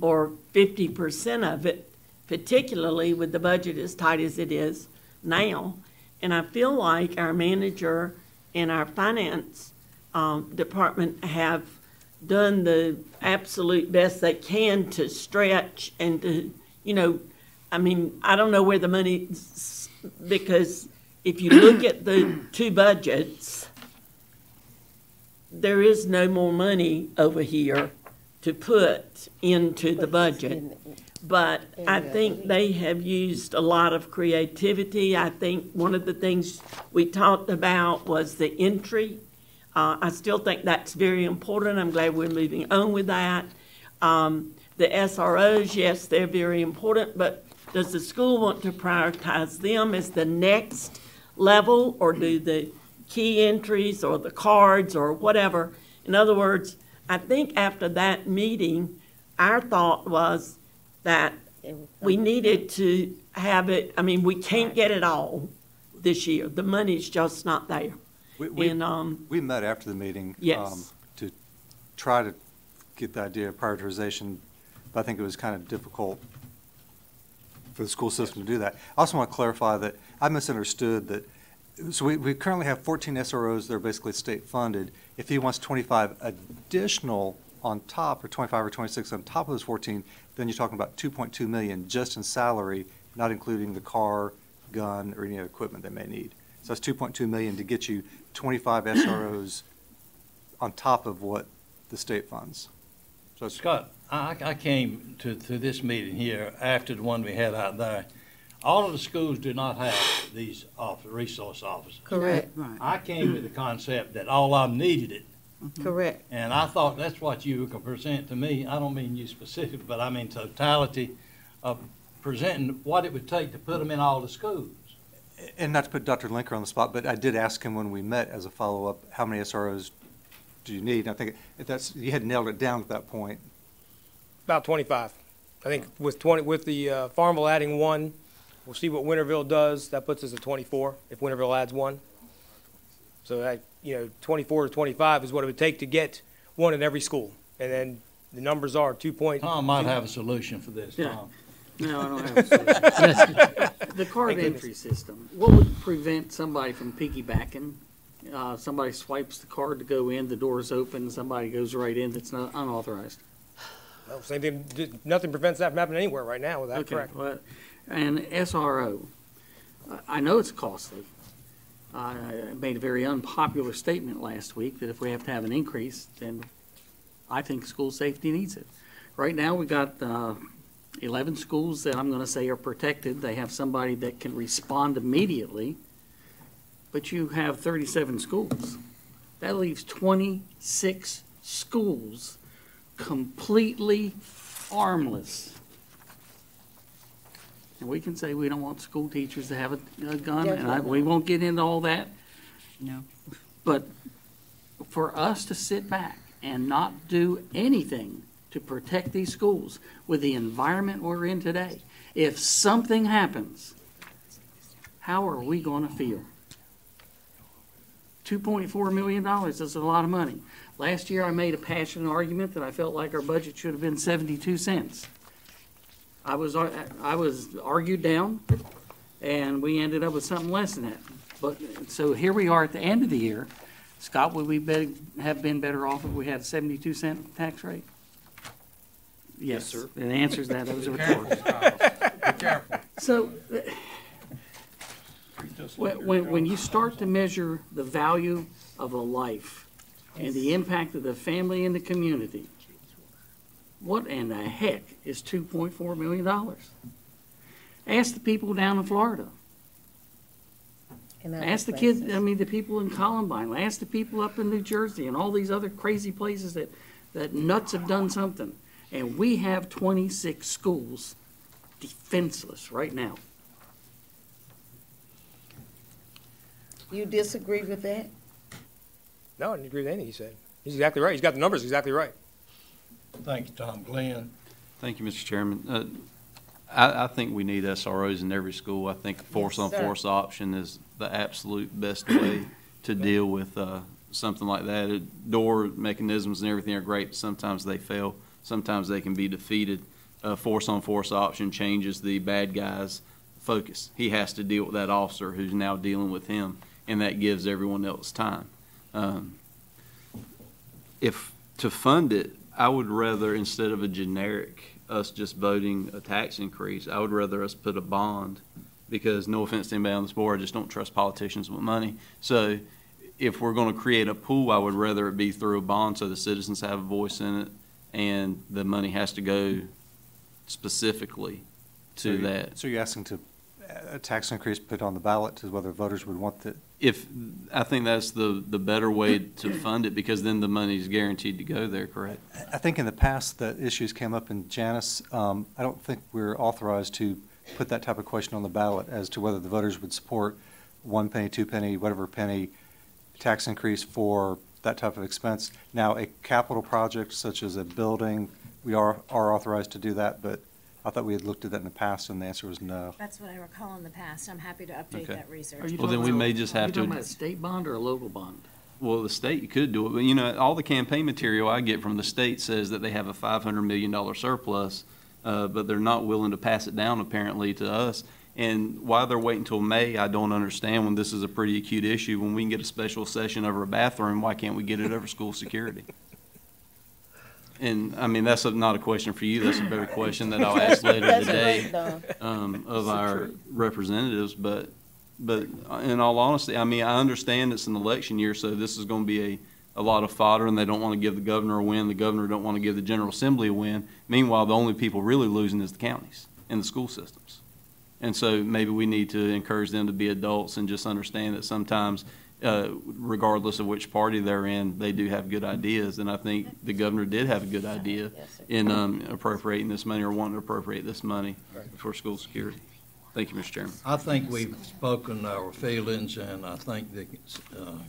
or 50% of it, particularly with the budget as tight as it is now. And I feel like our manager and our finance department have done the absolute best they can to stretch and to, you know, I mean, I don't know where the money, because if you look at the two budgets, there is no more money over here to put into the budget. But I think they have used a lot of creativity. I think one of the things we talked about was the entry. I still think that's very important. I'm glad we're moving on with that. The SROs, yes, they're very important, but does the school want to prioritize them as the next level, or do the key entries or the cards or whatever? In other words, I think after that meeting, our thought was that we needed to have it. I mean, we can't get it all this year. The money's just not there. We met after the meeting yes. To try to get the idea of prioritization, but I think it was kind of difficult for the school system to do that. I also want to clarify that I misunderstood that. So we currently have 14 SROs that are basically state funded. If he wants 25 additional on top, or 25 or 26 on top of those 14, then you're talking about $2.2 million just in salary, not including the car, gun, or any other equipment they may need. So that's $2.2 million to get you 25 SROs on top of what the state funds. So Scott, I came to this meeting here after the one we had out there. All of the schools do not have these resource officers. Correct. Right. I came with the concept that all of them needed it. Correct. And I thought that's what you were going to present to me. I don't mean you specifically, but I mean totality of presenting what it would take to put them in all the schools. And not to put Dr. Linker on the spot, but I did ask him when we met as a follow-up, how many SROs do you need? And I think you had nailed it down at that point. About 25. I think with the Farmville adding one, we'll see what Winterville does. That puts us at 24 if Winterville adds one. So that, 24 to 25 is what it would take to get one in every school. And then the numbers are 2. Tom might have a solution for this, Yeah. Tom. No, I don't have a solution. The card entry system, what would prevent somebody from piggybacking? Somebody swipes the card to go in, the door's open, somebody goes right in that's not unauthorized. Well, same thing. Nothing prevents that from happening anywhere right now. Is that correct? Well, and SRO, I know it's costly. I made a very unpopular statement last week that if we have to have an increase, then I think school safety needs it. Right now, we got 11 schools that I'm going to say are protected. They have somebody that can respond immediately but you have 37 schools. That leaves 26 schools completely armless. And we can say we don't want school teachers to have a gun, and we won't get into all that. No. But for us to sit back and not do anything to protect these schools with the environment we're in today, if something happens, how are we going to feel? $2.4 million is a lot of money. Last year, I made a passionate argument that I felt like our budget should have been 72 cents. I was argued down, and we ended up with something less than that. But so here we are at the end of the year. Scott, would we have been better off if we had a 72-cent tax rate? Yes, sir. The answer is that. That was a retort. Be careful. So when you start to measure the value of a life and the impact of the family and the community, what in the heck is $2.4 million? Ask the people down in Florida. Ask the kids, the people in Columbine. Ask the people up in New Jersey and all these other crazy places that nuts have done something. And we have 26 schools defenseless right now. You disagree with that? No, I didn't agree with anything he said. He's exactly right. He's got the numbers exactly right. Thank you, Tom. Glenn? Thank you, Mr. Chairman. I think we need SROs in every school. I think a force-on-force option is the absolute best way to deal with something like that. Door mechanisms and everything are great. Sometimes they fail. Sometimes they can be defeated. A force-on-force option changes the bad guy's focus. He has to deal with that officer who's now dealing with him, and that gives everyone else time. If to fund it, I would rather, instead of a generic, us just voting a tax increase, I would rather us put a bond, because no offense to anybody on this board, I just don't trust politicians with money. So if we're going to create a pool, I would rather it be through a bond so the citizens have a voice in it, and the money has to go specifically to that. So you're asking to a tax increase put on the ballot to whether voters would want that? I think that's the better way to fund it, because then the money is guaranteed to go there, correct? I think in the past that issues came up in Janus. I don't think we're authorized to put that type of question on the ballot as to whether the voters would support 1 penny, 2 penny, whatever penny tax increase for that type of expense. Now, a capital project such as a building, we are authorized to do that, but I thought we had looked at that in the past, and the answer was no. That's what I recall in the past. I'm happy to update that research. Well, then we may just have to. Are you talking about a state bond or a local bond? Well, the state could do it, but you know, all the campaign material I get from the state says that they have a $500 million surplus, but they're not willing to pass it down apparently to us. And why they're waiting until May, I don't understand, when this is a pretty acute issue. When we can get a special session over a bathroom, why can't we get it over school security? And, I mean, that's not a question for you. That's a better question that I'll ask later today of our representatives. But in all honesty, I mean, I understand it's an election year, so this is going to be a lot of fodder, and they don't want to give the governor a win. The governor don't want to give the General Assembly a win. Meanwhile, the only people really losing is the counties and the school systems. And so maybe we need to encourage them to be adults and just understand that sometimes, regardless of which party they're in, they do have good ideas. And I think the governor did have a good idea in appropriating this money, or wanting to appropriate this money for school security. Thank you, Mr. Chairman. I think we've spoken our feelings, and I think the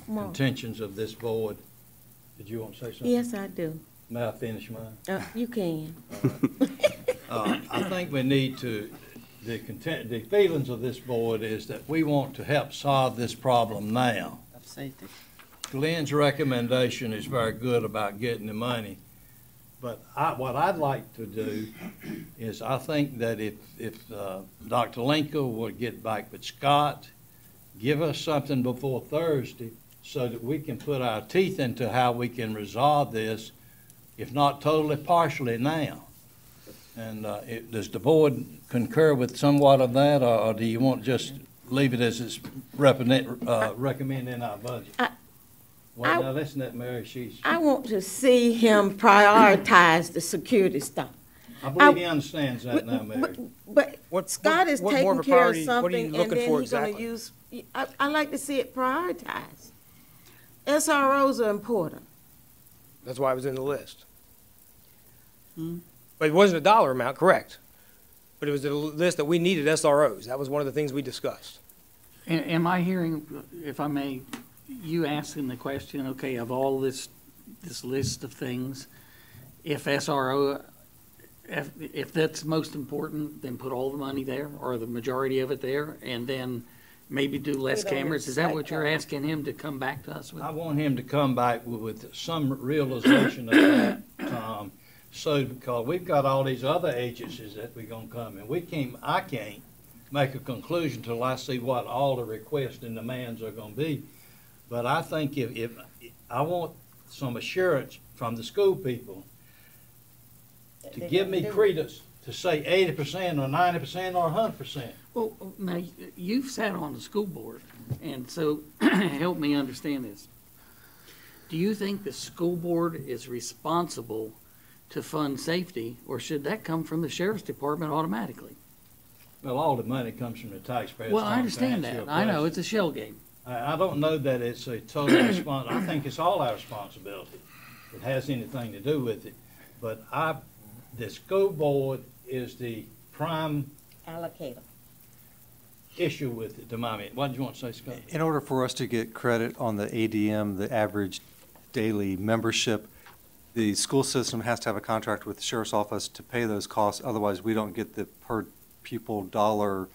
intentions of this board. Did you want to say something? Yes, I do. May I finish mine? You can. I think we need to, the feelings of this board is that we want to help solve this problem now. Of safety. Glenn's recommendation is very good about getting the money, but what I'd like to do is, I think that if Dr. Lincoln would get back with Scott, give us something before Thursday so that we can put our teeth into how we can resolve this, if not totally, partially now. And does the board concur with somewhat of that, or do you want to just leave it as it's recommended in our budget? Well, now listen to that, Mary. I want to see him prioritize the security stuff. I believe he understands that now, Mary. But Scott is what more taking of a care of priority- what are you something, and looking then for he's gonna exactly? use, I like to see it prioritized. SROs are important. That's why it was in the list. But it wasn't a dollar amount, correct? But it was a list that we needed SROs. That was one of the things we discussed. Am I hearing, if I may, you asking the question, okay, of all this list of things, if SRO, if that's most important, then put all the money there, or the majority of it there, and then maybe do less We don't cameras? Is that what you're expect asking him to come back to us with? I want him to come back with some realization of that, Tom. So, because we've got all these other agencies that we're gonna come, and I can't make a conclusion till I see what all the requests and demands are gonna be. But I think if I want some assurance from the school people to give me credence to say 80% or 90% or 100%. Well, now, you've sat on the school board, and so help me understand this. Do you think the school board is responsible to fund safety, or should that come from the sheriff's department automatically? Well, all the money comes from the taxpayers. Well, I Tom, understand to answer that. your I know, question. it's a shell game. I don't know that it's a total I think it's all our responsibility. It has anything to do with it. But the school board is the prime Allocator. issue with it, to my mind. What did you want to say, Scott? In order for us to get credit on the ADM, the average daily membership, the school system has to have a contract with the sheriff's office to pay those costs. Otherwise, we don't get the per pupil dollar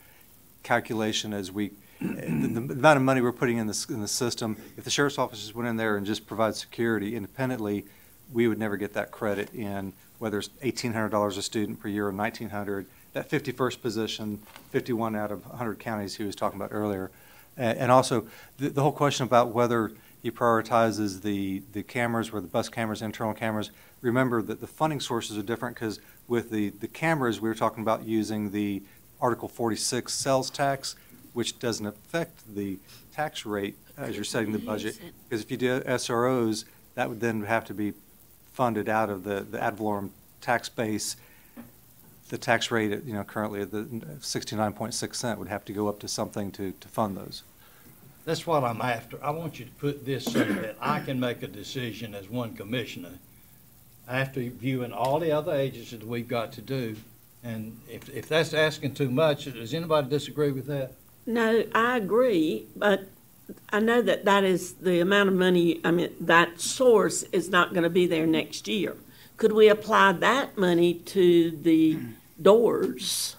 calculation as we, the amount of money we're putting in the system. If the sheriff's office just went in there and just provided security independently, we would never get that credit in, whether it's $1,800 a student per year or $1,900. That 51st position, 51 out of 100 counties he was talking about earlier. And also, the whole question about whether he prioritizes the cameras or the bus cameras, internal cameras. Remember that the funding sources are different, because with the cameras, we were talking about using the Article 46 sales tax, which doesn't affect the tax rate as you're setting the budget. Because if you do SROs, that would then have to be funded out of the ad valorem tax base. The tax rate, currently at the 69.6 cent would have to go up to something to fund those. That's what I'm after. I want you to put this so that I can make a decision as one commissioner after viewing all the other agencies that we've got to do. And if that's asking too much, does anybody disagree with that? No, I agree, but I know that is the amount of money, that source is not going to be there next year. Could we apply that money to the doors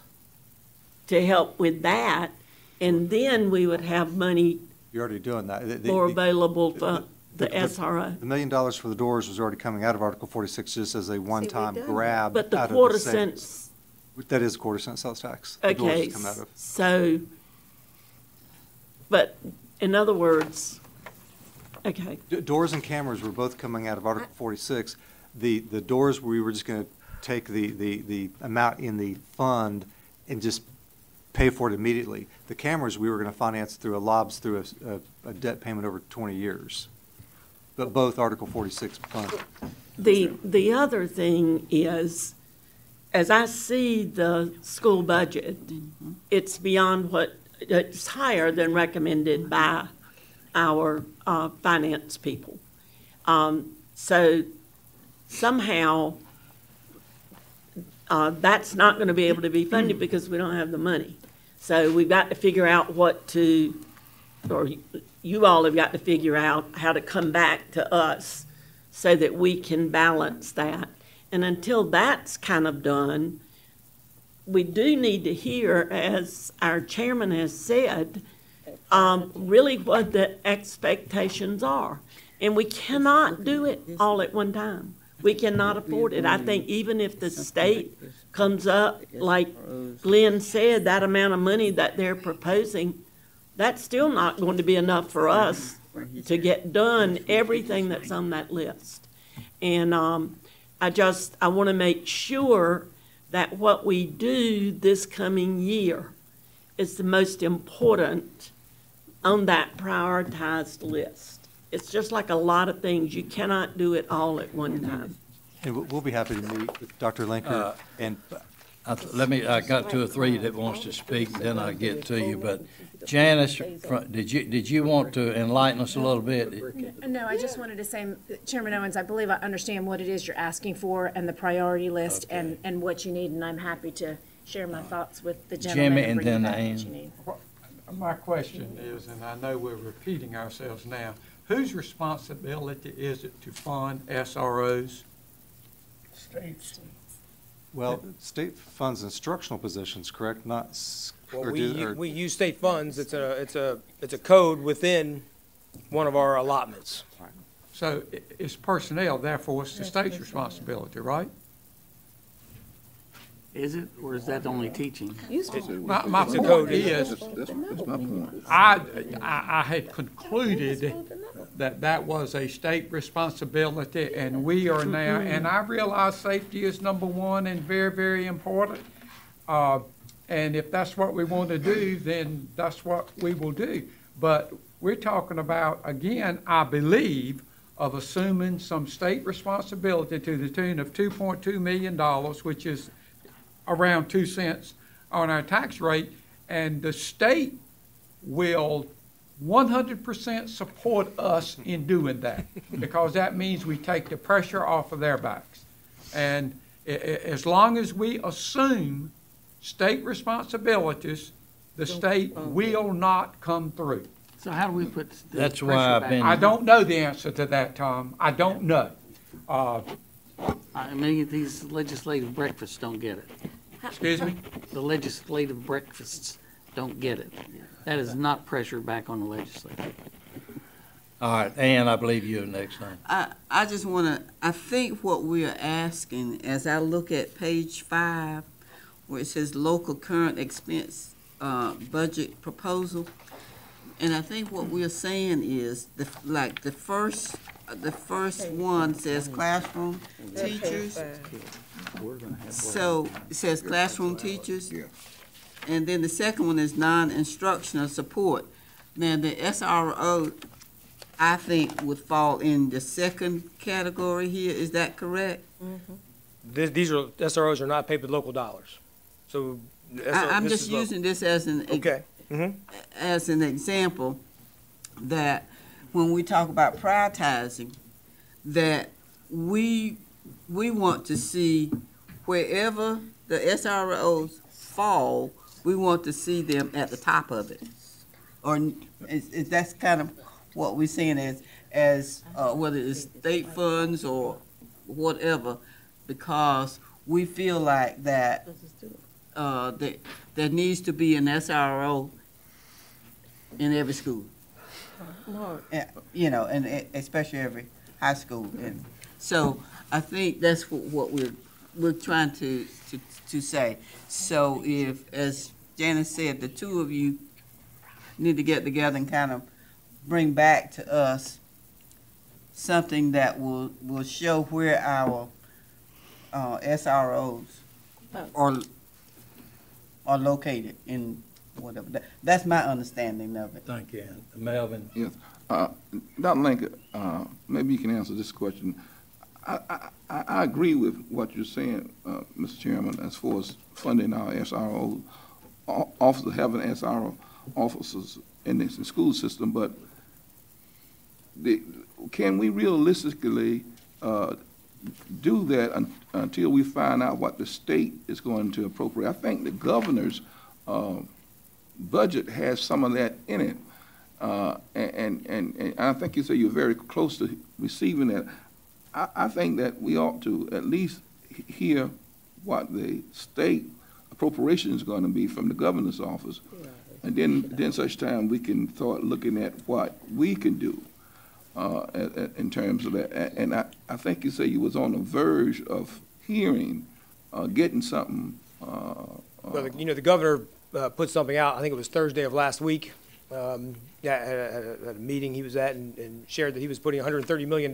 to help with that? And then we would have money You're already doing that. more available for the SRO. The $1 million for the doors was already coming out of Article 46 just as a one-time grab. But the out of quarter savings. cents. That is a quarter cent sales tax. The doors Okay, come out of. so, but in other words, okay. Doors and cameras were both coming out of Article 46. The doors, we were just going to take the amount in the fund and just pay for it immediately. The cameras, we were going to finance through through a debt payment over 20 years. But both Article 46 funded. The other thing is, as I see the school budget, it's beyond it's higher than recommended by our finance people. So somehow that's not going to be able to be funded because we don't have the money. So we've got to figure out or you all have got to figure out how to come back to us so that we can balance that. And until that's kind of done, we do need to hear, as our chairman has said, really what the expectations are. And we cannot do it all at one time. We cannot afford it. I think even if the state comes up, like Glenn said, that amount of money that they're proposing, that's still not going to be enough for us to get done everything that's on that list. And I want to make sure that what we do this coming year is the most important on that prioritized list. It's just like a lot of things. You cannot do it all at one time. And we'll be happy to meet with Dr. Linker and I got two or three that wants to speak, then I'll get to you, but Janice, did you want to enlighten us a little bit? No, I just wanted to say, Chairman Owens, I believe I understand what it is you're asking for and the priority list and what you need, and I'm happy to share my thoughts with the gentleman Jimmy, and bring and you then back what you Ann. need. My question is, and I know we're repeating ourselves now, whose responsibility is it to fund SROs? States. Well, state funds instructional positions, correct? Not. Well, we use state funds. It's a code within one of our allotments. So it's personnel, therefore it's the state's responsibility, right? Is it, or is that only teaching? My point is, That's my point. I had concluded that was a state responsibility, and we are now, and I realize safety is number one and very, very important. And if that's what we want to do, then that's what we will do. But we're talking about, again, I believe, of assuming some state responsibility to the tune of $2.2 million, which is around 2 cents on our tax rate, and the state will 100% support us in doing that, because that means we take the pressure off of their backs. And as long as we assume state responsibilities, the state will not come through. So how do we put the That's pressure why I've back? been- I don't know the answer to that, Tom. I don't know. I mean, these legislative breakfasts don't get it. Excuse me? The legislative breakfasts don't get it. That is not pressure back on the legislature. All right, Ann, I believe you're next time. I just want to, I think what we are asking, as I look at page 5, where it says local current expense budget proposal, and I think what we are saying is, the first one says classroom teachers. So it says classroom teachers. And then the second one is non-instructional support. Now, the SRO, I think, would fall in the second category here. Is that correct? These SROs are not paid with local dollars. So I'm just using this as an as an example that when we talk about prioritizing, that we want to see wherever the SROs fall, we want to see them at the top of it. Or is that's kind of what we're saying as whether it's state funds or whatever, because we feel like that there needs to be an SRO in every school. You know, and especially every high school. And so I think that's what we're trying to say. So if, as Janice said, the two of you need to get together and kind of bring back to us something that will show where our SROs are located in whatever. That's my understanding of it. Thank you, Ann. Melvin? Yes. Dr. Lincoln, maybe you can answer this question. I agree with what you're saying, Mr. Chairman, as far as funding our SRO officers, having SRO officers in the school system, but can we realistically do that until we find out what the state is going to appropriate? I think the governor's budget has some of that in it, and I think you say you're very close to receiving that. I think that we ought to at least hear what the state appropriation is going to be from the governor's office, and then such time we can start looking at what we can do in terms of that. And I think you say you was on the verge of hearing, getting something. Well, you know, the governor put something out, I think it was Thursday of last week, at a meeting he was at, and shared that he was putting $130 million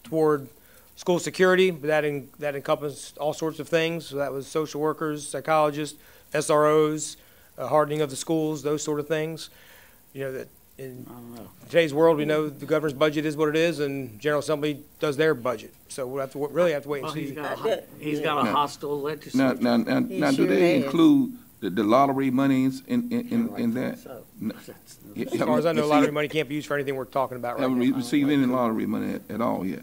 toward school security, but that encompassed all sorts of things. So that was social workers, psychologists, SROs, hardening of the schools, those sort of things. You know, that in I don't know. today's world, we know the governor's budget is what it is, and General Assembly does their budget. So we'll have to, really have to wait and Well, see. he's got a Now- hostile legislature. Now, do sure they has. include the lottery monies in that? As far as I know, lottery money can't be used for anything we're talking about right Haven't now. received any lottery money at all yet.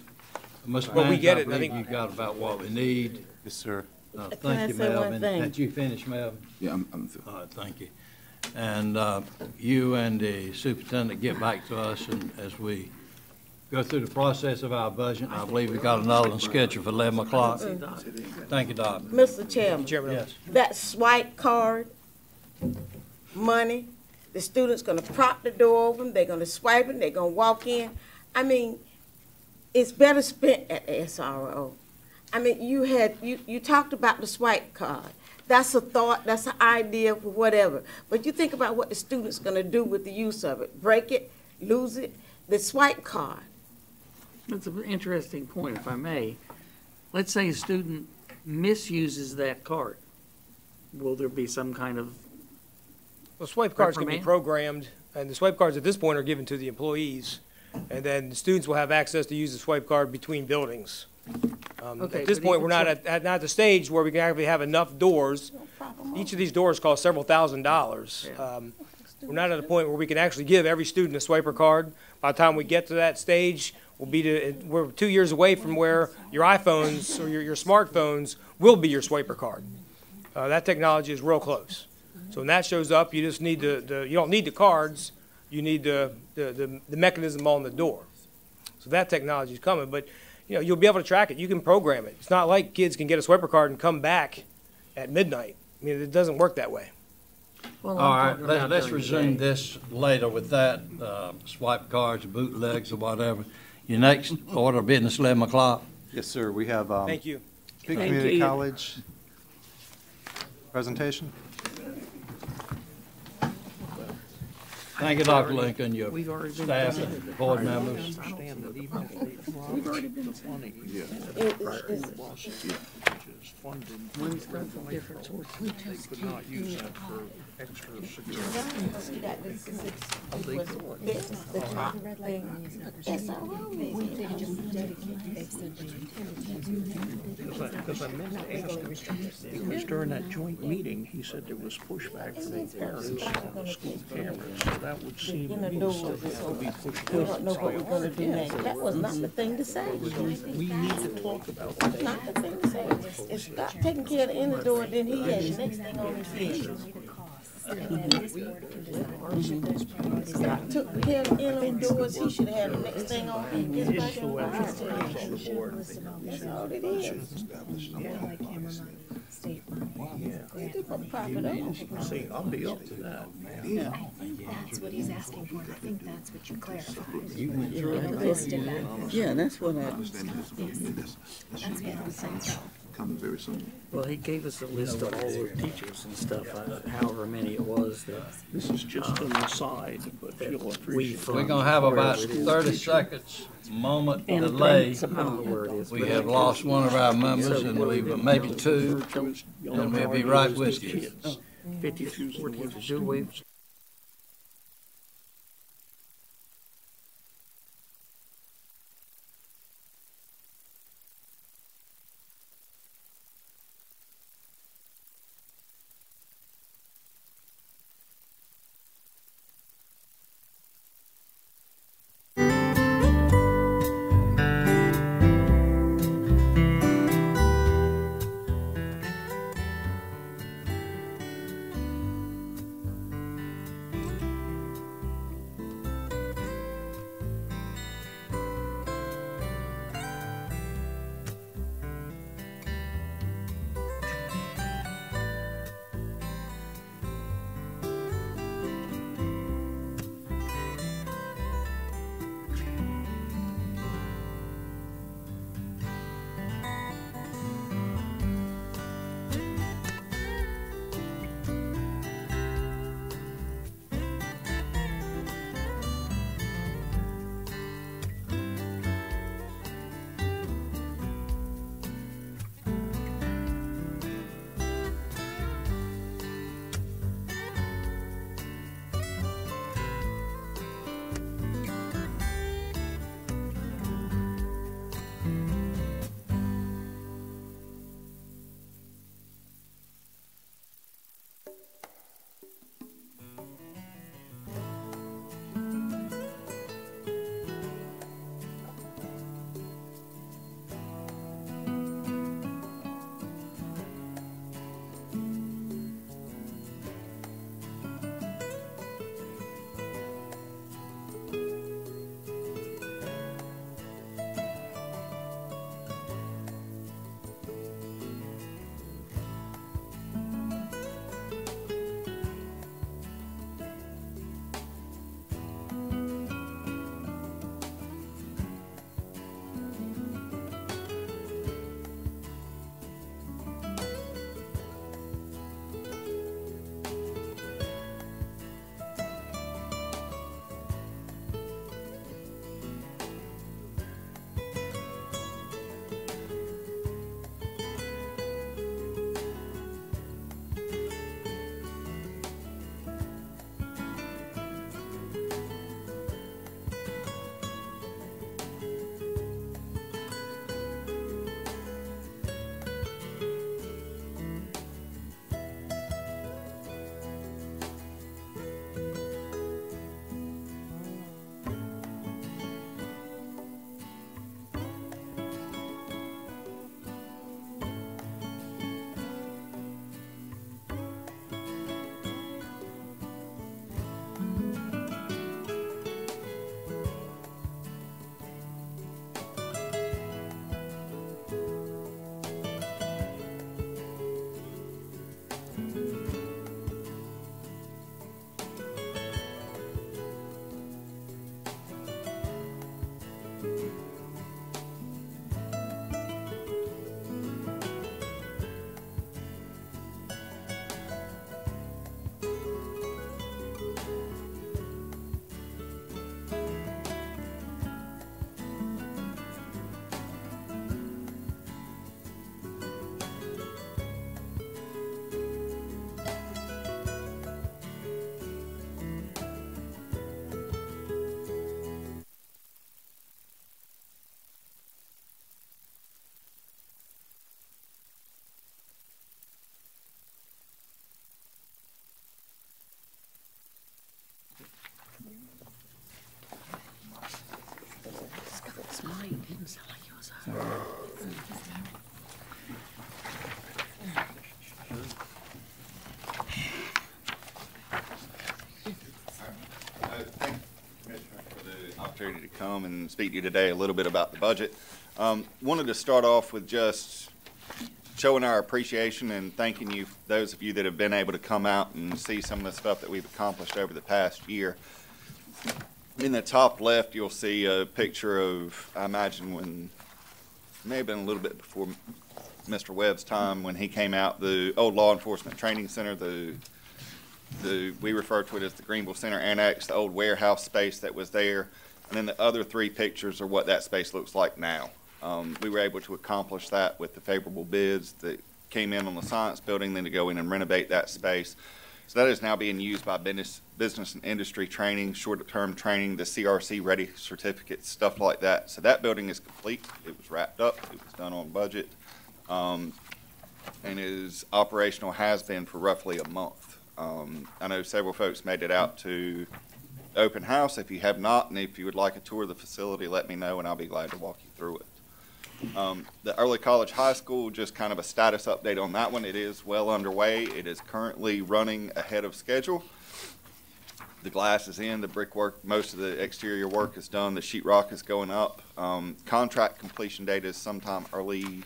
Mr. But we Manager, get I it, and I believe think- you got about what we need. Yes, sir. Can I Thank you, say one Melvin. thing? That you finished, Melvin? Yeah, I'm through. All right, thank you. And you and the superintendent get back to us, and as we go through the process of our budget, I believe we got another one scheduled for 11 o'clock. Thank you, Doc. Mr. Chairman, Chairman, Yes. that swipe card money, the student's gonna prop the door open, they're gonna swipe it, they're gonna walk in. I mean, it's better spent at the SRO. I mean, you talked about the swipe card. That's a thought, that's an idea for whatever. But you think about what the student's gonna do with the use of it. Break it, lose it, the swipe card. That's an interesting point, if I may. Let's say a student misuses that card. Will there be some kind of, Well, swipe cards can be Reprimand? programmed, and the swipe cards at this point are given to the employees, and then the students will have access to use the swipe card between buildings. Okay, At this but point, even we're not so- at the stage where we can actually have enough doors. Each of these doors cost several $1,000s. We're not at a point where we can actually give every student a swiper card. By the time we get to that stage, we're 2 years away from where your iPhones or your smartphones will be your swiper card. That technology is real close. So when that shows up, you just need you don't need the cards, you need the mechanism on the door. So that technology is coming, but you'll be able to track it. You can program it. It's not like kids can get a swiper card and come back at midnight. I mean, it doesn't work that way. well, All I'm right, talking about let's during the resume day. this later with that, swipe cards, bootlegs, or whatever. Your next order of business, 11 o'clock. Yes, sir. We have Thank you. Pitt Thank Community you. College presentation. Thank you, Dr. Lincoln, your We've already been staff presented. and board members. Understand that even if they drop the money, which is funded, Money's come from different sources. they could not use that for extra security. Because I meant to ask him, because during that joint meeting, he said there was pushback from the parents on the school cameras, so that would seem to me to be pushed We back. don't know what we're gonna do next. That was not the thing to say. We need to talk about That's that. not the thing to say. If Scott taking care of the inner door, then he had the next thing on his list. Scott took care of the inner doors, he should have had the next thing on his list. That's all it is. He did put profit up. See, I'll be up to that. That's what he's asking for. I think that's what you clarified. You went through it. Listed that. Yeah, that's what I. That's what I'm saying. Coming very soon. Well, he gave us a list of all the teachers and stuff, however many it was that This is just an aside, but you'll we appreciate. fund. We're gonna have about wherever it is. 30 seconds, moment And delay. payments, I don't know where it is. We but have lost one of our members, and we, maybe two, and we'll be right with you. 54 teachers, do we? Commissioner, for the opportunity to come and speak to you today a little bit about the budget. Wanted to start off with just showing our appreciation and thanking you, those of you that have been able to come out and see some of the stuff that we've accomplished over the past year. In the top left, you'll see a picture of, I imagine when, it may have been a little bit before Mr. Webb's time when he came out, the old Law Enforcement Training Center, we refer to it as the Greenville Center Annex, the old warehouse space that was there. And then the other three pictures are what that space looks like now. We were able to accomplish that with the favorable bids that came in on the science building, then to go in and renovate that space. So that is now being used by business and industry training, short-term training, the CRC ready certificates, stuff like that. So that building is complete. It was wrapped up. It was done on budget. And is operational, has been for roughly a month. I know several folks made it out to open house. If you have not, and if you would like a tour of the facility, let me know and I'll be glad to walk you through it. The Early College High School, just kind of a status update on that one. It is well underway. It is currently running ahead of schedule. The glass is in, the brickwork, most of the exterior work is done, the sheetrock is going up. Contract completion date is sometime early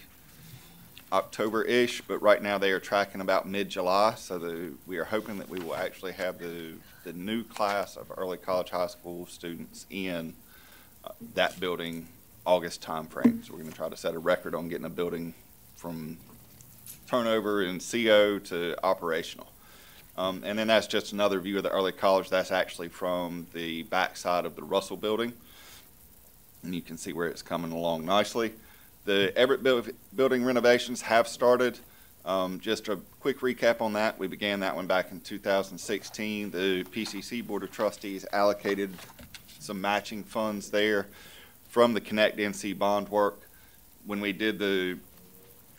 October-ish, but right now they are tracking about mid-July, so we are hoping that we will actually have the new class of Early College High School students in that building August timeframe. So we're going to try to set a record on getting a building from turnover and CO to operational. And then that's just another view of the early college. That's actually from the back side of the Russell building. And you can see where it's coming along nicely. The Everett building renovations have started. Just a quick recap on that. We began that one back in 2016. The PCC Board of Trustees allocated some matching funds there from the Connect NC bond work. When we did the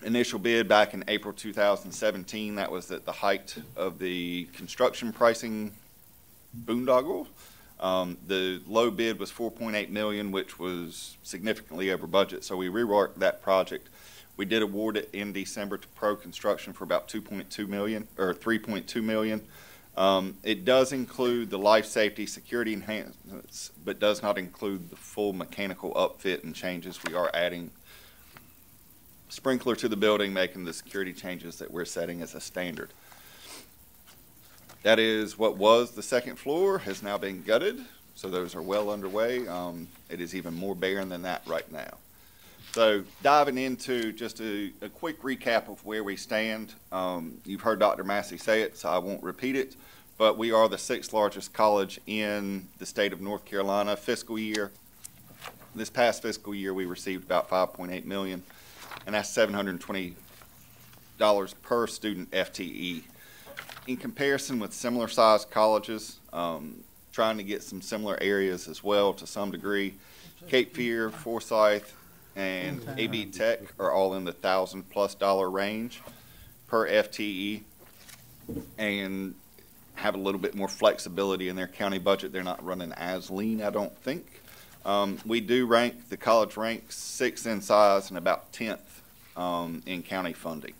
initial bid back in April 2017, that was at the height of the construction pricing boondoggle. The low bid was $4.8 million, which was significantly over budget, so we reworked that project. We did award it in December to Pro Construction for about $2.2 million, or $3.2 million. It does include the life safety security enhancements, but does not include the full mechanical upfit and changes. We are adding sprinkler to the building, making the security changes that we're setting as a standard. That is what was the second floor, has now been gutted, so those are well underway. It is even more barren than that right now. So diving into just a quick recap of where we stand. You've heard Dr. Massey say it, so I won't repeat it, but we are the 6th largest college in the state of North Carolina. This past fiscal year, we received about $5.8 million, and that's $720 per student FTE. In comparison with similar sized colleges, trying to get some similar areas as well to some degree, Cape Fear, Forsyth, and AB Tech are all in the $1,000+ range per FTE and have a little bit more flexibility in their county budget. They're not running as lean, I don't think. We do rank, the college ranks 6th in size and about 10th in county funding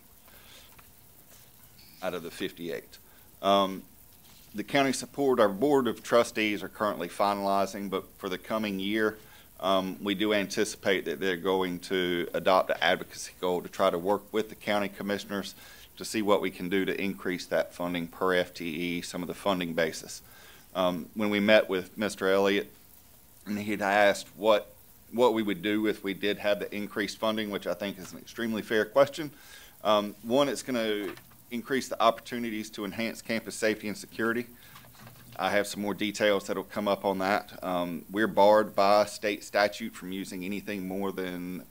out of the 58. The county support, our board of trustees are currently finalizing, but for the coming year, we do anticipate that they're going to adopt an advocacy goal to try to work with the county commissioners to see what we can do to increase that funding per FTE, some of the funding basis. When we met with Mr. Elliott, and he had asked what we would do if we did have the increased funding, which I think is an extremely fair question. One, it's going to increase the opportunities to enhance campus safety and security. I have some more details that will come up on that. We're barred by state statute from using anything more than,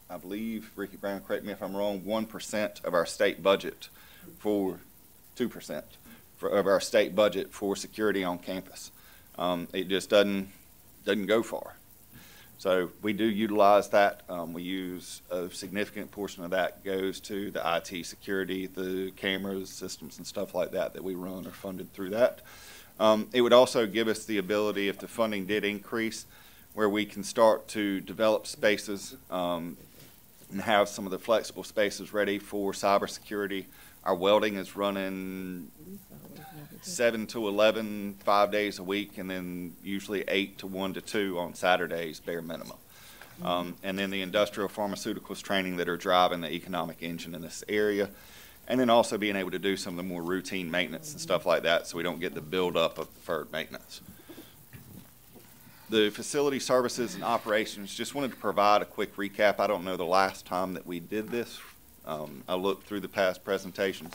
I believe, Ricky Brown, correct me if I'm wrong, 1% of our state budget for 2% of our state budget for security on campus. It just doesn't go far. So we do utilize that. We use a significant portion of that goes to the IT security, the cameras, systems, and stuff like that that we run are funded through that. It would also give us the ability, if the funding did increase, where we can start to develop spaces and have some of the flexible spaces ready for cybersecurity. Our welding is running 7 to 11, 5 days a week, and then usually 8 to 1 to 2 on Saturdays, bare minimum. And then the industrial pharmaceuticals training that are driving the economic engine in this area. And then also being able to do some of the more routine maintenance and stuff like that so we don't get the buildup of deferred maintenance. The facility services and operations, just wanted to provide a quick recap. I don't know the last time that we did this. I looked through the past presentations.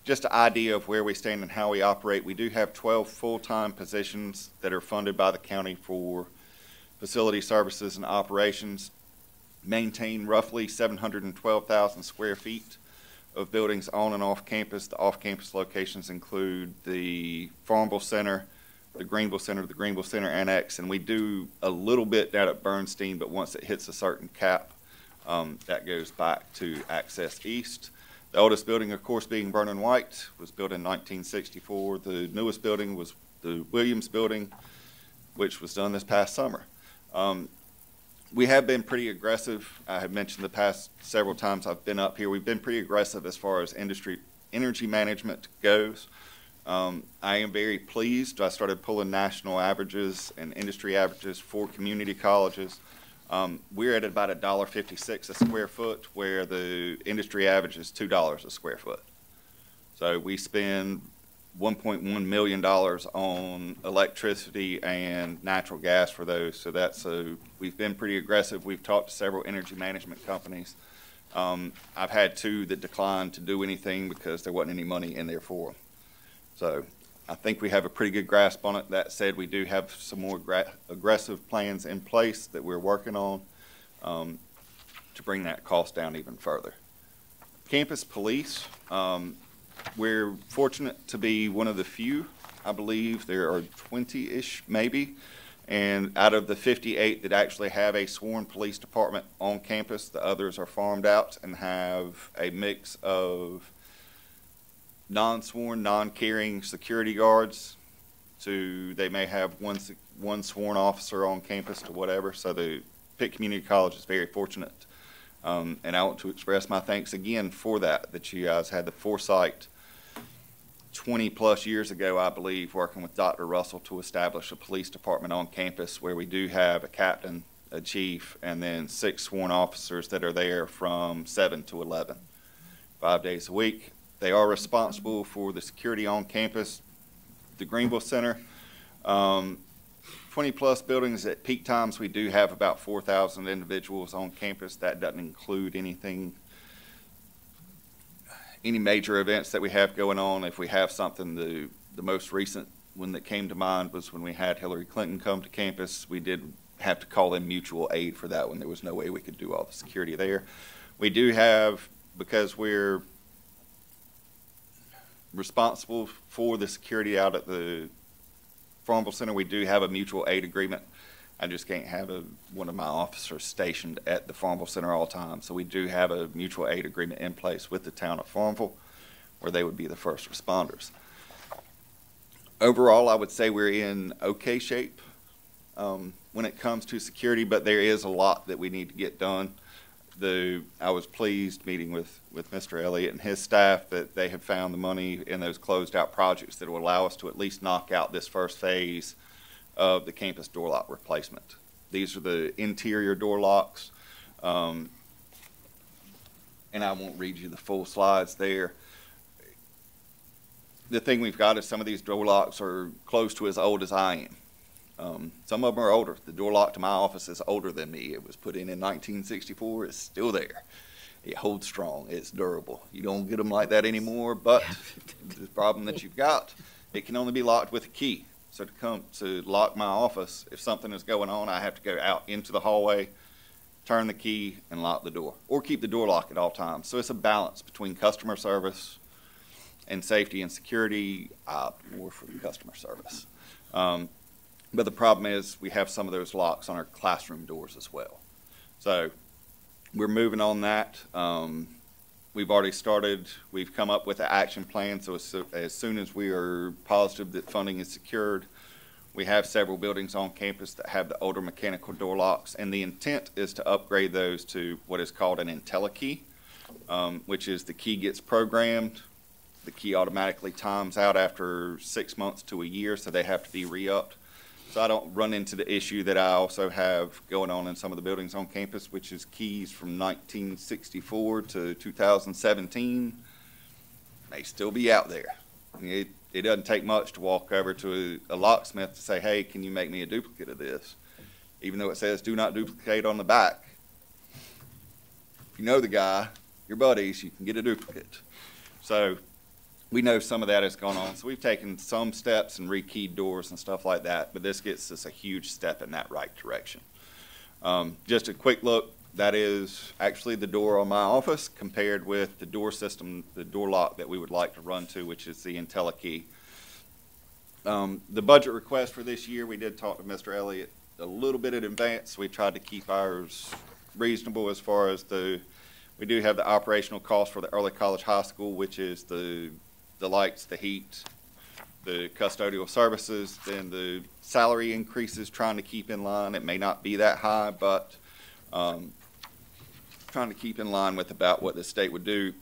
Just an idea of where we stand and how we operate. We do have 12 full-time positions that are funded by the county for facility services and operations, maintain roughly 712,000 square feet of buildings on and off campus. The off-campus locations include the Farmville Center, the Greenville Center Annex, and we do a little bit down at Bernstein, but once it hits a certain cap, that goes back to Access East. The oldest building, of course, being Vernon White, was built in 1964. The newest building was the Williams Building, which was done this past summer. We have been pretty aggressive. I have mentioned the past several times I've been up here. We've been pretty aggressive as far as energy management goes. I am very pleased. I started pulling national averages and industry averages for community colleges. We're at about $1.56 a square foot, where the industry average is $2 a square foot. So we spend $1.1 million on electricity and natural gas for those. So we've been pretty aggressive. We've talked to several energy management companies. I've had 2 that declined to do anything because there wasn't any money in there for them. So I think we have a pretty good grasp on it. That said, we do have some more aggressive plans in place that we're working on to bring that cost down even further. Campus police, we're fortunate to be one of the few. I believe there are 20-ish maybe, and out of the 58 that actually have a sworn police department on campus, the others are farmed out and have a mix of non-sworn, non-carrying security guards. They may have one sworn officer on campus to whatever. So the Pitt Community College is very fortunate. And I want to express my thanks again for that you guys had the foresight 20 plus years ago, I believe, working with Dr. Russell to establish a police department on campus where we do have a captain, a chief, and then 6 sworn officers that are there from 7 to 11, 5 days a week. They are responsible for the security on campus, the Greenville Center. 20 plus buildings. At peak times, we do have about 4,000 individuals on campus. That doesn't include any major events that we have going on. If we have something, the most recent one that came to mind was when we had Hillary Clinton come to campus. We did have to call in mutual aid for that one. There was no way we could do all the security there. We do have, because we're responsible for the security out at the Farmville Center, we do have a mutual aid agreement. I just can't have one of my officers stationed at the Farmville Center all the time. So we do have a mutual aid agreement in place with the town of Farmville, where they would be the first responders. Overall, I would say we're in okay shape when it comes to security, but there is a lot that we need to get done. I was pleased meeting with Mr. Elliott and his staff that they have found the money in those closed out projects that will allow us to at least knock out this first phase of the campus door lock replacement. These are the interior door locks, and I won't read you the full slides there. The thing we've got is some of these door locks are close to as old as I am. Some of them are older. The door lock to my office is older than me. It was put in 1964. It's still there. It holds strong. It's durable. You don't get them like that anymore, but the problem that you've got, it can only be locked with a key. So to lock my office, if something is going on, I have to go out into the hallway, turn the key, and lock the door, or keep the door locked at all times. So it's a balance between customer service and safety and security. I opt more for the customer service. But the problem is we have some of those locks on our classroom doors as well. So we're moving on that. We've already started. We've come up with an action plan. So as soon as we are positive that funding is secured, we have several buildings on campus that have the older mechanical door locks. And the intent is to upgrade those to what is called an IntelliKey, which is the key gets programmed the key automatically times out after 6 months to a year, so they have to be re-upped. So I don't run into the issue that I also have going on in some of the buildings on campus, which is keys from 1964 to 2017 may still be out there. It doesn't take much to walk over to a locksmith to say, hey, can you make me a duplicate of this? Even though it says do not duplicate on the back. If you know the guy, your buddies, you can get a duplicate. So we know some of that has gone on. So we've taken some steps and rekeyed doors and stuff like that, but this gets us a huge step in that right direction. Just a quick look, that is actually the door on my office compared with the door system, the door lock that we would like to run to, which is the IntelliKey. The budget request for this year, we did talk to Mr. Elliott a little bit in advance. We tried to keep ours reasonable as far as we do have the operational cost for the early college high school, which is the lights, the heat, the custodial services, then the salary increases, trying to keep in line. It may not be that high, but trying to keep in line with about what the state would do.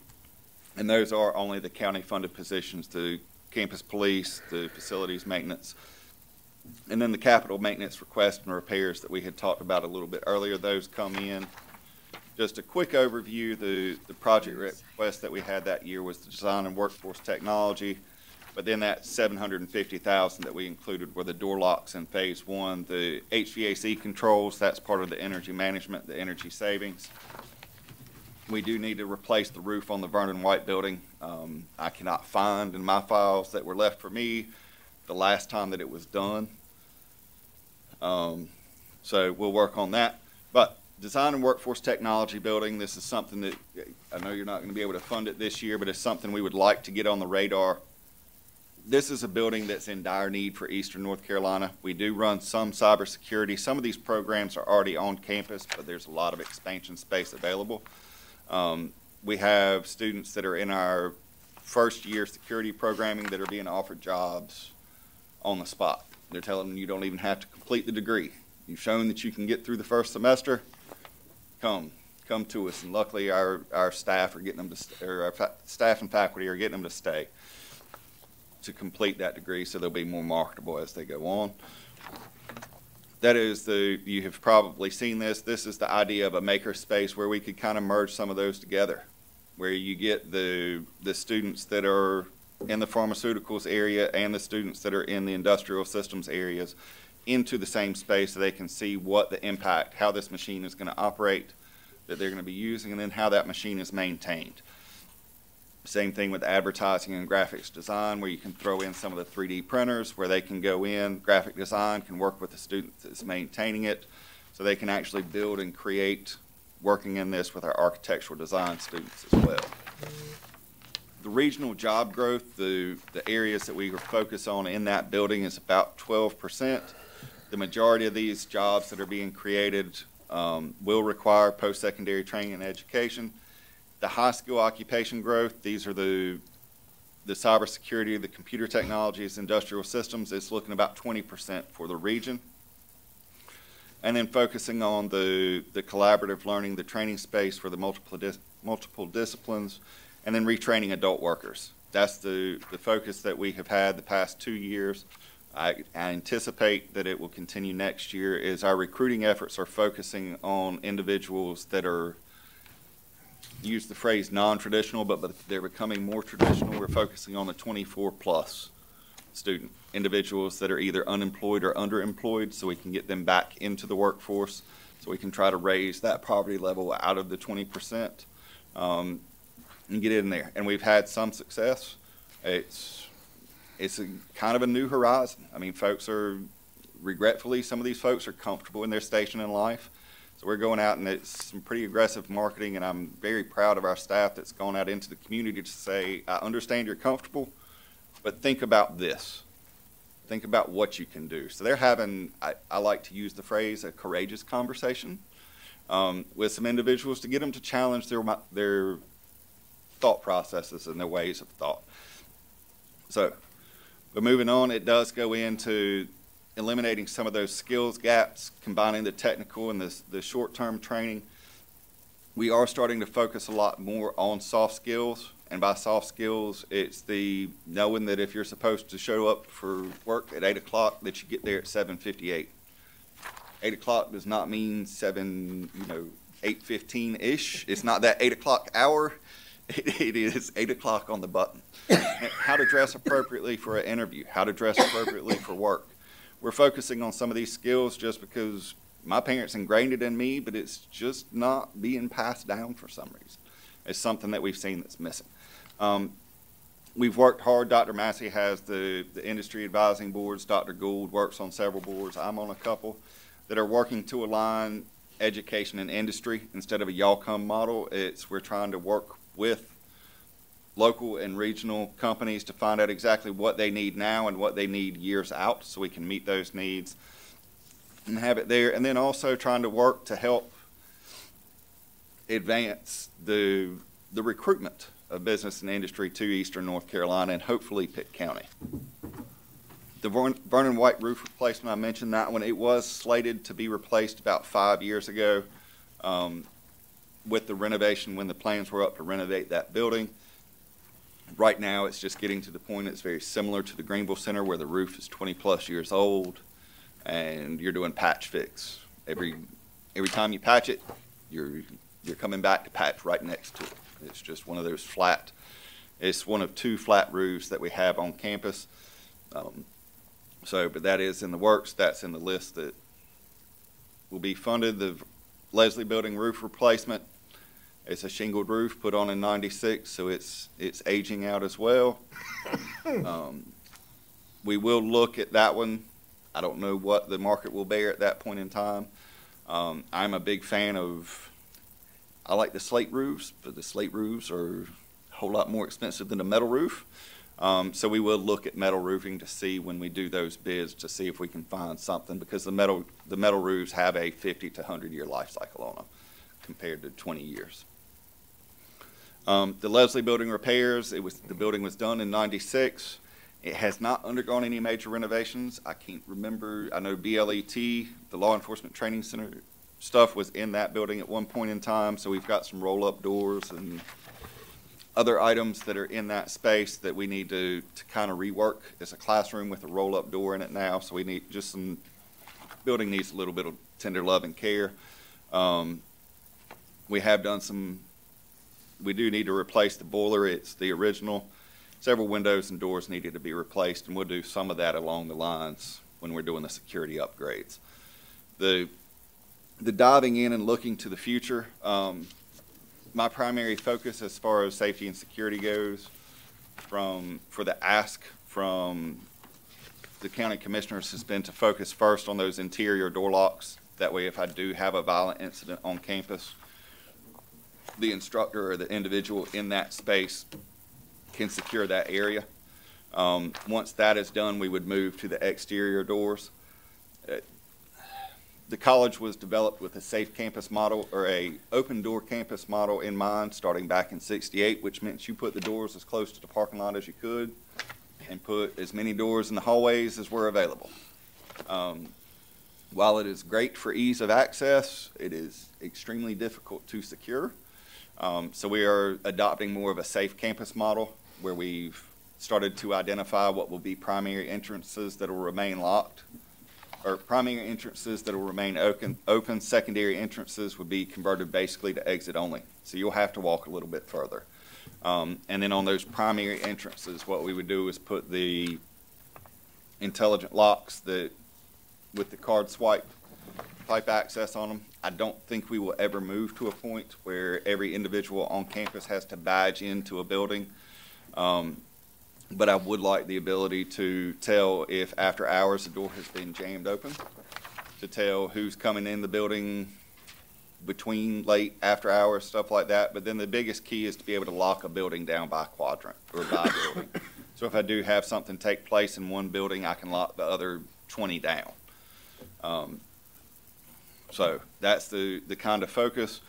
And those are only the county funded positions, the campus police, the facilities maintenance, and then the capital maintenance request and repairs that we had talked about a little bit earlier. Those come in. Just a quick overview, the project request that we had that year was the design and workforce technology, but then that $750,000 that we included were the door locks in phase one, the HVAC controls, that's part of the energy management, the energy savings. We do need to replace the roof on the Vernon White building. I cannot find in my files that were left for me the last time that it was done. So we'll work on that. But design and workforce technology building, this is something that I know you're not going to be able to fund it this year, but it's something we would like to get on the radar. This is a building that's in dire need for Eastern North Carolina. We do run some cybersecurity. Some of these programs are already on campus, but there's a lot of expansion space available. We have students that are in our first year security programming that are being offered jobs on the spot. They're telling them you don't even have to complete the degree. You've shown that you can get through the first semester. Come to us. And luckily our staff are getting them to, or our staff and faculty are getting them to stay to complete that degree, so they'll be more marketable as they go on. That is you have probably seen this. This is the idea of a maker space where we could kind of merge some of those together, where you get the students that are in the pharmaceuticals area and the students that are in the industrial systems areas into the same space so they can see what the impact, how this machine is going to operate, that they're going to be using, and then how that machine is maintained. Same thing with advertising and graphics design, where you can throw in some of the 3D printers where they can go in. Graphic design can work with the student that's maintaining it, so they can actually build and create, working in this with our architectural design students as well. The regional job growth, the areas that we focus on in that building is about 12%. The majority of these jobs that are being created will require post-secondary training and education. The high school occupation growth, these are the cybersecurity, the computer technologies, industrial systems, it's looking about 20% for the region. And then focusing on the collaborative learning, the training space for the multiple disciplines, and then retraining adult workers. That's the focus that we have had the past 2 years. I anticipate that it will continue next year, is our recruiting efforts are focusing on individuals that are, use the phrase non-traditional, but they're becoming more traditional. We're focusing on the 24-plus student individuals that are either unemployed or underemployed, so we can get them back into the workforce, so we can try to raise that poverty level out of the 20% and get in there. And we've had some success. It's a kind of a new horizon. I mean, folks are, regretfully, some of these folks are comfortable in their station in life. So we're going out, and it's some pretty aggressive marketing, and I'm very proud of our staff that's gone out into the community to say, I understand you're comfortable, but think about this. Think about what you can do. So they're having, I like to use the phrase, a courageous conversation with some individuals to get them to challenge their thought processes and their ways of thought. So, but moving on, it does go into eliminating some of those skills gaps, combining the technical and the short-term training. We are starting to focus a lot more on soft skills And by soft skills, it's the knowing that if you're supposed to show up for work at 8 o'clock, that you get there at 7:58. 8 o'clock does not mean 8:15-ish. It's not that 8 o'clock hour. It is 8 o'clock on the button. How to dress appropriately for an interview, how to dress appropriately for work. We're focusing on some of these skills just because my parents ingrained it in me, but it's just not being passed down for some reason. It's something that we've seen that's missing. We've worked hard. Dr. Massey has the industry advising boards. Dr. Gould works on several boards. I'm on a couple that are working to align education and industry instead of a y'all come model. We're trying to work with local and regional companies to find out exactly what they need now and what they need years out so we can meet those needs and have it there. And then also trying to work to help advance the recruitment of business and industry to Eastern North Carolina and hopefully Pitt County. The Vernon White roof replacement, I mentioned that one. It was slated to be replaced about 5 years ago with the renovation when the plans were up to renovate that building. Right now, it's just getting to the point it's very similar to the Greenville Center where the roof is 20-plus years old and you're doing patch fix. Every time you patch it, you're coming back to patch right next to it. It's just one of those flat, it's one of 2 flat roofs that we have on campus. But that is in the works. That's in the list that will be funded. The Leslie Building roof replacement, it's a shingled roof put on in '96, so it's aging out as well. We will look at that one. I don't know what the market will bear at that point in time. I'm a big fan of, I like the slate roofs, but the slate roofs are a whole lot more expensive than a metal roof. So we will look at metal roofing to see when we do those bids to see if we can find something, because the metal roofs have a 50 to 100-year life cycle on them compared to 20 years. The Leslie Building repairs, the building was done in '96. It has not undergone any major renovations. I can't remember. I know BLET, the Law Enforcement Training Center stuff, was in that building at one point in time, so we've got some roll-up doors and other items that are in that space that we need to kind of rework. It's a classroom with a roll-up door in it now, so we need just some, building needs a little bit of tender love and care. We have done some, we do need to replace the boiler. It's the original. Several windows and doors needed to be replaced, and we'll do some of that along the lines when we're doing the security upgrades. The diving in and looking to the future, my primary focus as far as safety and security goes, for the ask from the county commissioners, has been to focus first on those interior door locks. That way, if I do have a violent incident on campus, the instructor or the individual in that space can secure that area. Once that is done, we would move to the exterior doors. The college was developed with a safe campus model, or a open door campus model in mind, starting back in '68, which meant you put the doors as close to the parking lot as you could and put as many doors in the hallways as were available. While it is great for ease of access, it is extremely difficult to secure. So we are adopting more of a safe campus model, where we've started to identify what will be primary entrances that will remain locked, or primary entrances that will remain open. Secondary entrances would be converted basically to exit only. So you'll have to walk a little bit further. And then on those primary entrances, what we would do is put the intelligent locks that with the card swipe type access on them. I don't think we will ever move to a point where every individual on campus has to badge into a building. But I would like the ability to tell if after hours the door has been jammed open, to tell who's coming in the building between late, after hours, stuff like that. But then the biggest key is to be able to lock a building down by quadrant or by building. So if I do have something take place in one building, I can lock the other 20 down. So that's the kind of focus.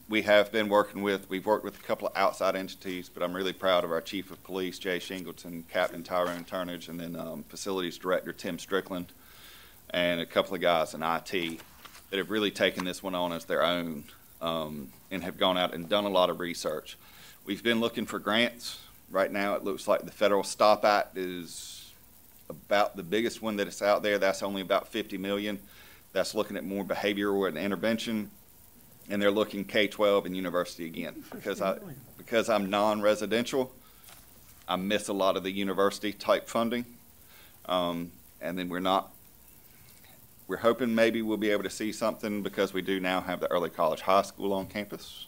We have been working with, we've worked with a couple of outside entities, but I'm really proud of our Chief of Police, Jay Shingleton, Captain Tyrone Turnage, and then Facilities Director Tim Strickland, and a couple of guys in IT that have really taken this one on as their own, and have gone out and done a lot of research. We've been looking for grants. Right now, it looks like the Federal Stop Act is about the biggest one that is out there. That's only about $50 million. That's looking at more behavioral and intervention. And they're looking K-12 and university again. Because I'm non-residential, I miss a lot of the university type funding. And then we're hoping maybe we'll be able to see something because we do now have the early college high school on campus.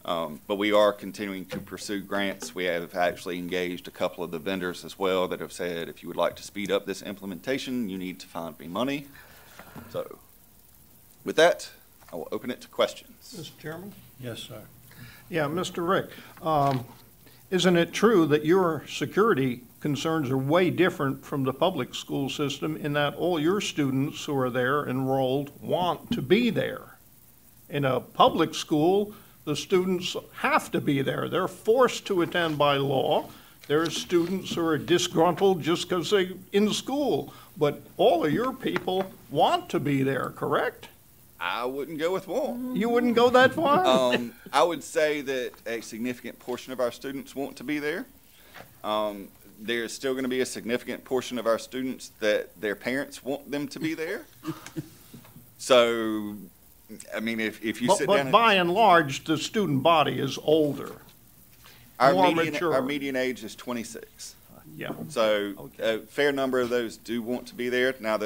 But we are continuing to pursue grants. We have actually engaged a couple of the vendors as well that have said, if you would like to speed up this implementation, you need to find me money. So with that, I will open it to questions. Mr. Chairman? Yes, sir. Yeah, Mr. Rick, isn't it true that your security concerns are way different from the public school system in that all your students who are there enrolled want to be there? In a public school, the students have to be there. They're forced to attend by law. There's students who are disgruntled just because they're in school. But all of your people want to be there, correct? I wouldn't go with want. You wouldn't go that far? I would say that a significant portion of our students want to be there. There's still going to be a significant portion of our students that their parents want them to be there. So, I mean, if you sit down. But by and large, the student body is older. Our median age is 26. Yeah. So a fair number of those do want to be there. Now,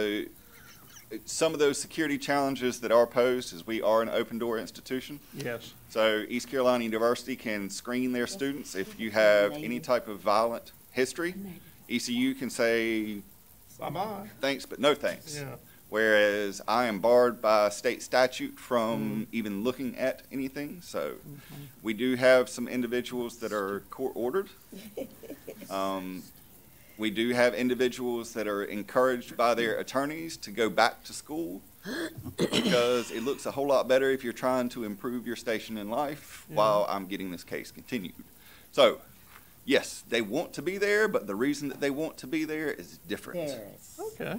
some of those security challenges that are posed is we are an open door institution. Yes. So East Carolina University can screen their students. If you have any type of violent history, ECU can say, bye-bye. Thanks, but no thanks. Yeah. Whereas I am barred by state statute from even looking at anything. So we do have some individuals that are court ordered. We do have individuals that are encouraged by their attorneys to go back to school because it looks a whole lot better if you're trying to improve your station in life while I'm getting this case continued. So, yes, they want to be there, but the reason that they want to be there is different. Okay.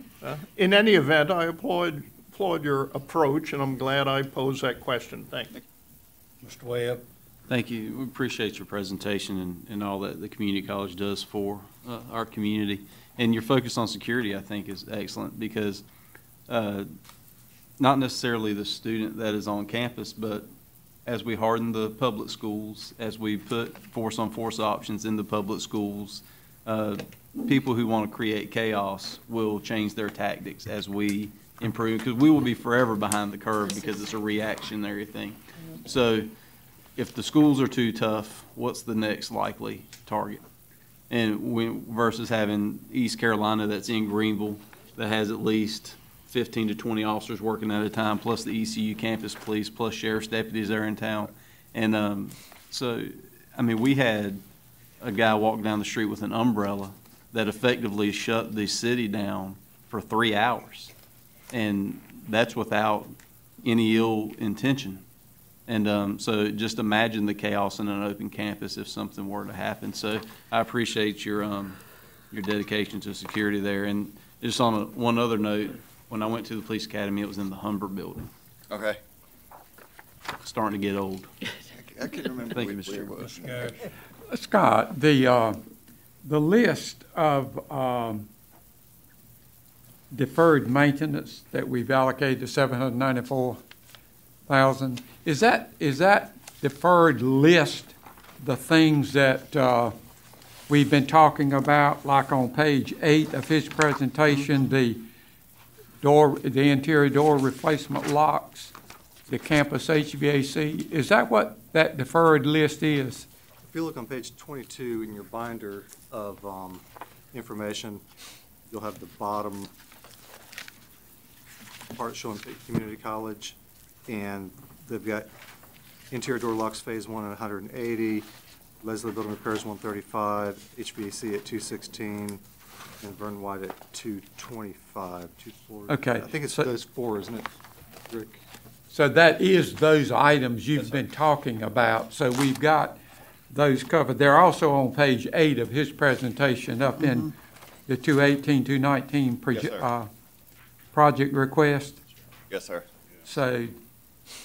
In any event, I applaud your approach, and I'm glad I posed that question. Thank you. Mr. Webb? Thank you. We appreciate your presentation and all that the community college does for our community. And your focus on security, I think, is excellent because not necessarily the student that is on campus, but as we harden the public schools, as we put force-on-force options in the public schools, people who want to create chaos will change their tactics as we improve, because we will be forever behind the curve because it's a reactionary thing. So if the schools are too tough, what's the next likely target? And versus having East Carolina that's in Greenville that has at least 15 to 20 officers working at a time, plus the ECU campus police, plus sheriff's deputies there in town. And so, I mean, we had a guy walk down the street with an umbrella that effectively shut the city down for 3 hours. And that's without any ill intention. And so just imagine the chaos in an open campus if something were to happen. So I appreciate your dedication to security there. And just on one other note, when I went to the police academy, it was in the Humber building. Okay. Starting to get old. I can't remember. Thank you, Mr. Chairman. Scott, the list of deferred maintenance that we've allocated to $794,000, is that deferred list the things that we've been talking about, like on page 8 of his presentation, the interior door replacement locks, the campus HVAC? Is that what that deferred list is? If you look on page 22 in your binder of information, you'll have the bottom part showing community college, and they've got interior door locks phase 1 at 180, Leslie building repairs 135, HVAC at 216, and Vern White at 225, 240. Okay. I think it's those 4, isn't it, Rick? So that is those items you've been talking about. So we've got those covered. They're also on page 8 of his presentation up in the 218, 219 project request. Yes, sir. So,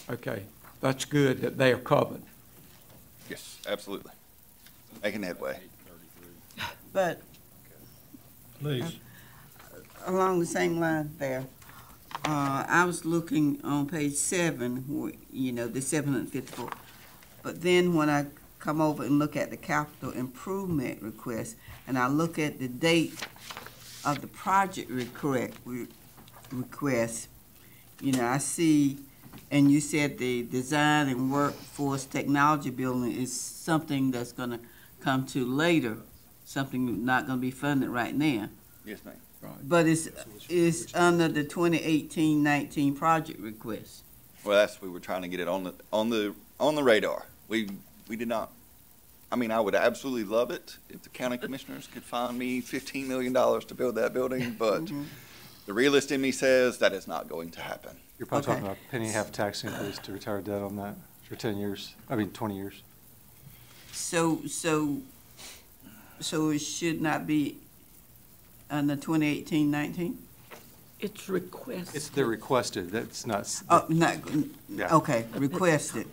okay, that's good that they are covered. Yes, absolutely. Making headway. But Please. along the same line there, I was looking on page 7, where, you know, the 754. But then when I come over and look at the capital improvement request, and I look at the date of the project request, you know, I see, and you said the design and workforce technology building is something that's gonna come to later, something not gonna be funded right now. Yes, ma'am. But it's under the 2018-19 project request. Well, that's, we were trying to get it on the radar. We did not, I mean, I would absolutely love it if the county commissioners could find me $15 million to build that building, but the realist in me says that is not going to happen. You're probably talking about penny and a half tax increase to retire debt on that for 10 years, 20 years. So it should not be under 2018-19? It's requested. They're requested, that's not. Oh, not, Yeah. okay, requested,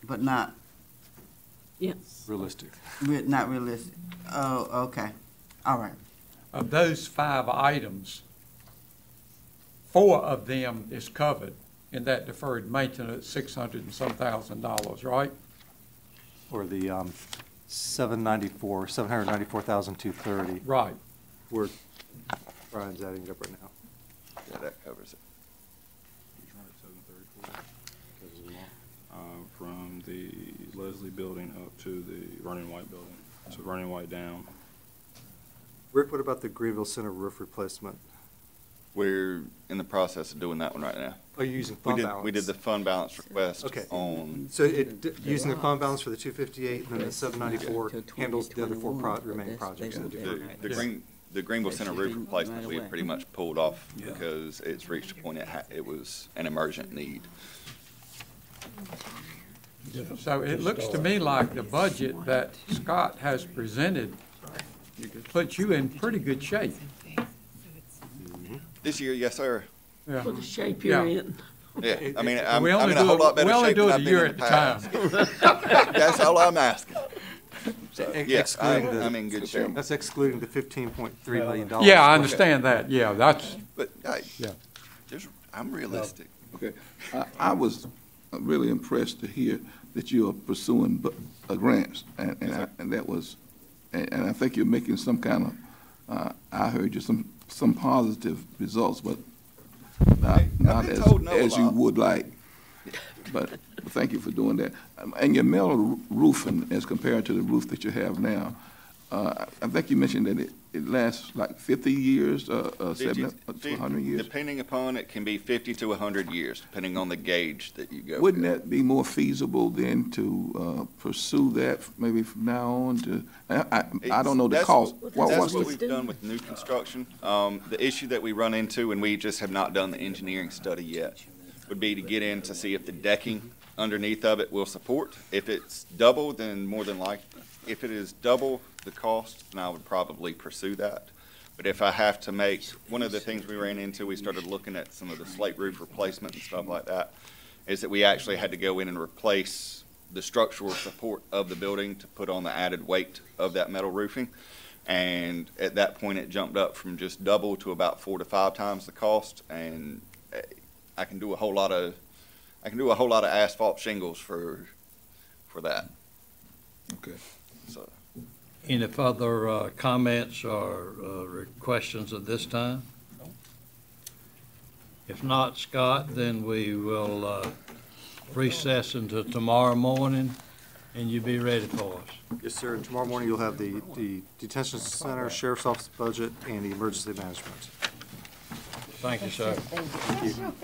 but not, Yes. Realistic. not realistic. Oh, okay, all right. Of those 5 items, 4 of them is covered in that deferred maintenance, $600 and some thousand, right? Or the 794,230. Right. Where Brian's adding it up right now. Yeah, that covers it. From the Leslie building up to the Vernon White building. So Vernon White down. Rick, what about the Greenville Center roof replacement? We're in the process of doing that one right now. Oh, you're using fund balance? We did the fund balance request Okay. on. So using the fund balance for the 258 and then the 794 handles the other 4 remaining projects. The Greenville Center roof replacement, we had pretty much pulled off because it's reached a point it was an emergent need. So it looks to me like the budget that Scott has presented puts you in pretty good shape. This year, yes, sir. Yeah. For the shape you're in. Yeah, I mean, I'm We in only a whole lot better we only shape do than it I've a been year in at the a past. time. That's all I'm asking. So, yes, Excluding I'm in good shape. That's excluding the $15.3 million. Yeah, I understand that, yeah, that's, But, yeah. I'm realistic. Okay. I was really impressed to hear that you are pursuing grants, and that was, and I think you're making some kind of, I heard you, some positive results, but not as you would like. But thank you for doing that. And your metal roofing as compared to the roof that you have now, I think you mentioned that it lasts like 50 years, 70 to 100 years? Depending upon, it can be 50 to 100 years, depending on the gauge that you go. Wouldn't that be more feasible then to pursue that maybe from now on to, I don't know the cost. That's what we've done with new construction. The issue that we run into, and we just have not done the engineering study yet, would be to get in to see if the decking underneath of it will support. If it's double, then more than likely. If it is double the cost, then I would probably pursue that. But if I have to make, one of the things we ran into, we started looking at some of the slate roof replacement and stuff like that, is that we actually had to go in and replace the structural support of the building to put on the added weight of that metal roofing. And at that point, it jumped up from just double to about 4 to 5 times the cost. And I can do a whole lot of asphalt shingles for that. Okay. So. Any further comments or questions at this time? If not, Scott, then we will recess until tomorrow morning, and you be ready for us. Yes, sir. And tomorrow morning, you'll have the detention center, sheriff's office budget, and the emergency management. Thank you, sir. Thank you.